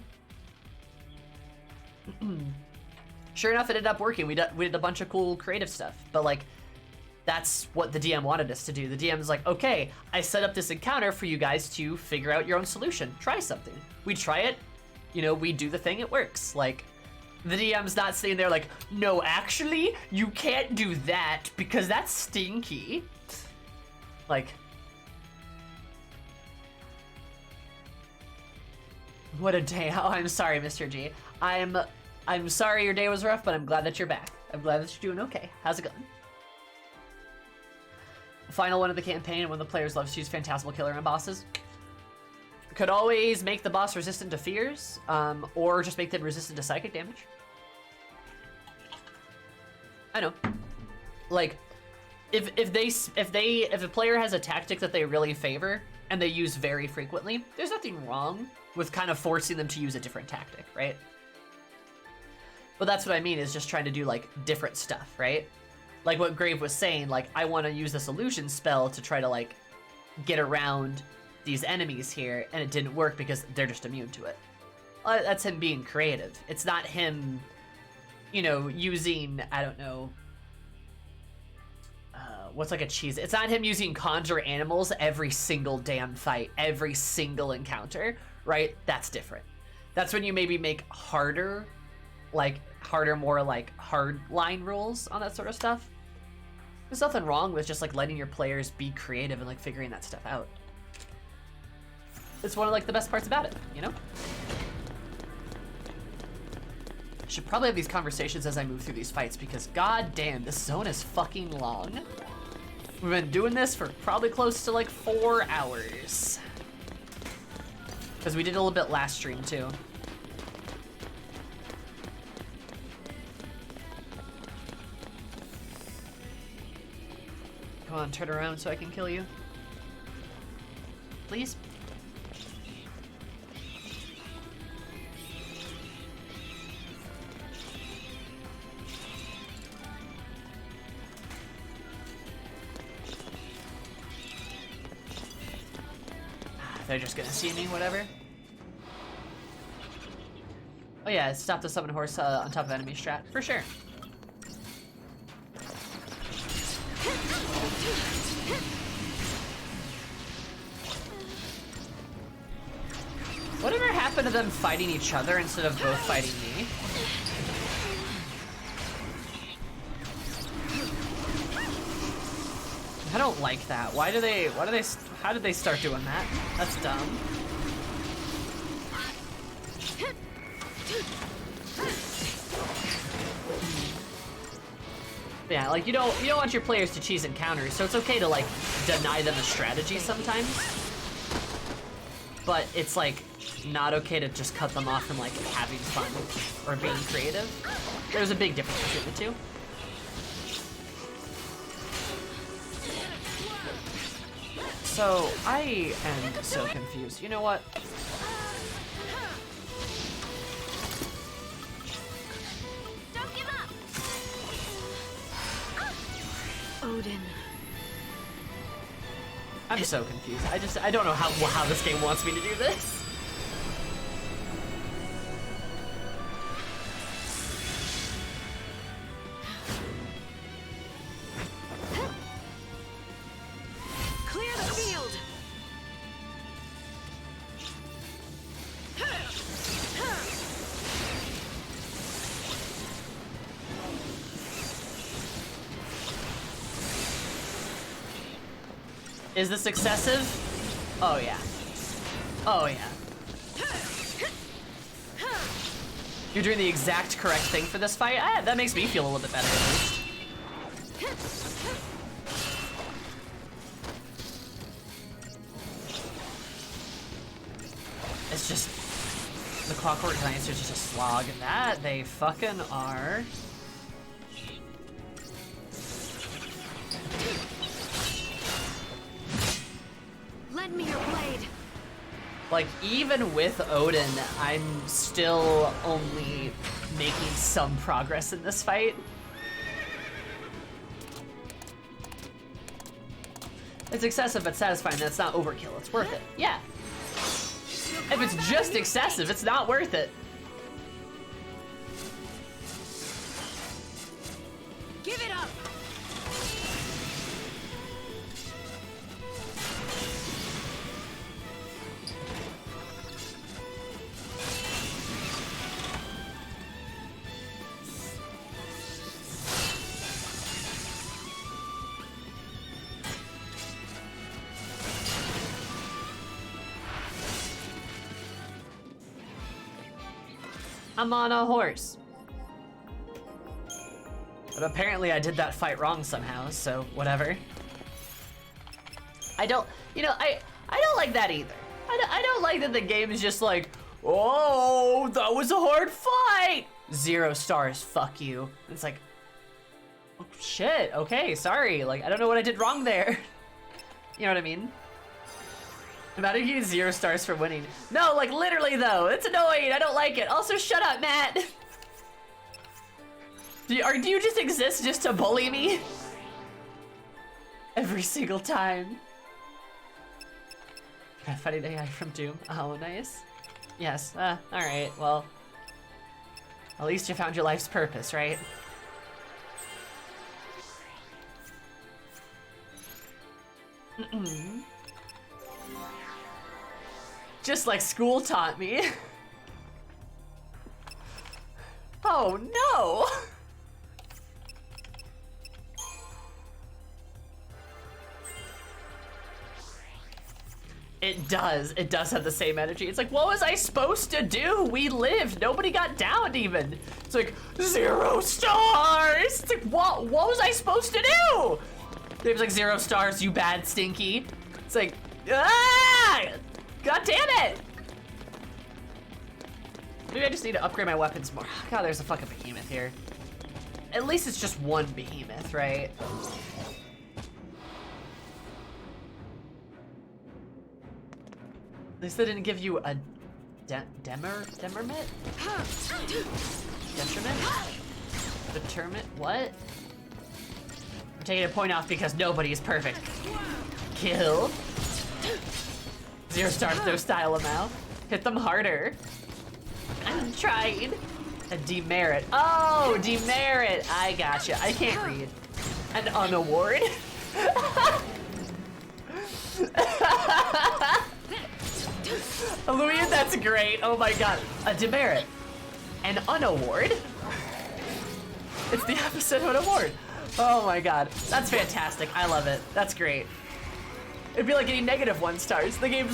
Sure enough, it ended up working. We did a bunch of cool creative stuff, but like, that's what the DM wanted us to do. The DM is like, okay, I set up this encounter for you guys to figure out your own solution. Try something. We try it, you know, we do the thing, it works. Like, the DM's not sitting there like, no, actually, you can't do that because that's stinky. Like, what a day. Oh, I'm sorry, Mr. G. I'm sorry your day was rough, but I'm glad that you're back. I'm glad that you're doing okay. How's it going? Final one of the campaign, when the players love to use Phantasmal Killer and bosses. Could always make the boss resistant to fears, or just make them resistant to psychic damage. I know. Like, if a player has a tactic that they really favor and they use very frequently, there's nothing wrong with kind of forcing them to use a different tactic, right? But that's what I mean, is just trying to do like different stuff, right? Like what Grave was saying, like, I want to use this illusion spell to try to like get around these enemies here, and it didn't work because they're just immune to it. That's him being creative. It's not him, you know, using, I don't know, what's like a cheese? It's not him using conjure animals every single damn fight, every single encounter, right? That's different. That's when you maybe make harder, more like hard line rules on that sort of stuff. There's nothing wrong with just like letting your players be creative and like figuring that stuff out. It's one of like the best parts about it, you know? Should probably have these conversations as I move through these fights because god damn, this zone is fucking long. We've been doing this for probably close to like 4 hours. Because we did a little bit last stream too. Come on, turn around so I can kill you. Please? They're just gonna see me, whatever. Oh yeah, stop the summon horse on top of enemy strat, for sure. Whatever happened to them fighting each other instead of both fighting me? I don't like that. How did they start doing that? That's dumb. Yeah, like you don't want your players to cheese encounters, so it's okay to like deny them a strategy sometimes. But it's like not okay to just cut them off from like having fun or being creative. There's a big difference between the two. So, I am so confused. You know what? Don't give up. Odin. I'm so confused. I don't know how this game wants me to do this. Clear the field. Is this excessive? Oh yeah. Oh yeah. You're doing the exact correct thing for this fight? That makes me feel a little bit better at least. It's just, the Clockwork Knights are just a slog. That they fucking are. Lend me your blade. Like, even with Odin, I'm still only making some progress in this fight. It's excessive but satisfying. That's not overkill. It's worth it. Yeah. If it's just excessive, it's not worth it. Give it up. I'm on a horse. But apparently I did that fight wrong somehow, so whatever. I don't like that either. I don't like that the game is just like, oh, that was a hard fight. 0 stars, fuck you. It's like, oh, shit, okay, sorry. Like, I don't know what I did wrong there. You know what I mean? Imagine you get 0 stars for winning. No, like literally though, it's annoying. I don't like it. Also, shut up, Matt. Do you just exist just to bully me? Every single time. Fighting AI from Doom. Oh, nice. Yes, alright, well. At least you found your life's purpose, right? Just like school taught me. Oh no! It does have the same energy. It's like, what was I supposed to do? We lived, nobody got downed even. It's like, 0 stars! It's like, what was I supposed to do? It was like 0 stars, you bad stinky. It's like, ah! God damn it! Maybe I just need to upgrade my weapons more. God, there's a fucking behemoth here. At least it's just one behemoth, right? At least they didn't give you a demermit? Detriment? Determint? What? I'm taking a point off because nobody is perfect. Kill. 0 stars, no style amount. Hit them harder. I'm trying. A demerit. Oh, demerit. I gotcha. I can't read. An unaward. Louis, that's great. Oh my god. A demerit. An unaward? It's the opposite of an award. Oh my god. That's fantastic. I love it. That's great. It'd be like getting -1 stars. The game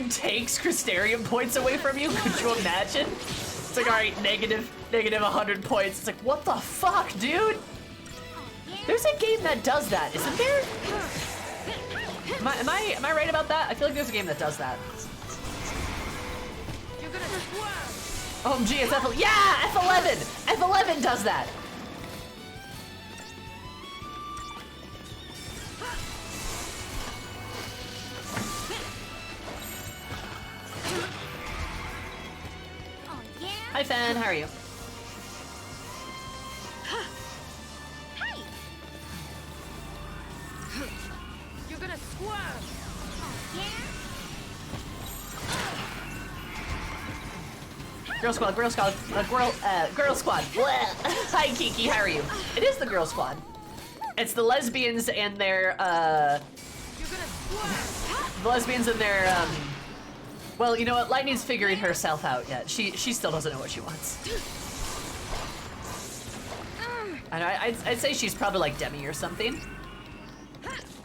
takes Crystarium points away from you. Could you imagine? It's like, alright, negative 100 points. It's like, what the fuck, dude? There's a game that does that, isn't there? Am I right about that? I feel like there's a game that does that. OMG, it's F11. Yeah, F11! F11 does that. Hi, Fan. How are you? Hey! You're gonna squirm! Girl squad, girl squad, girl squad. Hi, Kiki. How are you? It is the girl squad. It's the lesbians and their the lesbians and their well, you know what? Lightning's figuring herself out yet. She still doesn't know what she wants. And I'd say she's probably like Demi or something.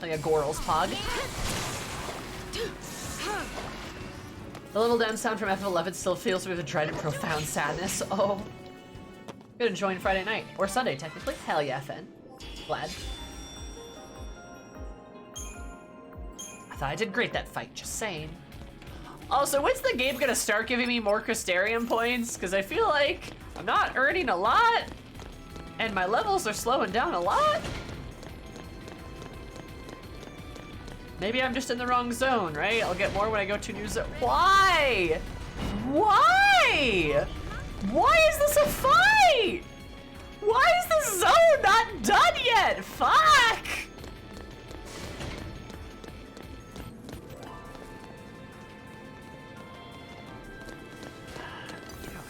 Like a Goral's Pog. The little dance sound from F11 still fills me with a dread and profound sadness. Oh. Good enjoying Friday night. Or Sunday, technically. Hell yeah, Fen. Glad. I thought I did great that fight, just saying. Also, when's the game gonna start giving me more Crystarium points? Because I feel like I'm not earning a lot, and my levels are slowing down a lot. Maybe I'm just in the wrong zone, right? I'll get more when I go to a new zone. Why? Why? Why is this a fight? Why is this zone not done yet? Fuck!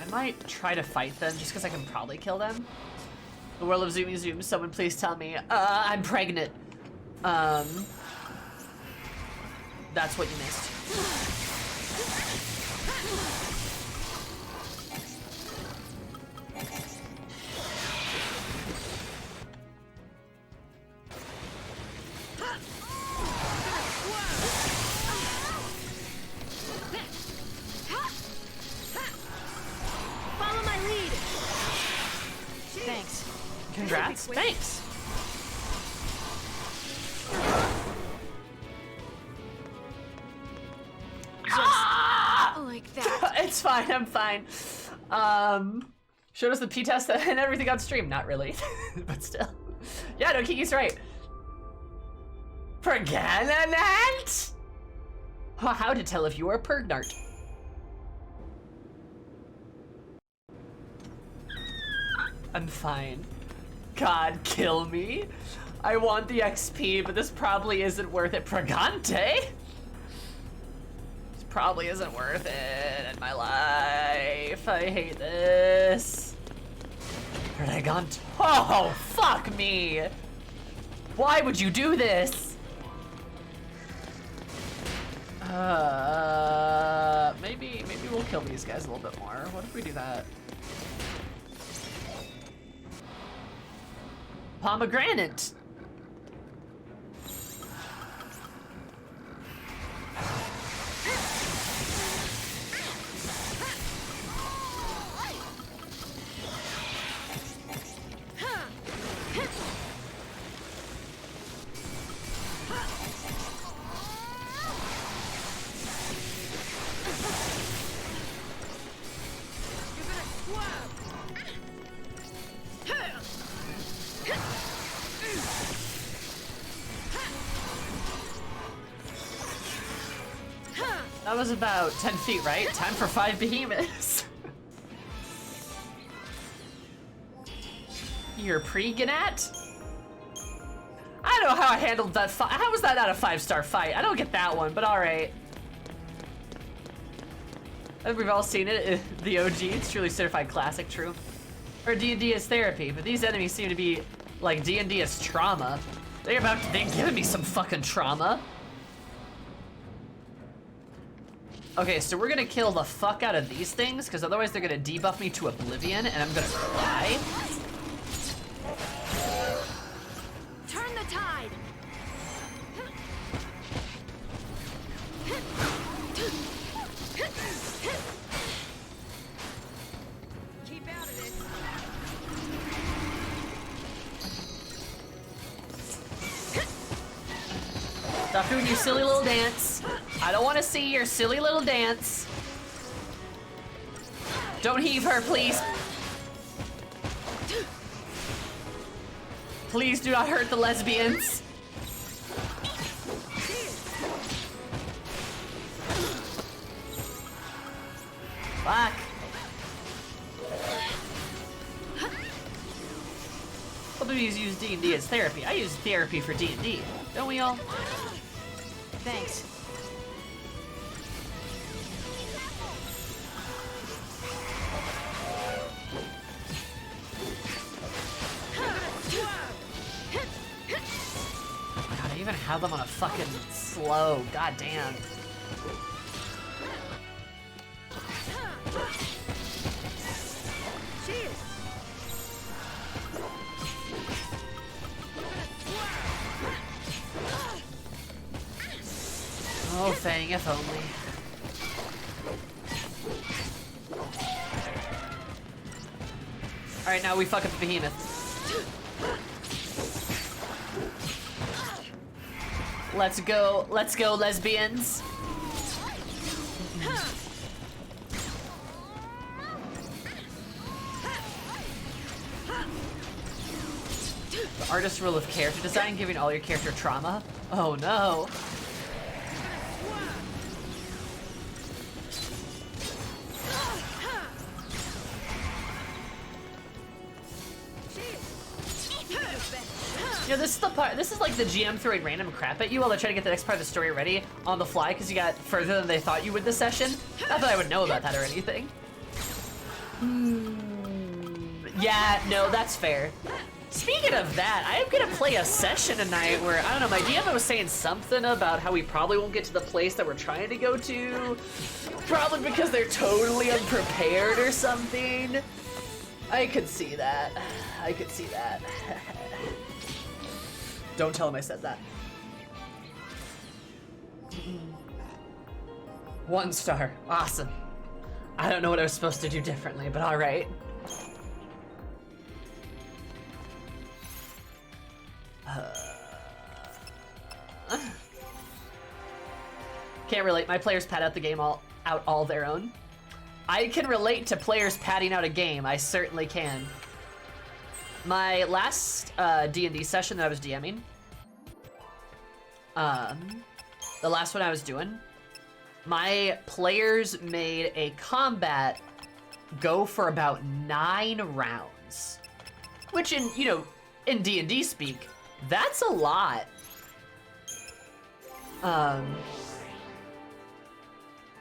I might try to fight them just because I can probably kill them. The world of Zoomy Zoom, someone please tell me. I'm pregnant. That's what you missed. Follow my lead. Thanks. Congrats. Thanks. like that. It's fine, I'm fine. Showed us the P-test and everything on stream. Not really, but still. Yeah, no, Kiki's right. Pergananant? How to tell if you are Pergnart. I'm fine. God, kill me. I want the XP, but this probably isn't worth it. Pregante? This probably isn't worth it in my life. I hate this. Pregante. Oh, fuck me. Why would you do this? Maybe we'll kill these guys a little bit more. What if we do that? Pomegranate. That was about 10 feet, right? Time for 5 behemoths. You're pre-Ganat? I don't know how I handled that fight. How was that not a 5-star fight? I don't get that one, but alright. I think we've all seen it, the OG. It's truly certified classic, true. Or D&D as therapy, but these enemies seem to be like D&D as trauma. They're giving me some fucking trauma. Okay, so we're gonna kill the fuck out of these things, because otherwise they're gonna debuff me to oblivion, and I'm gonna cry. Turn the tide. Keep out of this. Stop doing your silly little dance. I don't want to see your silly little dance. Don't heave her, please. Please do not hurt the lesbians. Fuck. Some of these use D&D as therapy. I use therapy for D&D. Don't we all? Thanks. God, I even have them on a fucking slow. God damn. Oh, Fang, if only. Alright, now we fuck up the behemoth. Let's go, lesbians. The artist rule of character design, giving all your character trauma. Oh no. You know, this is the part, this is like the GM throwing random crap at you while they're trying to get the next part of the story ready on the fly because you got further than they thought you would this session. Not that I would know about that or anything. Yeah, no, that's fair. Speaking of that, I am gonna play a session tonight where, I don't know, my DM was saying something about how we probably won't get to the place that we're trying to go to. Probably because they're totally unprepared or something. I could see that. I could see that. Don't tell him I said that. 1 star. Awesome. I don't know what I was supposed to do differently, but alright. Can't relate. My players pad out the game all out all their own. I can relate to players padding out a game. I certainly can. My last D&D session that I was DMing, the last one I was doing, my players made a combat go for about 9 rounds, which in, you know, in D&D speak, that's a lot.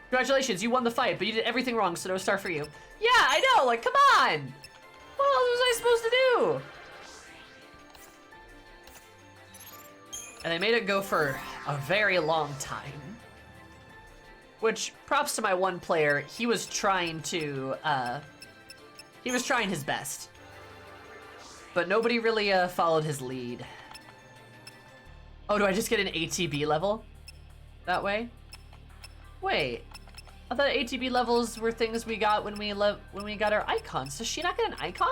Congratulations, you won the fight, but you did everything wrong, so no star for you. Yeah, I know, like, come on! What else was I supposed to do? And they made it go for a very long time. Which, props to my one player, he was trying to, he was trying his best. But nobody really, followed his lead. Oh, do I just get an ATB level? That way? Wait. I thought ATB levels were things we got when we got our icons. Does she not get an icon?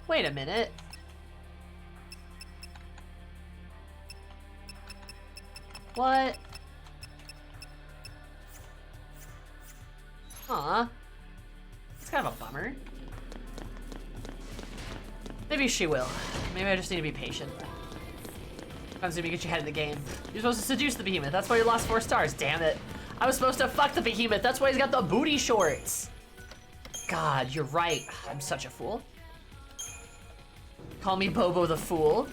Wait a minute. What? Aw. It's kind of a bummer. Maybe she will. Maybe I just need to be patient. Depends if you get your head in the game. You're supposed to seduce the behemoth. That's why you lost 4 stars. Damn it. I was supposed to fuck the behemoth. That's why he's got the booty shorts. God, you're right. I'm such a fool. Call me Bobo the Fool.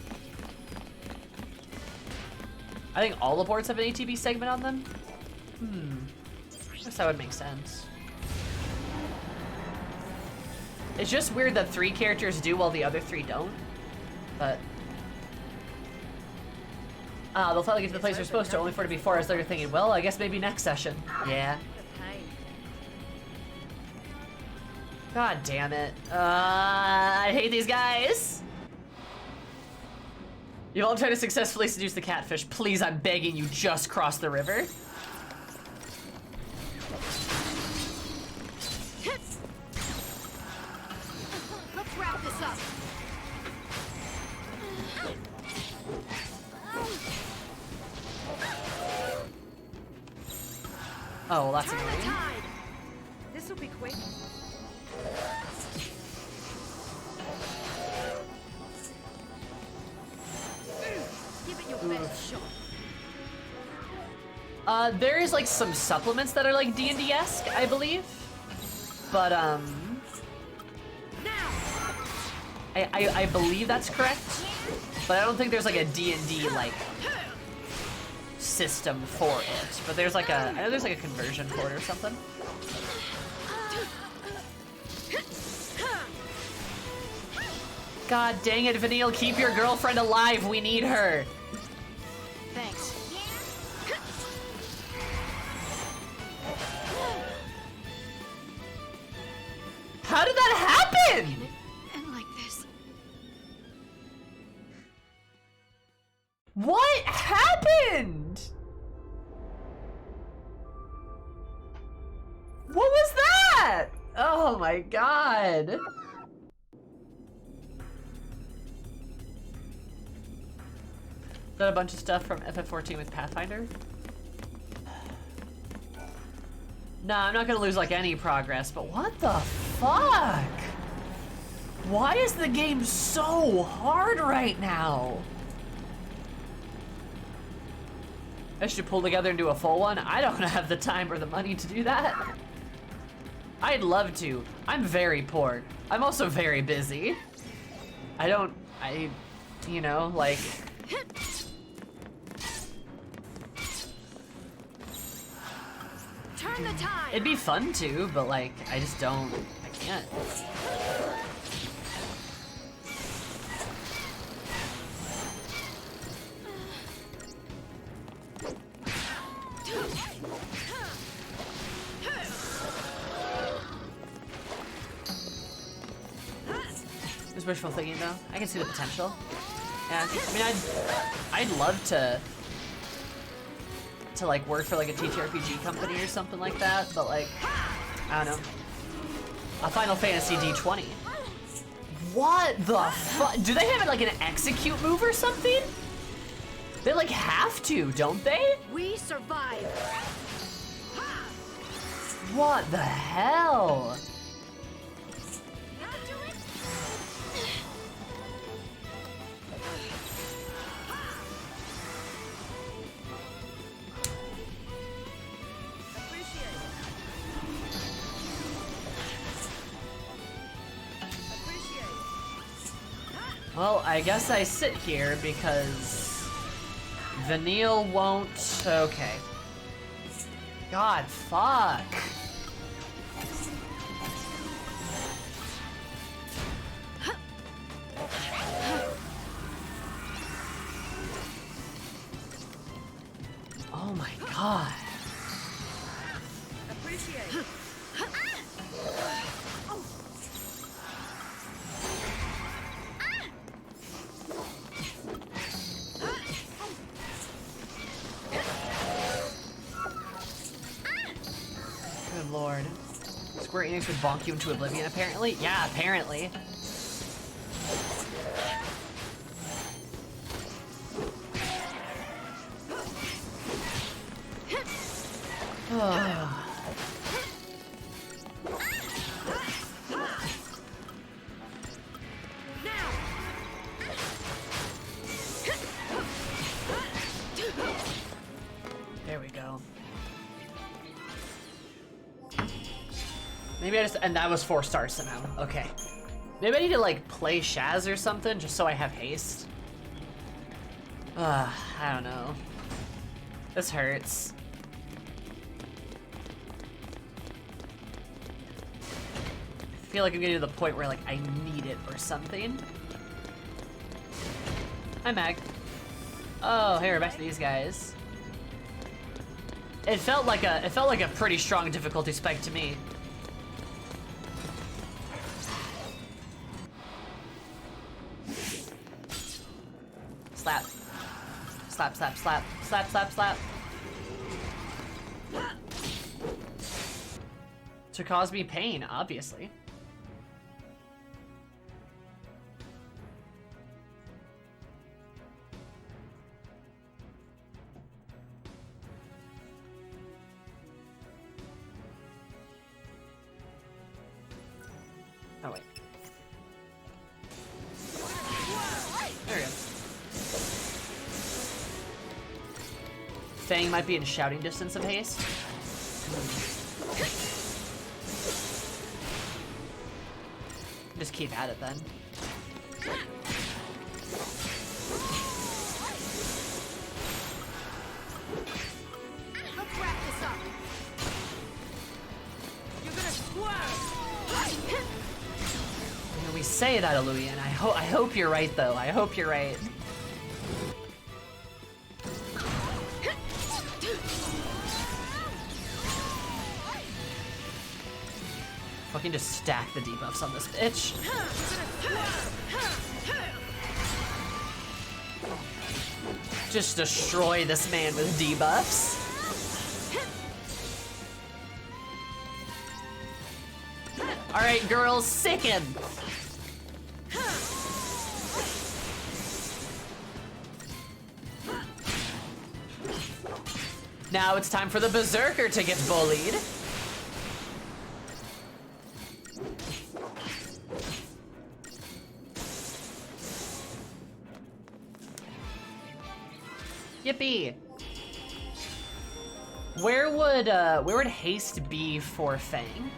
I think all the boards have an ATB segment on them. I guess that would make sense. It's just weird that 3 characters do while the other 3 don't. But they'll finally get to the place they're supposed to, only for it to be 4 as they're thinking, well, I guess maybe next session. Yeah. God damn it. I hate these guys. You've all tried to successfully seduce the catfish. Please, I'm begging you, just cross the river. Let's wrap this up. Oh, well, that's annoying. This will be quick. Give it your best shot. There is like some supplements that are like D&D-esque, I believe. But I believe that's correct. But I don't think there's like a D&D like system for it. But there's like I know there's like a conversion for it or something. God dang it, Vanille, keep your girlfriend alive. We need her. Thanks. How did that happen? And like this. What happened? What was that? Oh my god. Done a bunch of stuff from FF14 with Pathfinder. Nah, I'm not gonna lose like any progress, but what the fuck? Why is the game so hard right now? I should pull together and do a full one. I don't have the time or the money to do that. I'd love to. I'm very poor. I'm also very busy. You know, like... Turn the tide. It'd be fun to, but like, I just don't, I can't. It's wishful thinking though. I can see the potential. Yeah, I mean, I'd love to like work for like a TTRPG company or something like that, but like, I don't know. A Final Fantasy D20. What the fuck? Do they have like an execute move or something? They like have to, don't they? We survive. What the hell? Well, I guess I sit here because Vanille won't. Okay. God, fuck. Oh my god. Appreciate. Good lord. Square Enix would bonk you into oblivion, apparently? Yeah, apparently. There we go. Maybe I just, and that was 4 stars somehow. Okay. Maybe I need to like play Shaz or something just so I have haste. I don't know. This hurts. I feel like I'm getting to the point where like I need it or something. Hi, Mag. Oh, hey, we're back to these guys. It felt like a pretty strong difficulty spike to me. Slap. Slap, slap, slap. Slap, slap, slap. To cause me pain, obviously. Oh, wait. There we go. Fang might be in shouting distance of haste. Just keep at it then. Let's wrap this up. You're gonna swerve. You know, we say that, Illuvian. I hope you're right, though. I hope you're right. Fucking just stack the debuffs on this bitch. Just destroy this man with debuffs. Alright, girls, sicken! Now it's time for the Berserker to get bullied. Yippee! Where would haste be for Fang?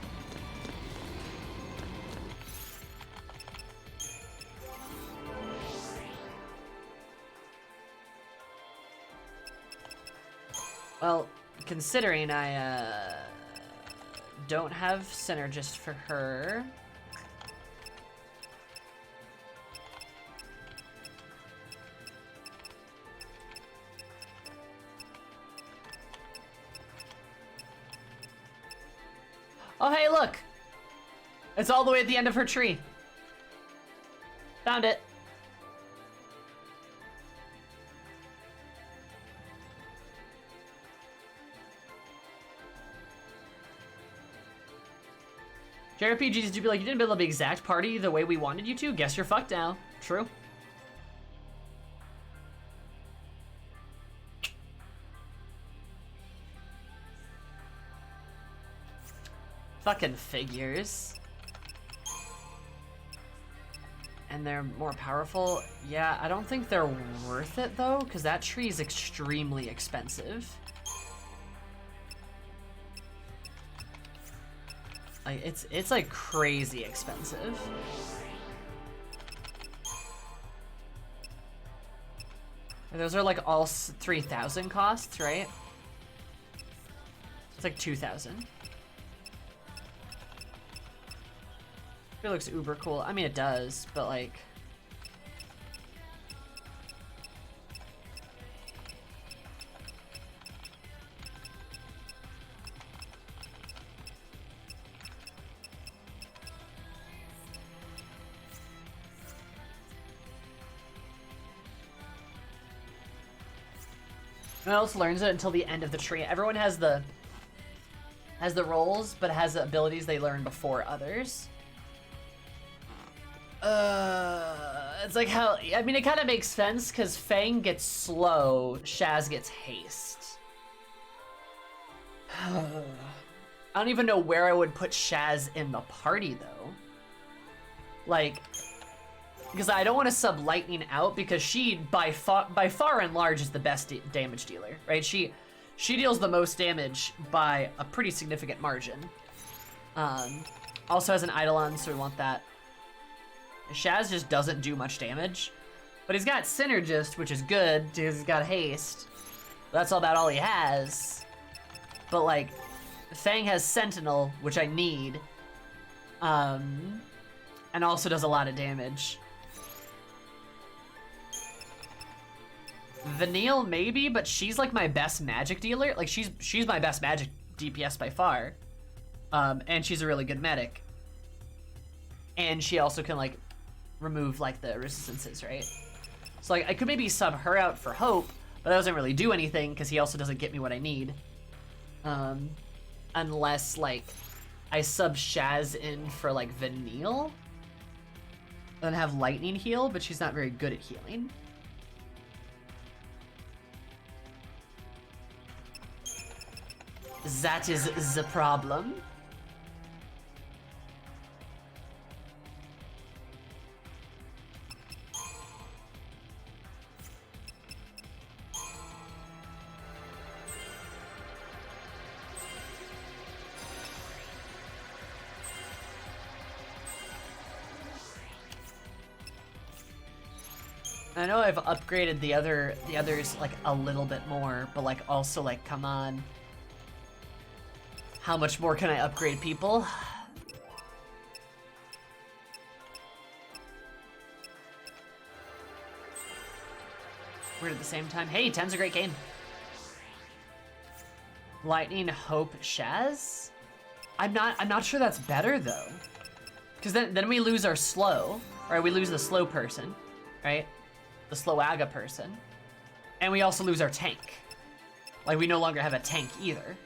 Well, considering I don't have Synergist for her. Oh, hey, look! It's all the way at the end of her tree. Found it. JRPGs do be like, you didn't build the exact party the way we wanted you to? Guess you're fucked now. True. fucking figures. And they're more powerful. Yeah, I don't think they're worth it though, because that tree is extremely expensive. Like it's like crazy expensive. And those are like all 3,000 costs, right? It's like 2,000. It looks uber cool. I mean, it does, but like... No one else learns it until the end of the tree. Everyone has the roles, but has the abilities they learn before others. It's like how, I mean, it kind of makes sense because Fang gets slow, Shaz gets haste. I don't even know where I would put Shaz in the party though. Like, because I don't want to sub Lightning out because she by far and large is the best damage dealer, right? She deals the most damage by a pretty significant margin. Also has an Eidolon, so we want that. Shaz just doesn't do much damage, but he's got Synergist, which is good because he's got haste. That's about all he has. But like, Fang has Sentinel, which I need, and also does a lot of damage. Vanille maybe, but she's like my best magic dealer. Like she's my best magic DPS by far, and she's a really good medic. And she also can like remove like the resistances, right? So like I could maybe sub her out for Hope, but that doesn't really do anything because he also doesn't get me what I need. Unless like I sub Shaz in for like Vanille, then have Lightning heal, but she's not very good at healing. That is the problem. I know I've upgraded the others like a little bit more, but like also like come on. How much more can I upgrade people? We're at the same time. Hey, 10's a great game. Lightning, Hope, Shaz? I'm not sure that's better though. Cause then we lose our slow, right? We lose the slow person, right? The slow Aga person. And we also lose our tank. Like we no longer have a tank either.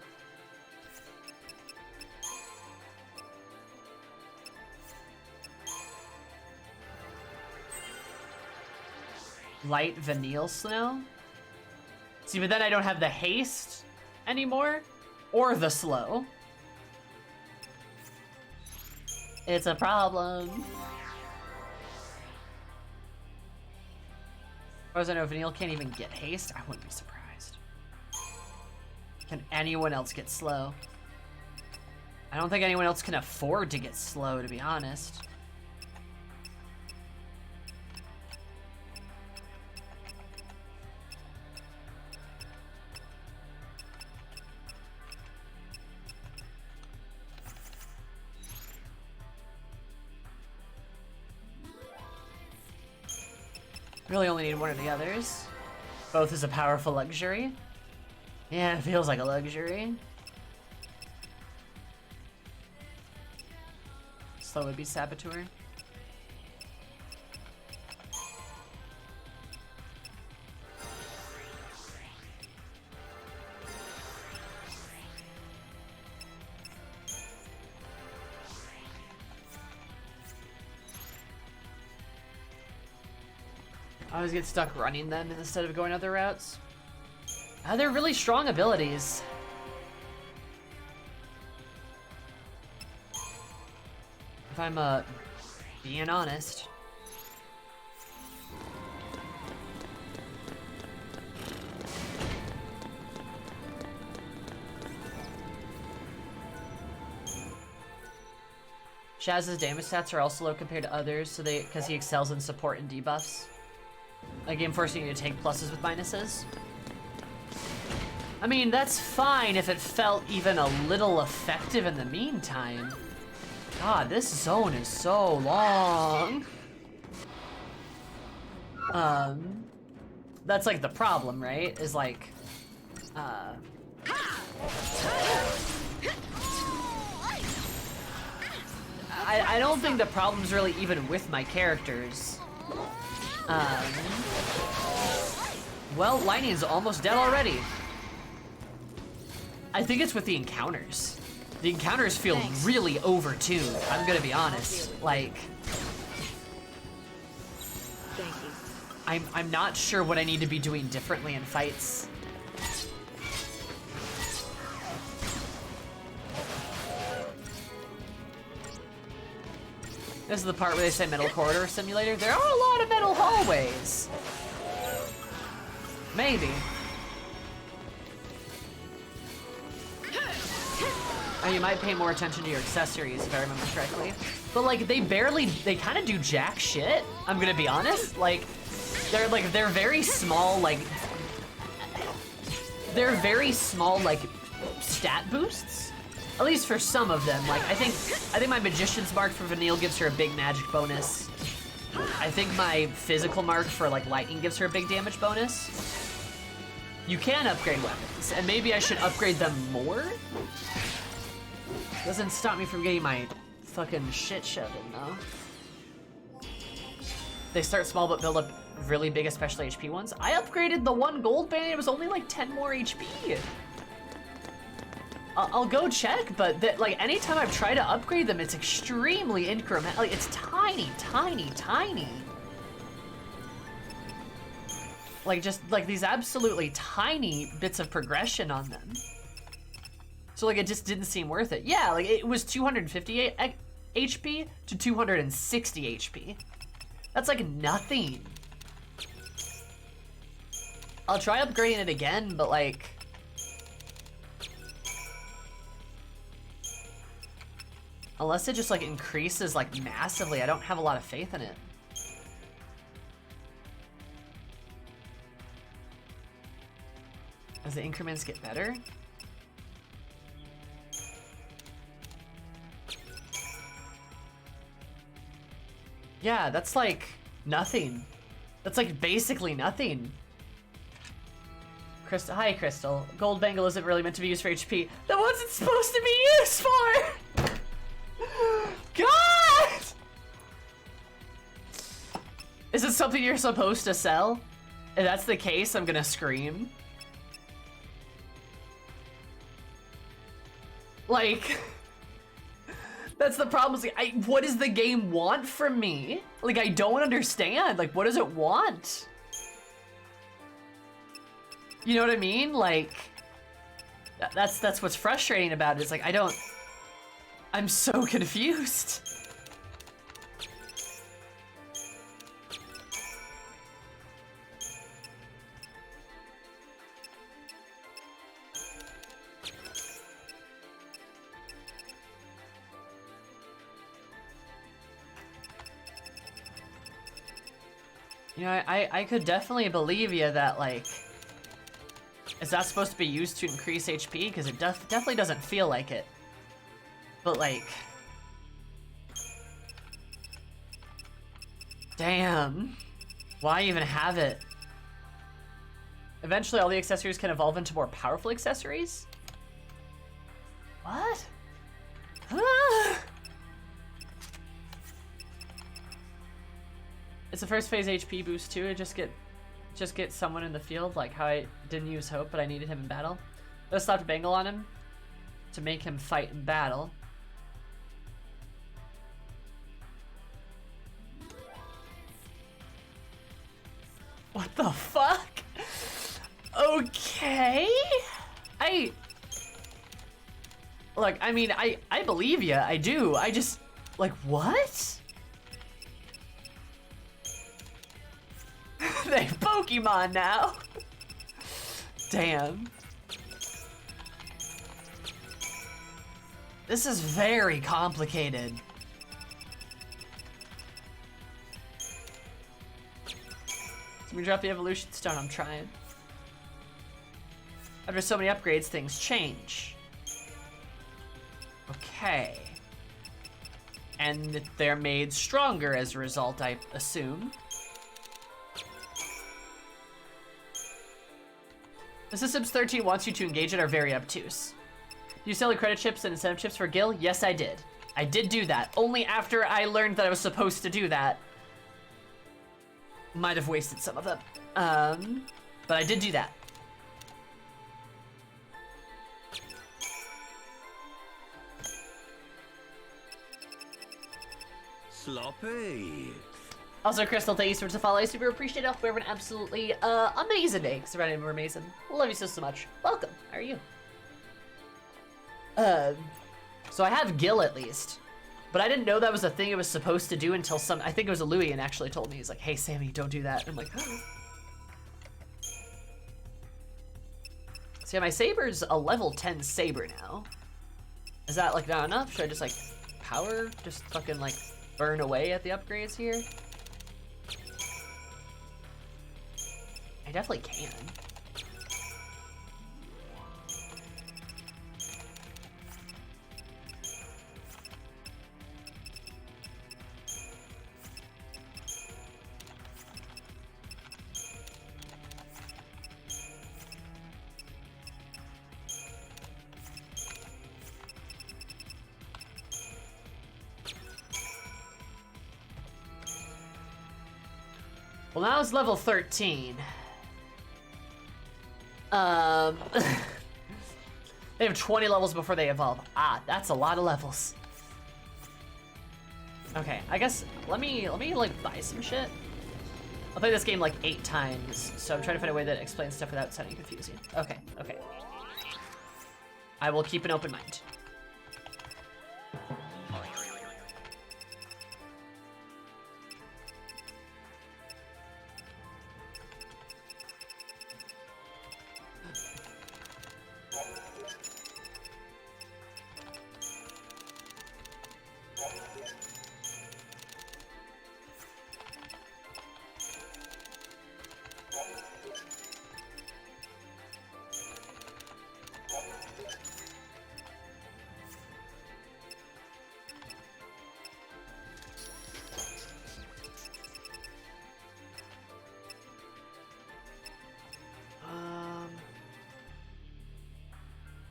Light Vanille Snow? See, but then I don't have the haste anymore, or the slow. It's a problem. As far as I know, Vanille can't even get haste. I wouldn't be surprised. Can anyone else get slow? I don't think anyone else can afford to get slow, to be honest. Really only need one of the others. Both is a powerful luxury. Yeah, it feels like a luxury. Slow would be Saboteur. I always get stuck running them instead of going other routes. They're really strong abilities. I'm being honest. Shaz's damage stats are also low compared to others, so because he excels in support and debuffs. A game forcing you to take pluses with minuses. I mean, that's fine if it felt even a little effective in the meantime. God, this zone is so long. That's like the problem, right? Is like, I don't think the problem's really even with my characters. Well, Lightning's almost dead already. I think it's with the encounters. The encounters feel really overtuned, I'm gonna be honest. Like, Thank you. I'm not sure what I need to be doing differently in fights. This is the part where they say metal corridor simulator. There are a lot of metal hallways. Maybe. Oh, you might pay more attention to your accessories if I remember correctly. But like, they kind of do jack shit. I'm gonna be honest. Like, they're very small, like, stat boosts. At least for some of them. Like, I think my Magician's Mark for Vanille gives her a big magic bonus. I think my physical mark for like Lightning gives her a big damage bonus. You can upgrade weapons, and maybe I should upgrade them more? Doesn't stop me from getting my fucking shit shoved in, though. They start small but build up really big, especially HP ones. I upgraded the one gold band, it was only like 10 more HP. I'll go check, but like anytime I've tried to upgrade them, it's extremely incremental. Like, it's tiny, tiny, tiny. Like, just like these absolutely tiny bits of progression on them. So like, it just didn't seem worth it. Yeah, like it was 258 HP to 260 HP. That's like nothing. I'll try upgrading it again, but like, unless it just like increases like massively, I don't have a lot of faith in it. As the increments get better? Yeah, that's like nothing. That's like basically nothing. Crystal, hi Crystal. Gold bangle isn't really meant to be used for HP. Then what's it supposed to be used for? God! Is it something you're supposed to sell? If that's the case, I'm gonna scream. Like, that's the problem. What does the game want from me? Like, I don't understand. Like, what does it want? You know what I mean? Like, that's what's frustrating about it. It's like, I'm so confused. You know, I could definitely believe you that, like, is that supposed to be used to increase HP? Because it definitely doesn't feel like it. But, like, damn. Why even have it? Eventually, all the accessories can evolve into more powerful accessories? What? Ah! It's the first phase HP boost too. Just get someone in the field, like how I didn't use Hope, but I needed him in battle. Let's slap a bangle on him to make him fight in battle. What the fuck? Okay. Look, I mean, I believe you. I do. I just, Like, what? They have Pokemon now. Damn. This is very complicated. So we drop the evolution stone, I'm trying. After so many upgrades, things change. Okay. And they're made stronger as a result, I assume. The Systems 13 wants you to engage it are very obtuse. You selling credit chips and incentive chips for Gil? Yes, I did. I did do that. Only after I learned that I was supposed to do that. Might have wasted some of them. But I did do that. Sloppy. Also, Crystal, thank you so much for the follow. I super appreciate it. I hope you have an absolutely amazing day. Surrounded by amazing. Love you so much. Welcome. How are you? So I have Gil at least. But I didn't know that was a thing it was supposed to do until I think it was a Louis and actually told me. He's like, hey, Sammy, don't do that. And I'm like, oh. See, my Saber's a level 10 Saber now. Is that, like, not enough? Should I just, like, power? Just fucking, like, burn away at the upgrades here? I definitely can. Well, now it's level 13. They have 20 levels before they evolve. Ah, that's a lot of levels. Okay, I guess let me like buy some shit. I'll play this game like 8 times, so I'm trying to find a way that explains stuff without sounding confusing. Okay, okay. I will keep an open mind.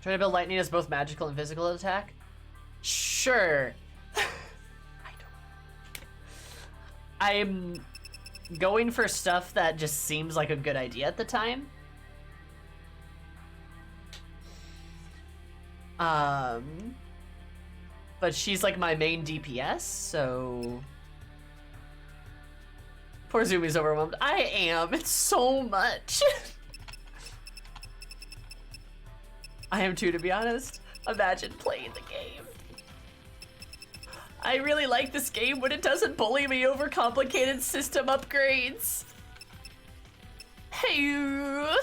Trying to build lightning as both magical and physical attack? Sure. I'm going for stuff that just seems like a good idea at the time. But she's like my main DPS, so... Poor Zumi's overwhelmed. I am. It's so much. I am too, to be honest. Imagine playing the game. I really like this game when it doesn't bully me over complicated system upgrades. Hey.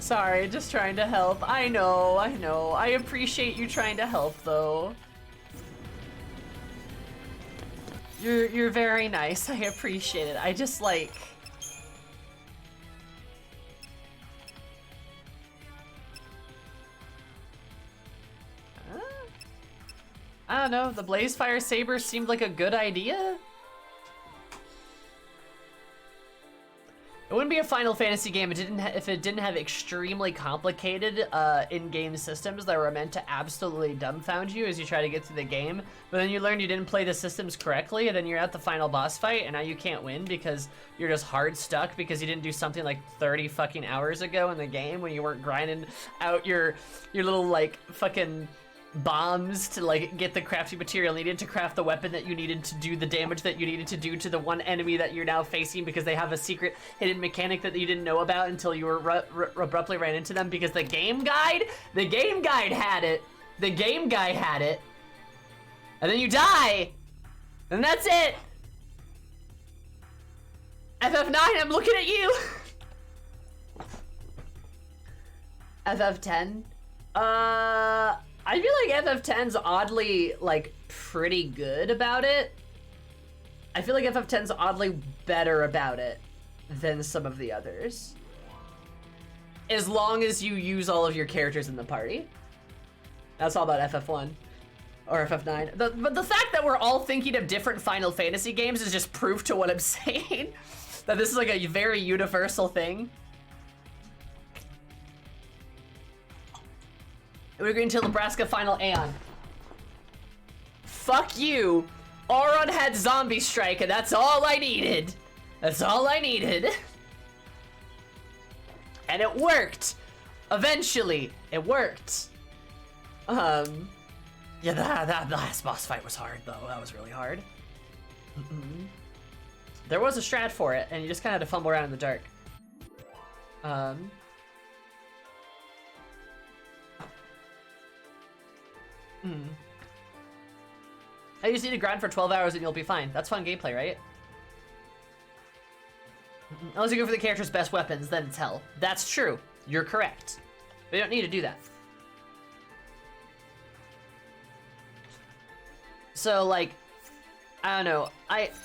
Sorry, just trying to help. I know, I know. I appreciate you trying to help, though. You're very nice. I appreciate it. I just like... I don't know. The Blazefire Saber seemed like a good idea. It wouldn't be a Final Fantasy game if it didn't have extremely complicated in-game systems that were meant to absolutely dumbfound you as you try to get through the game. But then you learn you didn't play the systems correctly, and then you're at the final boss fight, and now you can't win because you're just hard stuck because you didn't do something like 30 fucking hours ago in the game when you weren't grinding out your little like fucking bombs to like get the crafting material needed to craft the weapon that you needed to do the damage that you needed to do to the one enemy that you're now facing, because they have a secret hidden mechanic that you didn't know about until you were abruptly ran into them, because the game guide had it. The game guy had it. And then you die. And that's it. FF9, I'm looking at you. FF10. I feel like FF10's oddly, like, pretty good about it. I feel like FF10's oddly better about it than some of the others. As long as you use all of your characters in the party. That's all about FF1. Or FF9. But the fact that we're all thinking of different Final Fantasy games is just proof to what I'm saying. That this is like a very universal thing. We're going to Nebraska Final Aeon. Fuck you. Auron had zombie strike, and that's all I needed. That's all I needed. And it worked. Eventually, it worked. Yeah, that last boss fight was hard, though. That was really hard. There was a strat for it, and you just kind of had to fumble around in the dark. I just need to grind for 12 hours and you'll be fine. That's fun gameplay, right? Unless you go for the character's best weapons, then it's hell. That's true. You're correct. But you don't need to do that. So, like, I don't know.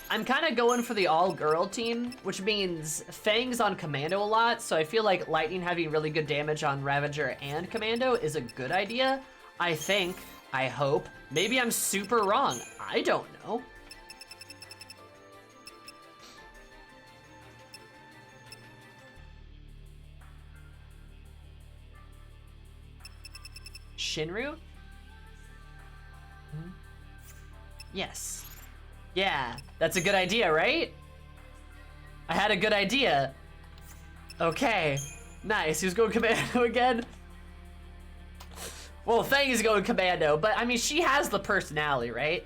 I'm kind of going for the all-girl team, which means Fang's on Commando a lot, so I feel like Lightning having really good damage on Ravager and Commando is a good idea. I think. I hope. Maybe I'm super wrong. I don't know. Shinru? Yes. Yeah, that's a good idea, right? I had a good idea. Okay. Nice. Who's going Commando again? Well, Fang is going Commando, but I mean, she has the personality, right?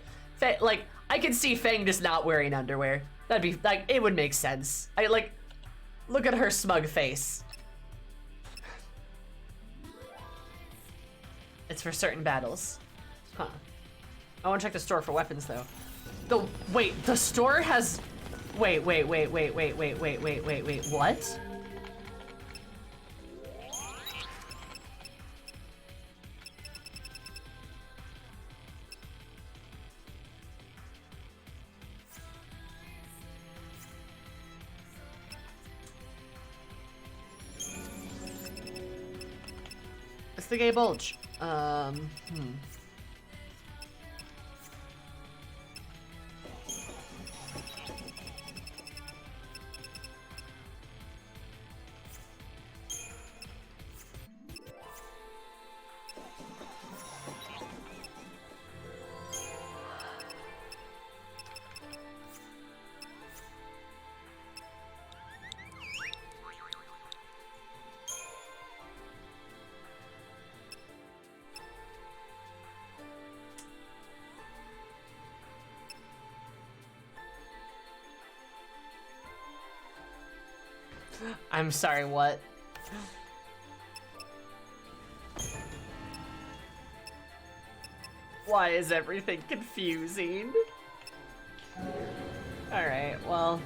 Like, I can see Fang just not wearing underwear. That'd be, like, it would make sense. Look at her smug face. It's for certain battles. Huh. I want to check the store for weapons, though. Wait, the store has... Wait, what? It's the gay bulge. I'm sorry, what? Why is everything confusing? Alright, well.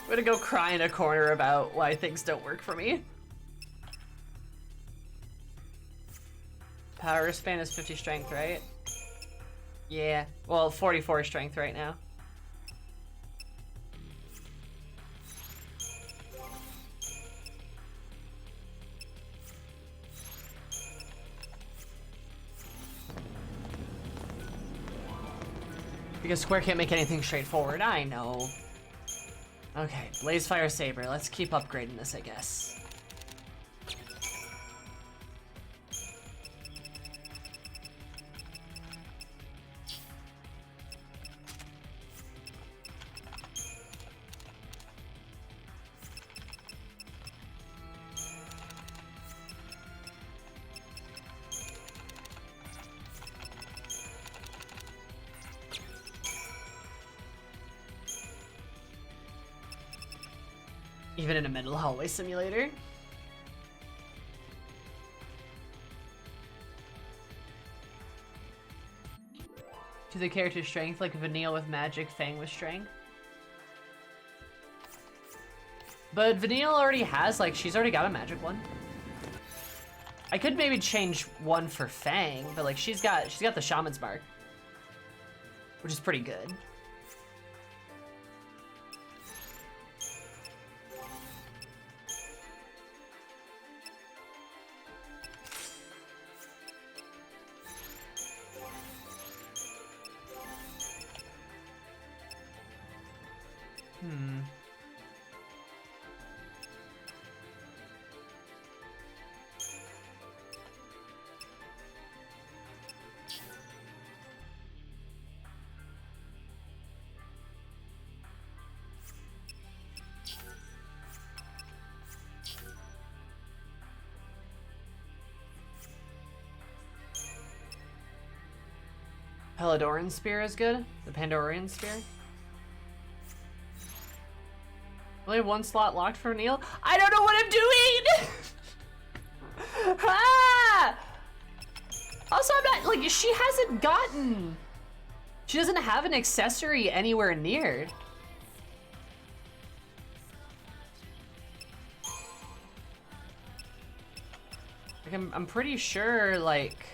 I'm gonna go cry in a corner about why things don't work for me. Power span is 50 strength, right? Yeah, well, 44 strength right now. Because Square can't make anything straightforward, I know. Okay, Blaze Fire Saber. Let's keep upgrading this, I guess. Even in a mental hallway simulator. To the character's strength, like Vanille with magic, Fang with strength. But Vanille already has, like, she's already got a magic one. I could maybe change one for Fang, but like she's got the Shaman's Mark, which is pretty good. Peladorian Spear is good. The Pandorian Spear. Only have one slot locked for Neil. I don't know what I'm doing! Ah! Also, I'm not, like, she hasn't gotten... She doesn't have an accessory anywhere near. Like, I'm pretty sure, like...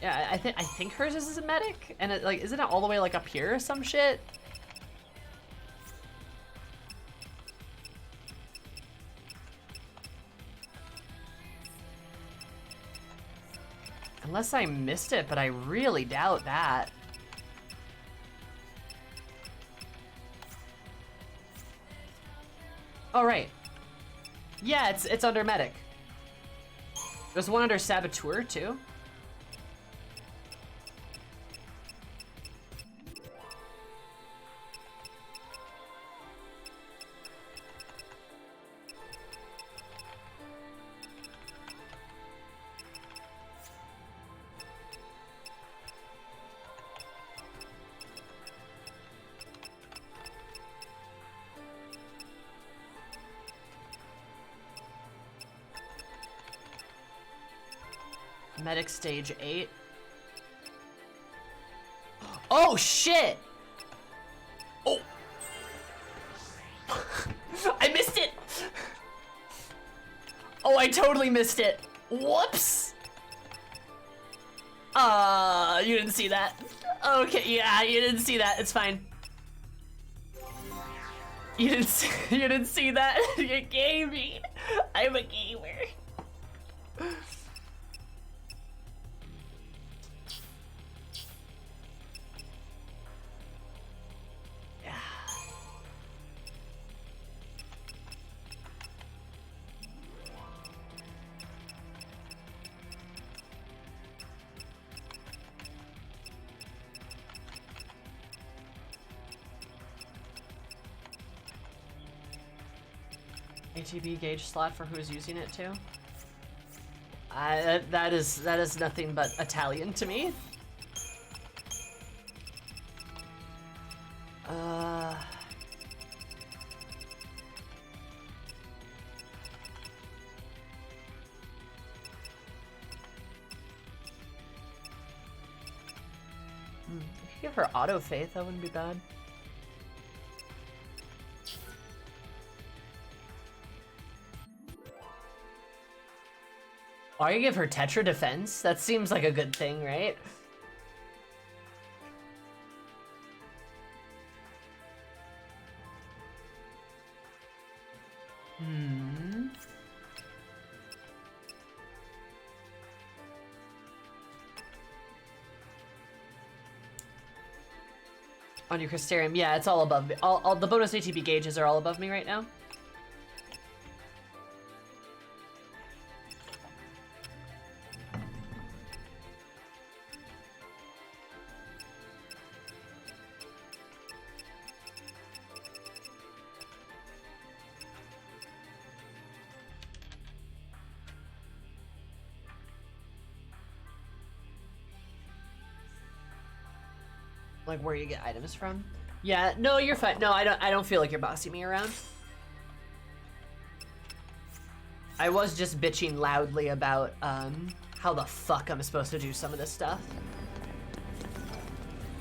Yeah, I think hers is a medic, and it, like, isn't it all the way like up here or some shit? Unless I missed it, but I really doubt that. Oh right. Yeah, it's under medic. There's one under Saboteur too. Medic stage 8. Oh shit! Oh! I missed it! Oh, I totally missed it. Whoops! You didn't see that. Okay, yeah, you didn't see that. It's fine. You didn't see that. You're gaming. I'm a gamer. ATB gauge slot for who's using it too. That is nothing but Italian to me. I could give her auto faith. That wouldn't be bad. Or you give her Tetra Defense? That seems like a good thing, right? On your Crystarium, yeah, it's all above me. All the bonus ATB gauges are all above me right now. Like where you get items from. Yeah, no, you're fine. No, I don't feel like you're bossing me around. I was just bitching loudly about how the fuck I'm supposed to do some of this stuff.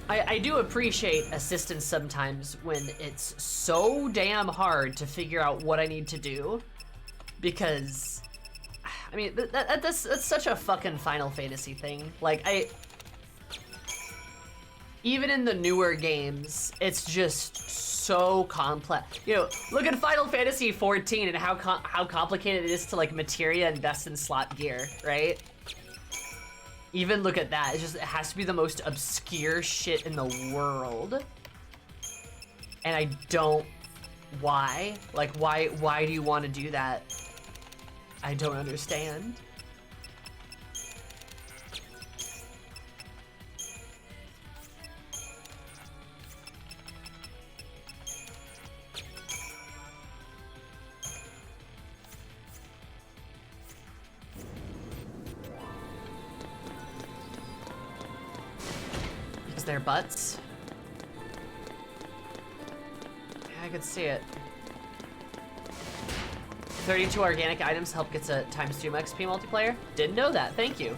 I do appreciate assistance sometimes when it's so damn hard to figure out what I need to do, because I mean that's such a fucking Final Fantasy thing. Like even in the newer games, it's just so complex. You know, look at Final Fantasy XIV and how complicated it is to like materia invest in slot gear, right? Even look at that. It has to be the most obscure shit in the world. And I don't. Why? Like, why do you want to do that? I don't understand. Their butts. Yeah, I could see it. 32 organic items help gets a ×2 XP multiplayer. Didn't know that. Thank you.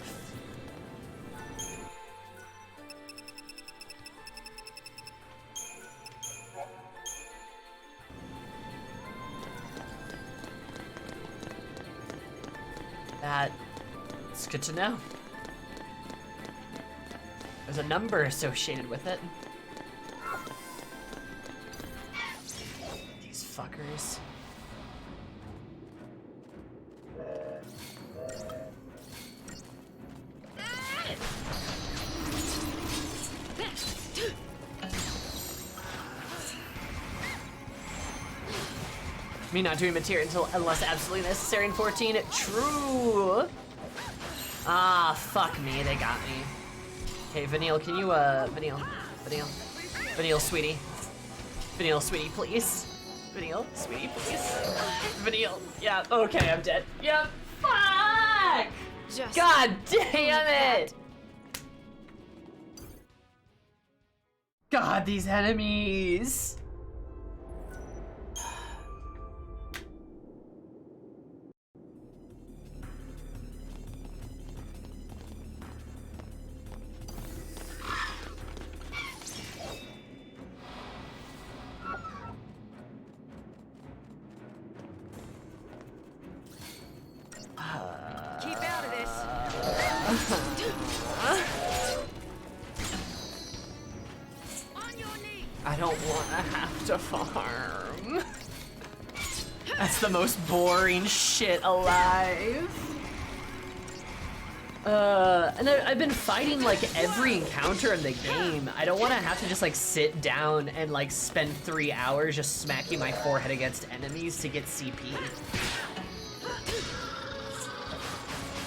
That's good to know. There's a number associated with it. These fuckers. Me not doing materia unless absolutely necessary in 14. True. Ah, fuck me. They got me. Okay, Vanille, can you, Vanille, sweetie. Vanille, sweetie, please. Vanille, sweetie, please. Vanille, yeah, okay, I'm dead. Yep, fuck! God damn it! God, these enemies! I don't want to have to farm. That's the most boring shit alive. And I've been fighting like every encounter in the game. I don't want to have to just like sit down and like spend 3 hours just smacking my forehead against enemies to get CP.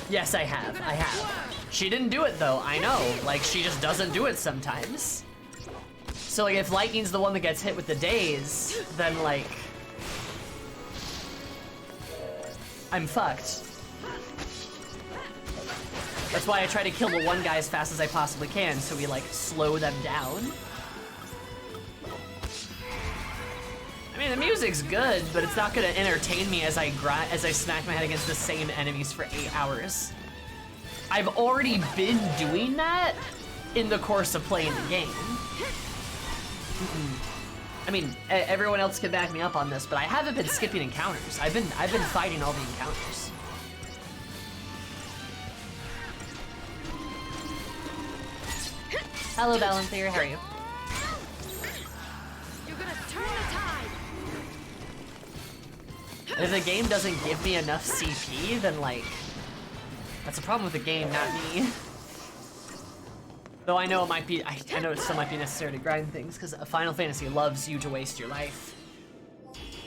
Yes, I have. She didn't do it though, I know. Like, she just doesn't do it sometimes. So like, if Lightning's the one that gets hit with the daze, then like, I'm fucked. That's why I try to kill the one guy as fast as I possibly can, so we like slow them down. I mean, the music's good, but it's not gonna entertain me as I smack my head against the same enemies for 8 hours. I've already been doing that in the course of playing the game. I mean, everyone else can back me up on this, but I haven't been skipping encounters. I've been fighting all the encounters. Hello, Valenthir. How are you? You're gonna turn the tide. If the game doesn't give me enough CP, then like, that's a problem with the game, not me. Though I know it might be, I know it still might be necessary to grind things, because Final Fantasy loves you to waste your life.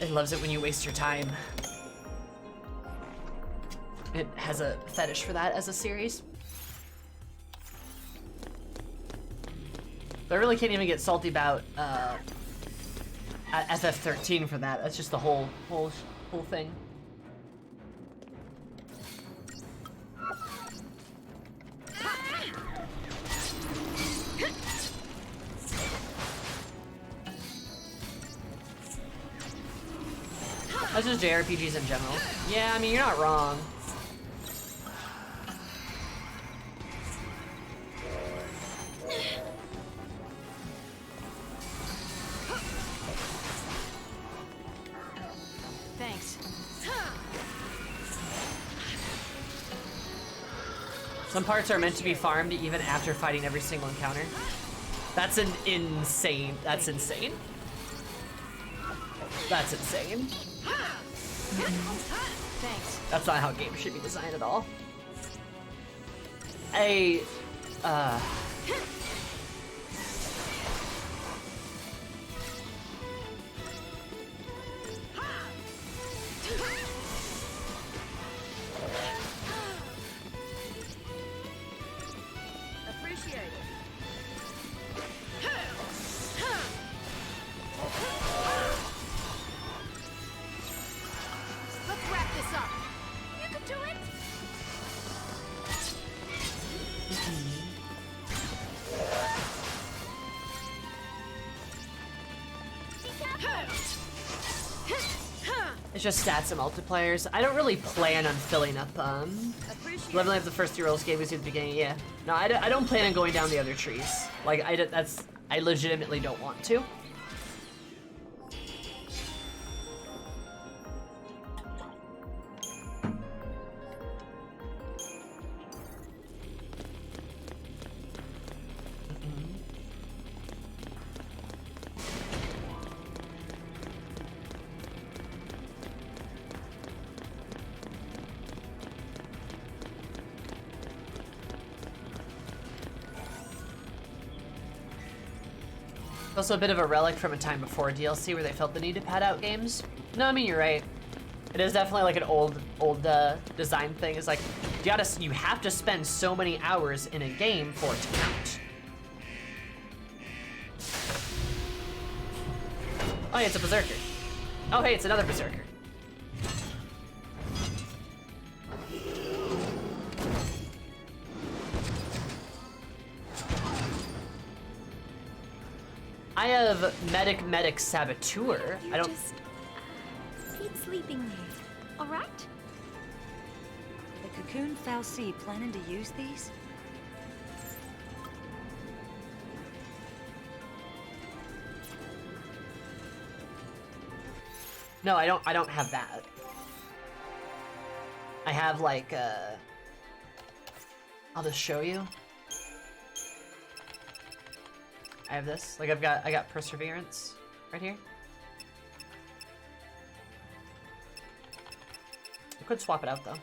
It loves it when you waste your time. It has a fetish for that as a series. But I really can't even get salty about FF13 for that. That's just the whole thing. That's just JRPGs in general. Yeah, I mean, you're not wrong. Thanks. Some parts are meant to be farmed even after fighting every single encounter. That's an insane. That's insane. That's insane. Thanks. That's not how games should be designed at all. Appreciate it. Let's wrap this up. You can do it. It's just stats and multipliers. I don't really plan on filling up, leveling up the first 3 rolls gave us at the beginning, yeah. No, I don't plan on going down the other trees. Like, I legitimately don't want to. Also a bit of a relic from a time before DLC where they felt the need to pad out games. No, I mean, you're right. It is definitely like an old design thing. It's like, you have to spend so many hours in a game for it to count. Oh, hey, it's a berserker. Oh, hey, it's another berserker. I have medic saboteur. You I don't. Just keep sleeping there. All right? The Cocoon Fal'Cie planning to use these? No, I don't have that. I have like I'll just show you. I have this. Like I got perseverance right here. I could swap it out though.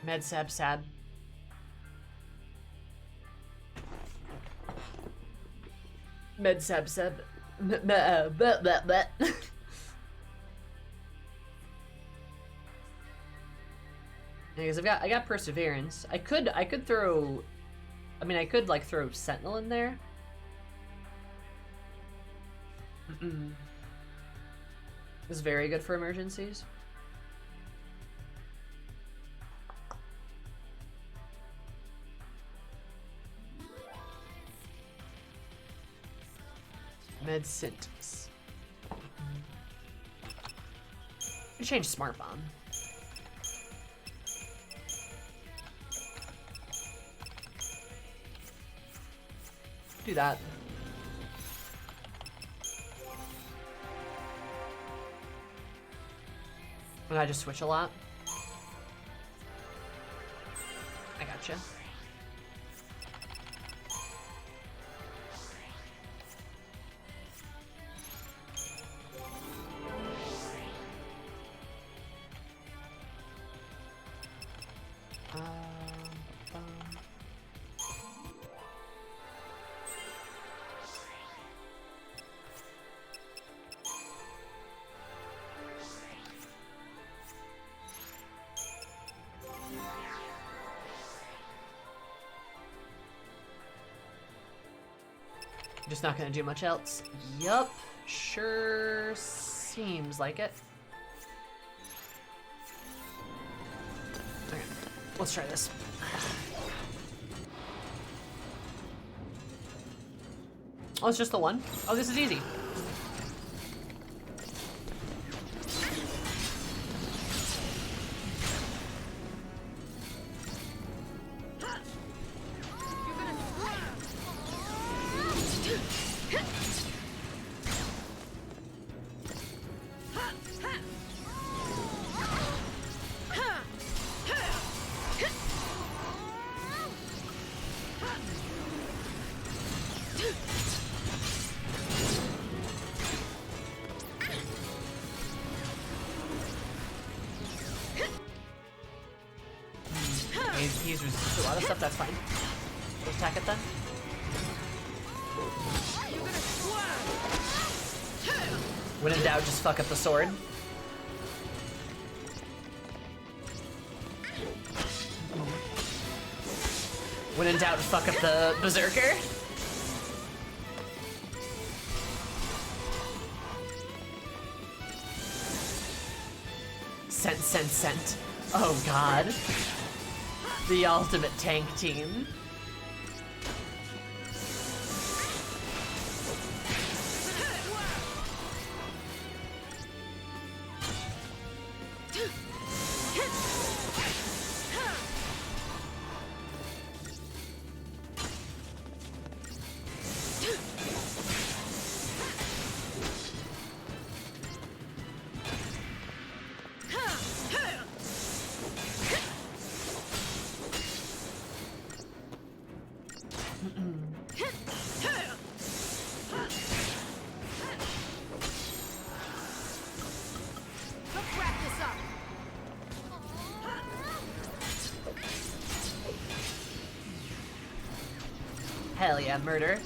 Med sab sad. Med sab sab. Because I got perseverance. I could throw, I mean I could like throw sentinel in there. This is very good for emergencies. Med sentence. Change smart bomb. Do that. And I just switch a lot. I gotcha. Just not gonna do much else. Yup, sure seems like it. Okay, let's try this. Oh, it's just the one? Oh, this is easy. He's resisted to a lot of stuff, that's fine. We'll attack it then. When in doubt, just fuck up the sword. When in doubt, fuck up the berserker. Scent. Oh god. The ultimate tank team. Hell yeah, murder.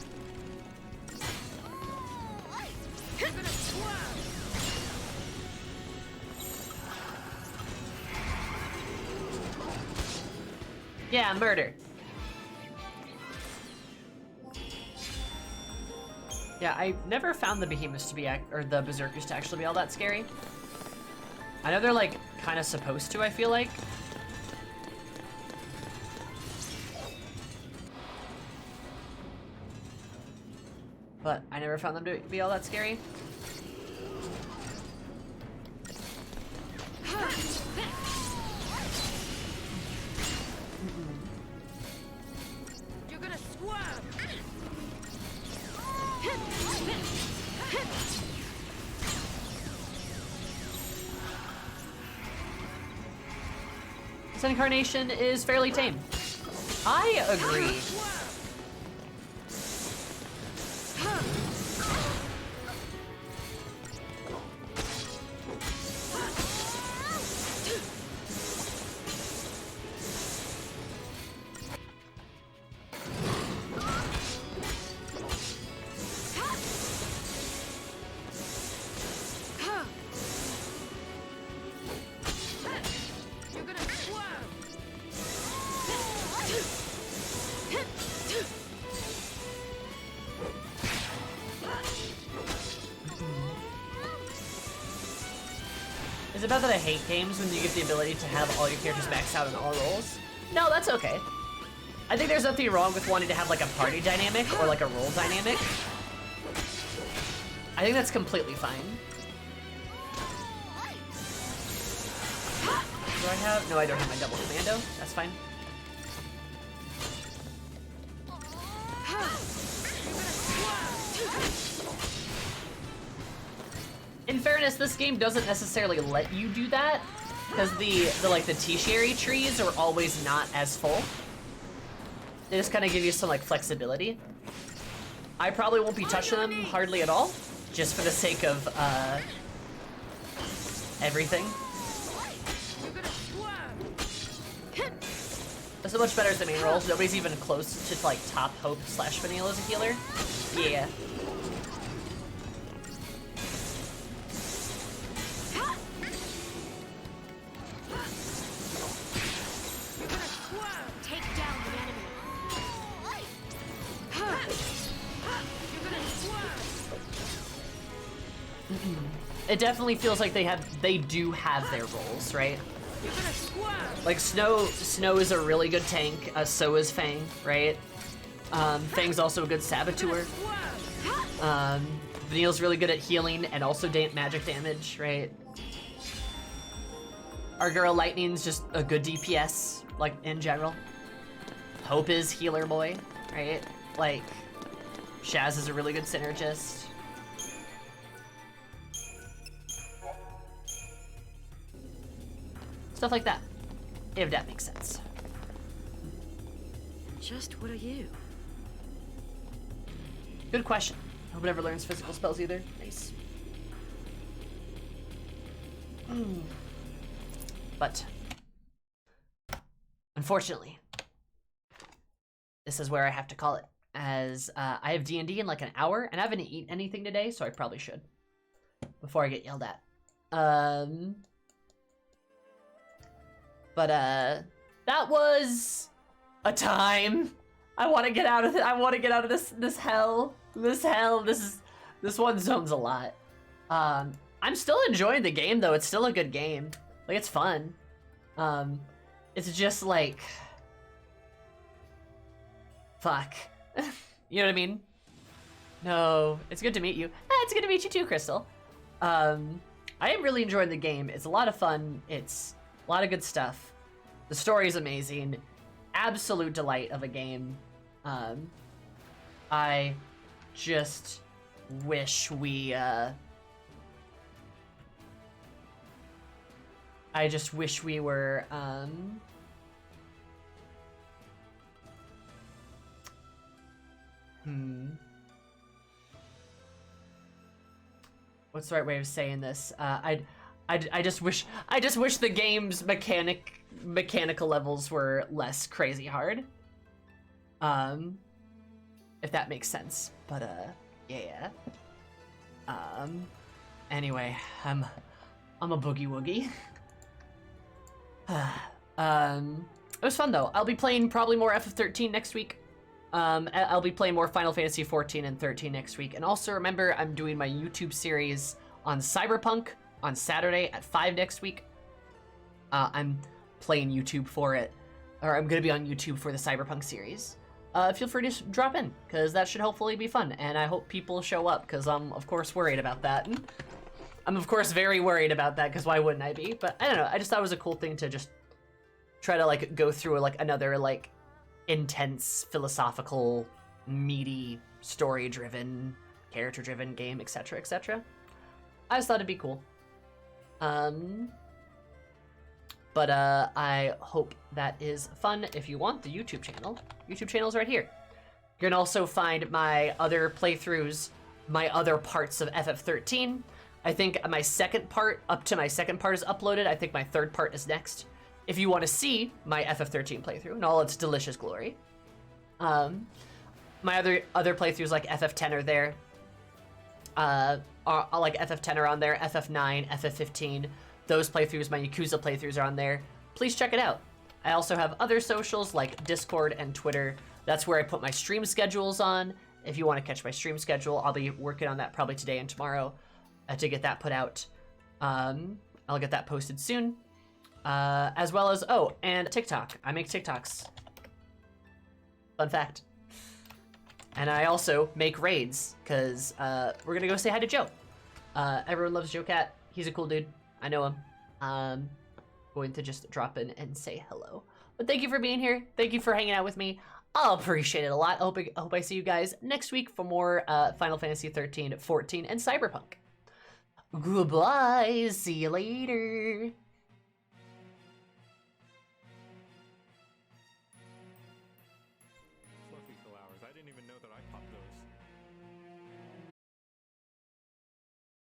Yeah, murder. Yeah, I never found the behemoths to be, or the berserkers to actually be all that scary. I know they're like kind of supposed to, I feel like. But I never found them to be all that scary. You're gonna squirm. This incarnation is fairly tame. I agree. Is it bad that I hate games when you get the ability to have all your characters max out in all roles? No, that's okay. I think there's nothing wrong with wanting to have like a party dynamic or like a role dynamic. I think that's completely fine. Do I have? No, I don't have my double commando. That's fine. In fairness, this game doesn't necessarily let you do that, because the tertiary trees are always not as full. They just kind of give you some like flexibility. I probably won't be touching them hardly at all, just for the sake of everything. That's so much better as the main roles. Nobody's even close to like top Hope / Vanille as a healer. Yeah. It definitely feels like they do have their roles, right? Like Snow is a really good tank, so is Fang, right? Fang's also a good saboteur. Vanille's really good at healing and also magic damage, right? Our girl Lightning's just a good DPS, like, in general. Hope is healer boy, right? Like, Shaz is a really good synergist. Stuff like that, if that makes sense. Just what are you? Good question. Hope it never learns physical spells either. Nice. But unfortunately, this is where I have to call it, as I have D&D in like an hour, and I haven't eaten anything today, so I probably should before I get yelled at. But that was a time. I want to get out of it. I want to get out of this hell. This one zone's a lot. I'm still enjoying the game though. It's still a good game. Like, it's fun. It's just like, fuck. You know what I mean? No, it's good to meet you. It's good to meet you too, Crystal. I am really enjoying the game. It's a lot of fun. It's a lot of good stuff. The story is amazing. Absolute delight of a game. I just wish we, were, what's the right way of saying this? I just wish the game's mechanical levels were less crazy hard. If that makes sense. But yeah. Anyway, I'm a boogie woogie. It was fun though. I'll be playing probably more FF13 next week. I'll be playing more Final Fantasy 14 and 13 next week. And also remember, I'm doing my YouTube series on Cyberpunk on Saturday at 5 next week. I'm playing YouTube for it, or I'm gonna be on YouTube for the Cyberpunk series. Feel free to drop in, because that should hopefully be fun, and I hope people show up, because I'm of course worried about that. I'm of course very worried about that, because why wouldn't I be? But I don't know, I just thought it was a cool thing to just try to like go through like another like intense, philosophical, meaty, story-driven, character-driven game, etc., etc. I just thought it'd be cool. But I hope that is fun. If you want the YouTube channel's right here. You can also find my other playthroughs, my other parts of FF13. I think my second part is uploaded. I think my third part is next. If you want to see my FF13 playthrough in all its delicious glory. My other playthroughs like FF10 are there. Like FF10 are on there, FF9, FF15. Those playthroughs, my Yakuza playthroughs are on there. Please check it out. I also have other socials like Discord and Twitter. That's where I put my stream schedules on. If you want to catch my stream schedule, I'll be working on that probably today and tomorrow to get that put out. I'll get that posted soon. As well as, and TikTok. I make TikToks. Fun fact. And I also make raids, because we're going to go say hi to Joe. Everyone loves Joe Cat. He's a cool dude. I know him. Going to just drop in and say hello. But thank you for being here. Thank you for hanging out with me. I'll appreciate it a lot. I hope I see you guys next week for more Final Fantasy 13, 14, and Cyberpunk. Goodbye. See you later.